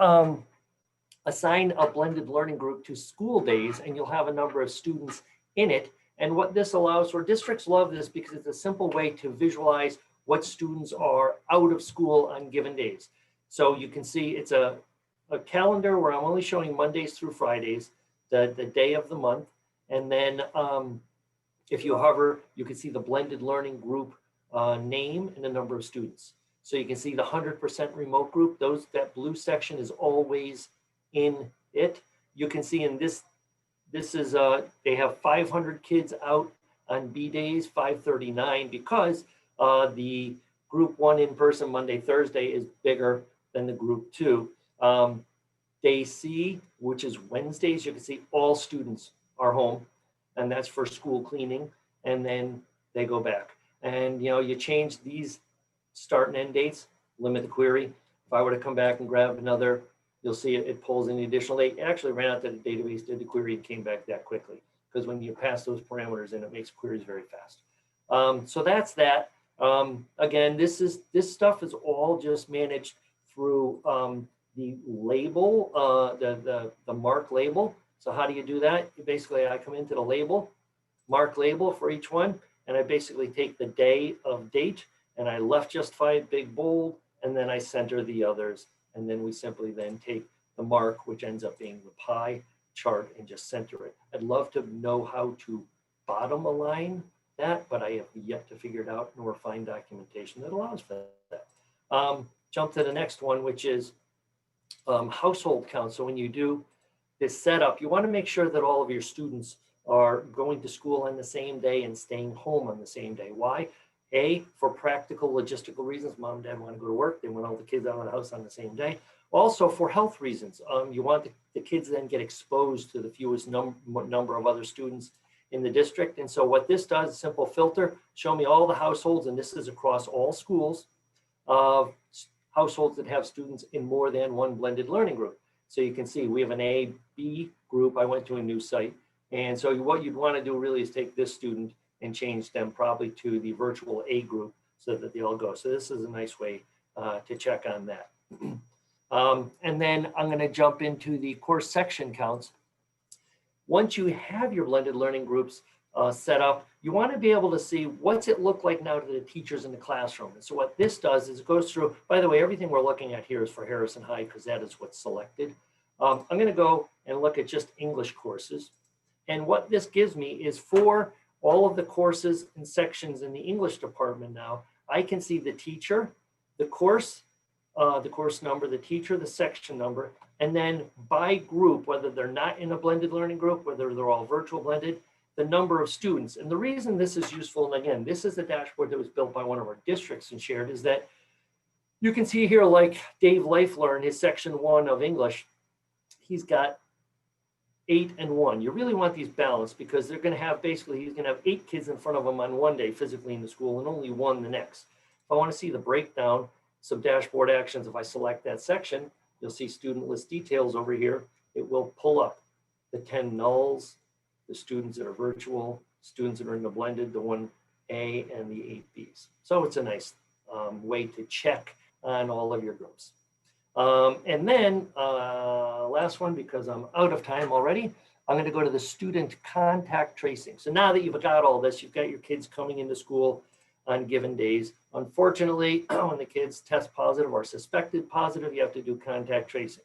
[SPEAKER 3] assign a blended learning group to school days, and you'll have a number of students in it. And what this allows for, districts love this because it's a simple way to visualize what students are out of school on given days. So you can see it's a calendar where I'm only showing Mondays through Fridays, the day of the month. And then if you hover, you can see the blended learning group name and the number of students. So you can see the 100% remote group, that blue section is always in it. You can see in this is, they have 500 kids out on B days, 539, because the group 1 in person Monday, Thursday is bigger than the group 2. Day C, which is Wednesdays, you can see all students are home, and that's for school cleaning, and then they go back. And you change these start and end dates, limit the query. If I were to come back and grab another, you'll see it pulls in the additional date. It actually ran out to the database, did the query, and came back that quickly. Because when you pass those parameters in, it makes queries very fast. So that's that. Again, this stuff is all just managed through the label, the mark label. So how do you do that? Basically, I come into the label, mark label for each one, and I basically take the day of date, and I left justified big bold, and then I center the others. And then we simply then take the mark, which ends up being the pie chart, and just center it. I'd love to know how to bottom align that, but I have yet to figure it out, nor find documentation that allows for that. Jump to the next one, which is household count. So when you do this setup, you want to make sure that all of your students are going to school on the same day and staying home on the same day. Why? A, for practical logistical reasons. Mom and dad want to go to work. They want all the kids out of the house on the same day. Also for health reasons. You want the kids then get exposed to the fewest number of other students in the district. And so what this does, a simple filter, show me all the households, and this is across all schools. of households that have students in more than one blended learning group. So you can see we have an A, B group. I went to a new site. And so what you'd want to do really is take this student and change them probably to the virtual A group so that they all go. So this is a nice way to check on that. And then I'm going to jump into the course section counts. Once you have your blended learning groups set up, you want to be able to see what's it look like now to the teachers in the classroom. And so what this does is it goes through, by the way, everything we're looking at here is for Harrison High because that is what's selected. I'm going to go and look at just English courses. And what this gives me is for all of the courses and sections in the English department now, I can see the teacher, the course number, the teacher, the section number, and then by group, whether they're not in a blended learning group, whether they're all virtual blended, the number of students. And the reason this is useful, and again, this is the dashboard that was built by one of our districts and shared, is that you can see here, like Dave Leifler in his section 1 of English, he's got 8 and 1. You really want these balanced because they're going to have basically, he's going to have 8 kids in front of him on one day physically in the school and only 1 the next. If I want to see the breakdown, some dashboard actions, if I select that section, you'll see student list details over here. It will pull up the 10 nulls, the students that are virtual, students that are in the blended, the 1A and the 8Bs. So it's a nice way to check on all of your groups. And then last one, because I'm out of time already, I'm going to go to the student contact tracing. So now that you've got all this, you've got your kids coming into school on given days. Unfortunately, when the kids test positive or suspected positive, you have to do contact tracing.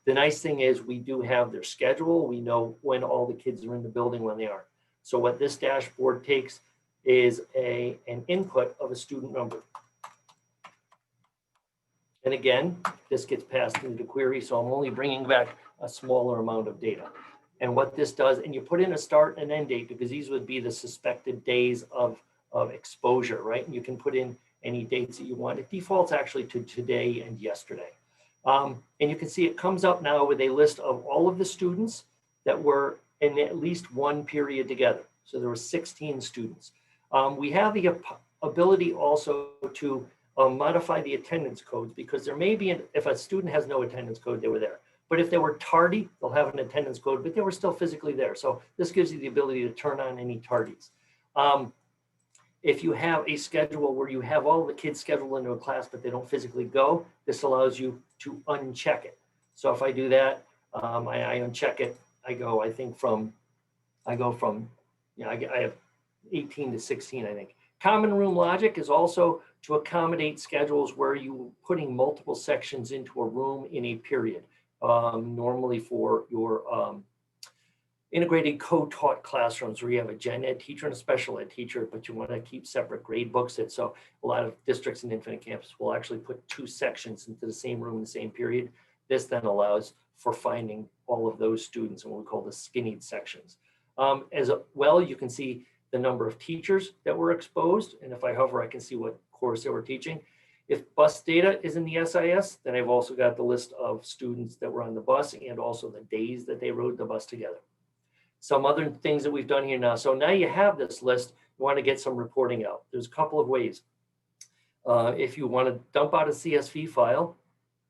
[SPEAKER 3] The nice thing is we do have their schedule. We know when all the kids are in the building, when they are. So what this dashboard takes is an input of a student number. And again, this gets passed into the query, so I'm only bringing back a smaller amount of data. And what this does, and you put in a start and end date because these would be the suspected days of exposure, right? And you can put in any dates that you want. It defaults actually to today and yesterday. And you can see it comes up now with a list of all of the students that were in at least one period together. So there were 16 students. We have the ability also to modify the attendance codes because there may be, if a student has no attendance code, they were there. But if they were tardy, they'll have an attendance code, but they were still physically there. So this gives you the ability to turn on any tardies. If you have a schedule where you have all the kids scheduled into a class, but they don't physically go, this allows you to uncheck it. So if I do that, I uncheck it. I go from, I have 18 to 16, I think. Common room logic is also to accommodate schedules where you're putting multiple sections into a room in a period. Normally for your integrated co-taught classrooms where you have a gen ed teacher and a special ed teacher, but you want to keep separate grade books. And so a lot of districts in Infinite Campus will actually put 2 sections into the same room in the same period. This then allows for finding all of those students in what we call the skinnied sections. As well, you can see the number of teachers that were exposed. And if I hover, I can see what course they were teaching. If bus data is in the SIS, then I've also got the list of students that were on the bus and also the days that they rode the bus together. Some other things that we've done here now. So now you have this list, you want to get some reporting out. There's a couple of ways. If you want to dump out a CSV file,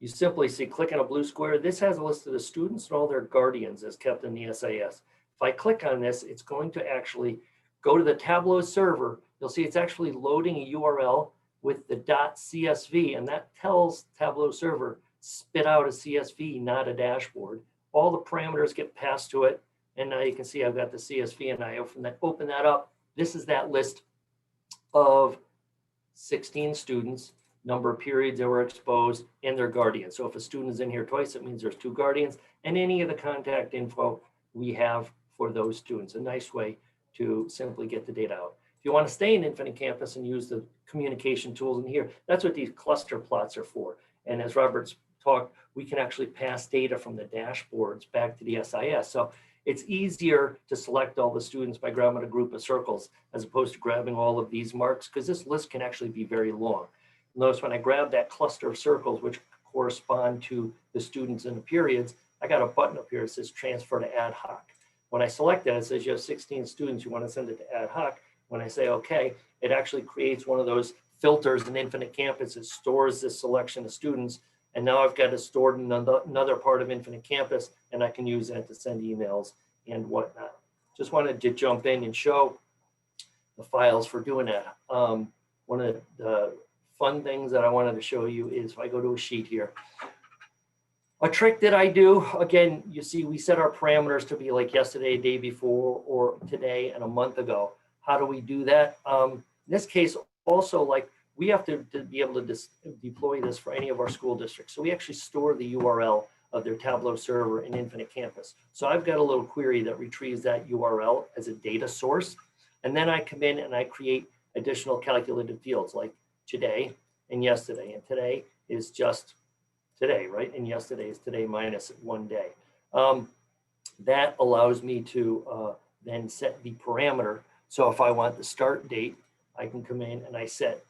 [SPEAKER 3] you simply click on a blue square. This has a list of the students and all their guardians as kept in the SIS. If I click on this, it's going to actually go to the Tableau server. You'll see it's actually loading a URL with the .csv, and that tells Tableau server, spit out a CSV, not a dashboard. All the parameters get passed to it. And now you can see I've got the CSV and I open that up. This is that list of 16 students, number of periods that were exposed, and their guardians. So if a student is in here twice, it means there's 2 guardians, and any of the contact info we have for those students. A nice way to simply get the data out. If you want to stay in Infinite Campus and use the communication tools in here, that's what these cluster plots are for. And as Robert's talked, we can actually pass data from the dashboards back to the SIS. So it's easier to select all the students by grabbing a group of circles as opposed to grabbing all of these marks, because this list can actually be very long. Notice when I grab that cluster of circles, which correspond to the students in the periods, I got a button up here that says transfer to ad hoc. When I select that, it says you have 16 students, you want to send it to ad hoc. When I say okay, it actually creates one of those filters in Infinite Campus. It stores this selection of students. And now I've got it stored in another part of Infinite Campus, and I can use that to send emails and whatnot. Just wanted to jump in and show the files for doing that. One of the fun things that I wanted to show you is if I go to a sheet here, a trick that I do, again, you see we set our parameters to be like yesterday, day before, or today and a month ago. How do we do that? In this case, also, like, we have to be able to deploy this for any of our school districts. So we actually store the URL of their Tableau server in Infinite Campus. So I've got a little query that retrieves that URL as a data source. And then I come in and I create additional calculated fields like today and yesterday. And today is just today, right? And yesterday is today minus 1 day. That allows me to then set the parameter. So if I want the start date, I can come in and I set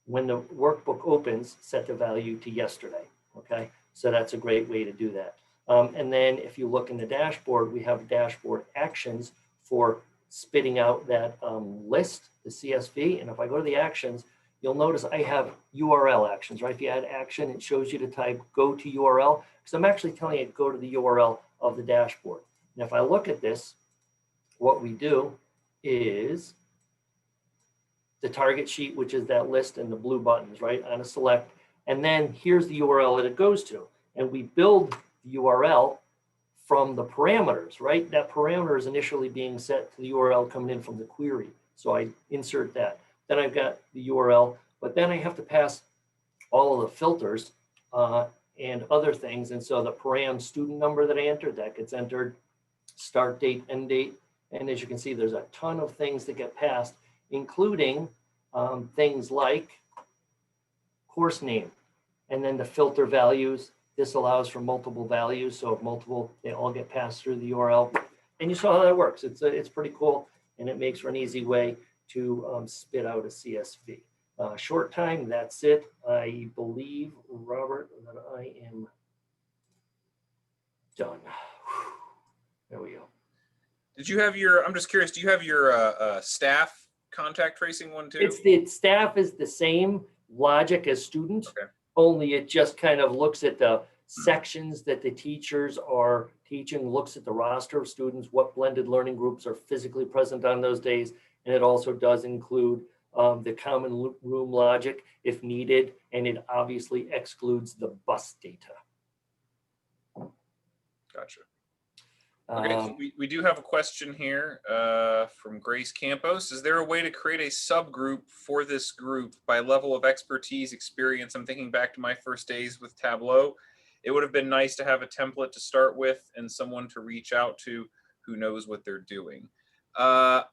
[SPEAKER 3] when the workbook opens, set the value to yesterday, okay? So that's a great way to do that. And then if you look in the dashboard, we have dashboard actions for spitting out that list, the CSV. And if I go to the actions, you'll notice I have URL actions, right? If you add action, it shows you to type go to URL, because I'm actually telling it go to the URL of the dashboard. And if I look at this, what we do is the target sheet, which is that list and the blue buttons, right, on a select. And then here's the URL that it goes to. And we build the URL from the parameters, right? That parameter is initially being set to the URL coming in from the query. So I insert that. Then I've got the URL, but then I have to pass all of the filters and other things. And so the param student number that I entered, that gets entered, start date, end date. And as you can see, there's a ton of things that get passed, including things like course name, and then the filter values. This allows for multiple values. So if multiple, they all get passed through the URL. And you saw how that works. It's pretty cool. And it makes for an easy way to spit out a CSV. Short time, that's it. I believe, Robert, that I am done. There we go.
[SPEAKER 1] Did you have your, I'm just curious, do you have your staff contact tracing one too?
[SPEAKER 3] The staff is the same logic as student,
[SPEAKER 1] Okay.
[SPEAKER 3] only it just kind of looks at the sections that the teachers are teaching, looks at the roster of students, what blended learning groups are physically present on those days. And it also does include the common room logic if needed, and it obviously excludes the bus data.
[SPEAKER 1] Gotcha. Okay, so we do have a question here from Grace Campos. Is there a way to create a subgroup for this group by level of expertise, experience? I'm thinking back to my first days with Tableau. It would have been nice to have a template to start with and someone to reach out to who knows what they're doing.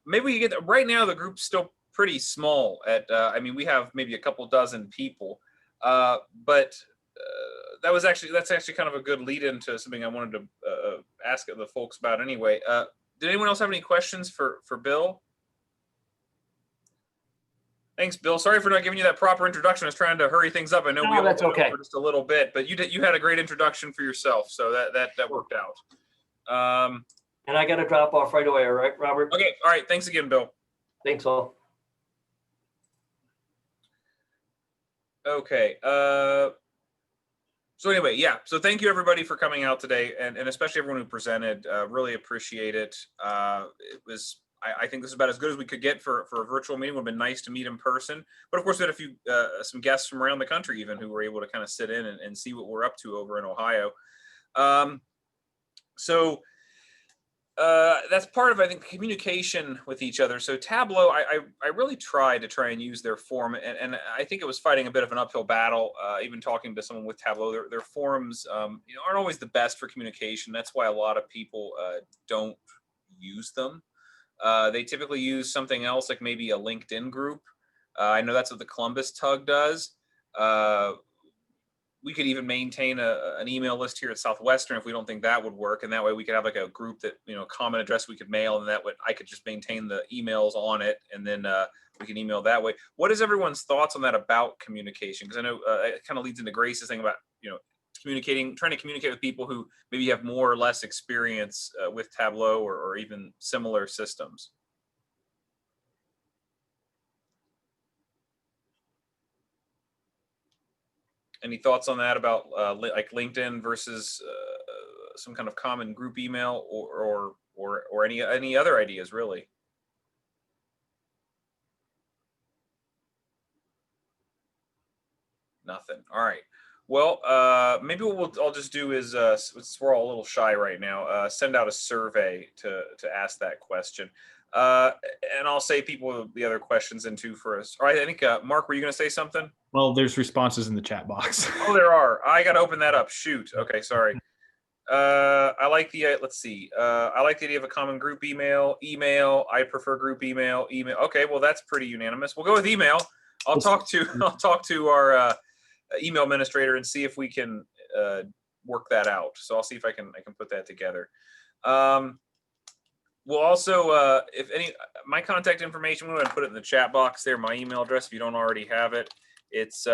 [SPEAKER 1] Maybe we can get that. Right now, the group's still pretty small. I mean, we have maybe a couple dozen people, but that's actually kind of a good lead into something I wanted to ask the folks about anyway. Did anyone else have any questions for Bill? Thanks, Bill. Sorry for not giving you that proper introduction. I was trying to hurry things up. I know we
[SPEAKER 3] that's okay
[SPEAKER 1] for just a little bit, but you had a great introduction for yourself, so that worked out.
[SPEAKER 3] And I got to drop off right away, all right, Robert?
[SPEAKER 1] Okay, all right. Thanks again, Bill.
[SPEAKER 3] Thanks all.
[SPEAKER 1] Okay. So anyway, yeah. So thank you everybody for coming out today, and especially everyone who presented. Really appreciate it. It was, I think this is about as good as we could get for a virtual meeting. It would have been nice to meet in person, but of course we had a few some guests from around the country even who were able to kind of sit in and see what we're up to over in Ohio. So that's part of, I think, communication with each other. So Tableau, I really tried to try and use their form, and I think it was fighting a bit of an uphill battle. Even talking to someone with Tableau, their forms aren't always the best for communication. That's why a lot of people don't use them. They typically use something else, like maybe a LinkedIn group. I know that's what the Columbus Tug does. We could even maintain an email list here at Southwestern if we don't think that would work. And that way we could have like a group that, common address we could mail, and that way I could just maintain the emails on it, and then we can email that way. What is everyone's thoughts on that about communication? Because I know it kind of leads into Grace's thing about, trying to communicate with people who maybe have more or less experience with Tableau or even similar systems. Any thoughts on that about like LinkedIn versus some kind of common group email, or any other ideas really? Nothing. All right. Well, maybe what I'll just do is, since we're all a little shy right now, send out a survey to ask that question. And I'll say people the other questions in too for us. All right. I think, Mark, were you going to say something?
[SPEAKER 10] Well, there's responses in the chat box.
[SPEAKER 1] Oh, there are. I got to open that up. Shoot. Okay. Sorry. I like the, let's see. I like the idea of a common group email. I prefer group email. Okay. Well, that's pretty unanimous. We'll go with email. I'll talk to our, email administrator and see if we can work that out. So I'll see if I can put that together. We'll also, if any, my contact information, we'll go ahead and put it in the chat box there. My email address, if you don't already have it, it's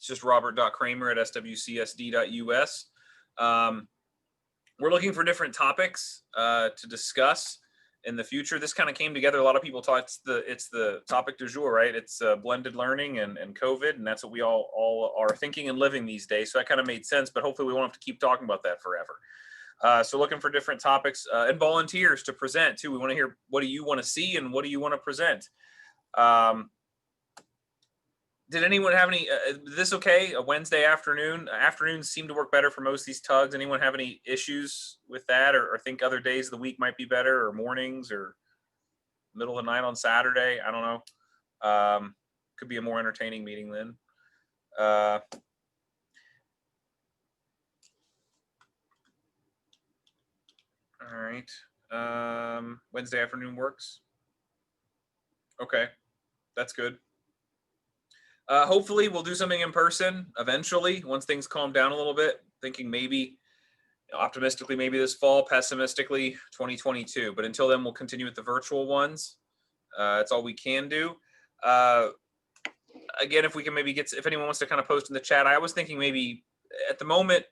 [SPEAKER 1] just robert.kramer@swcsd.us. We're looking for different topics to discuss in the future. This kind of came together. A lot of people thought it's the topic du jour, right? It's blended learning and COVID, and that's what we all are thinking and living these days. So that kind of made sense, but hopefully we won't have to keep talking about that forever. So looking for different topics and volunteers to present too. We want to hear, what do you want to see and what do you want to present? Did anyone have any, this okay? A Wednesday afternoon? Afternoons seem to work better for most of these tugs. Anyone have any issues with that, or think other days of the week might be better, or mornings, or middle of the night on Saturday? I don't know. Could be a more entertaining meeting then. All right. Wednesday afternoon works. Okay, that's good. Hopefully we'll do something in person eventually once things calm down a little bit. Thinking maybe, optimistically, maybe this fall, pessimistically 2022. But until then, we'll continue with the virtual ones. That's all we can do. Again, if we can maybe if anyone wants to kind of post in the chat, I was thinking maybe at the moment,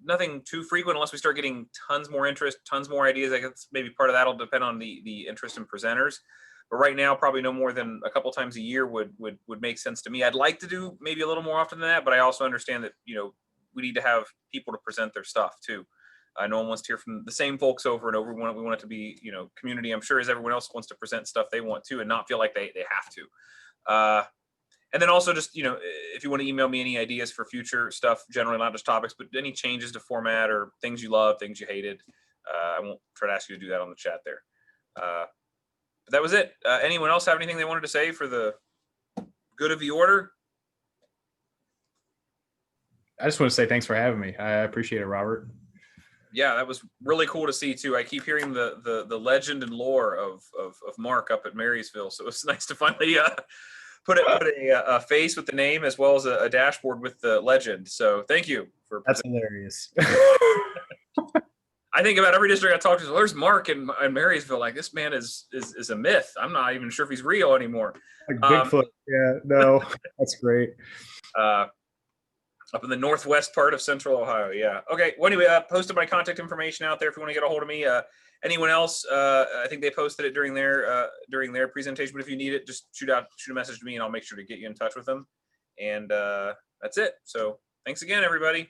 [SPEAKER 1] nothing too frequent unless we start getting tons more interest, tons more ideas. I guess maybe part of that'll depend on the interest in presenters. But right now, probably no more than a couple times a year would make sense to me. I'd like to do maybe a little more often than that, but I also understand that, we need to have people to present their stuff too. No one wants to hear from the same folks over and over. We want it to be, community, I'm sure, as everyone else wants to present stuff they want to and not feel like they have to. And then also just, if you want to email me any ideas for future stuff, generally not just topics, but any changes to format or things you love, things you hated, I won't try to ask you to do that on the chat there. But that was it. Anyone else have anything they wanted to say for the good of the order?
[SPEAKER 10] I just want to say thanks for having me. I appreciate it, Robert.
[SPEAKER 1] Yeah, that was really cool to see too. I keep hearing the legend and lore of Mark up at Marysville, so it's nice to finally put a face with the name as well as a dashboard with the legend. So thank you for.
[SPEAKER 10] That's hilarious.
[SPEAKER 1] I think about every district I talk to. Well, there's Mark in Marysville. Like, this man is a myth. I'm not even sure if he's real anymore.
[SPEAKER 10] Like Bigfoot. Yeah, no, that's great.
[SPEAKER 1] Up in the northwest part of Central Ohio. Yeah. Okay. Well, anyway, I posted my contact information out there if you want to get a hold of me. Anyone else? I think they posted it during their presentation. But if you need it, just shoot a message to me, and I'll make sure to get you in touch with them. And that's it. So thanks again, everybody.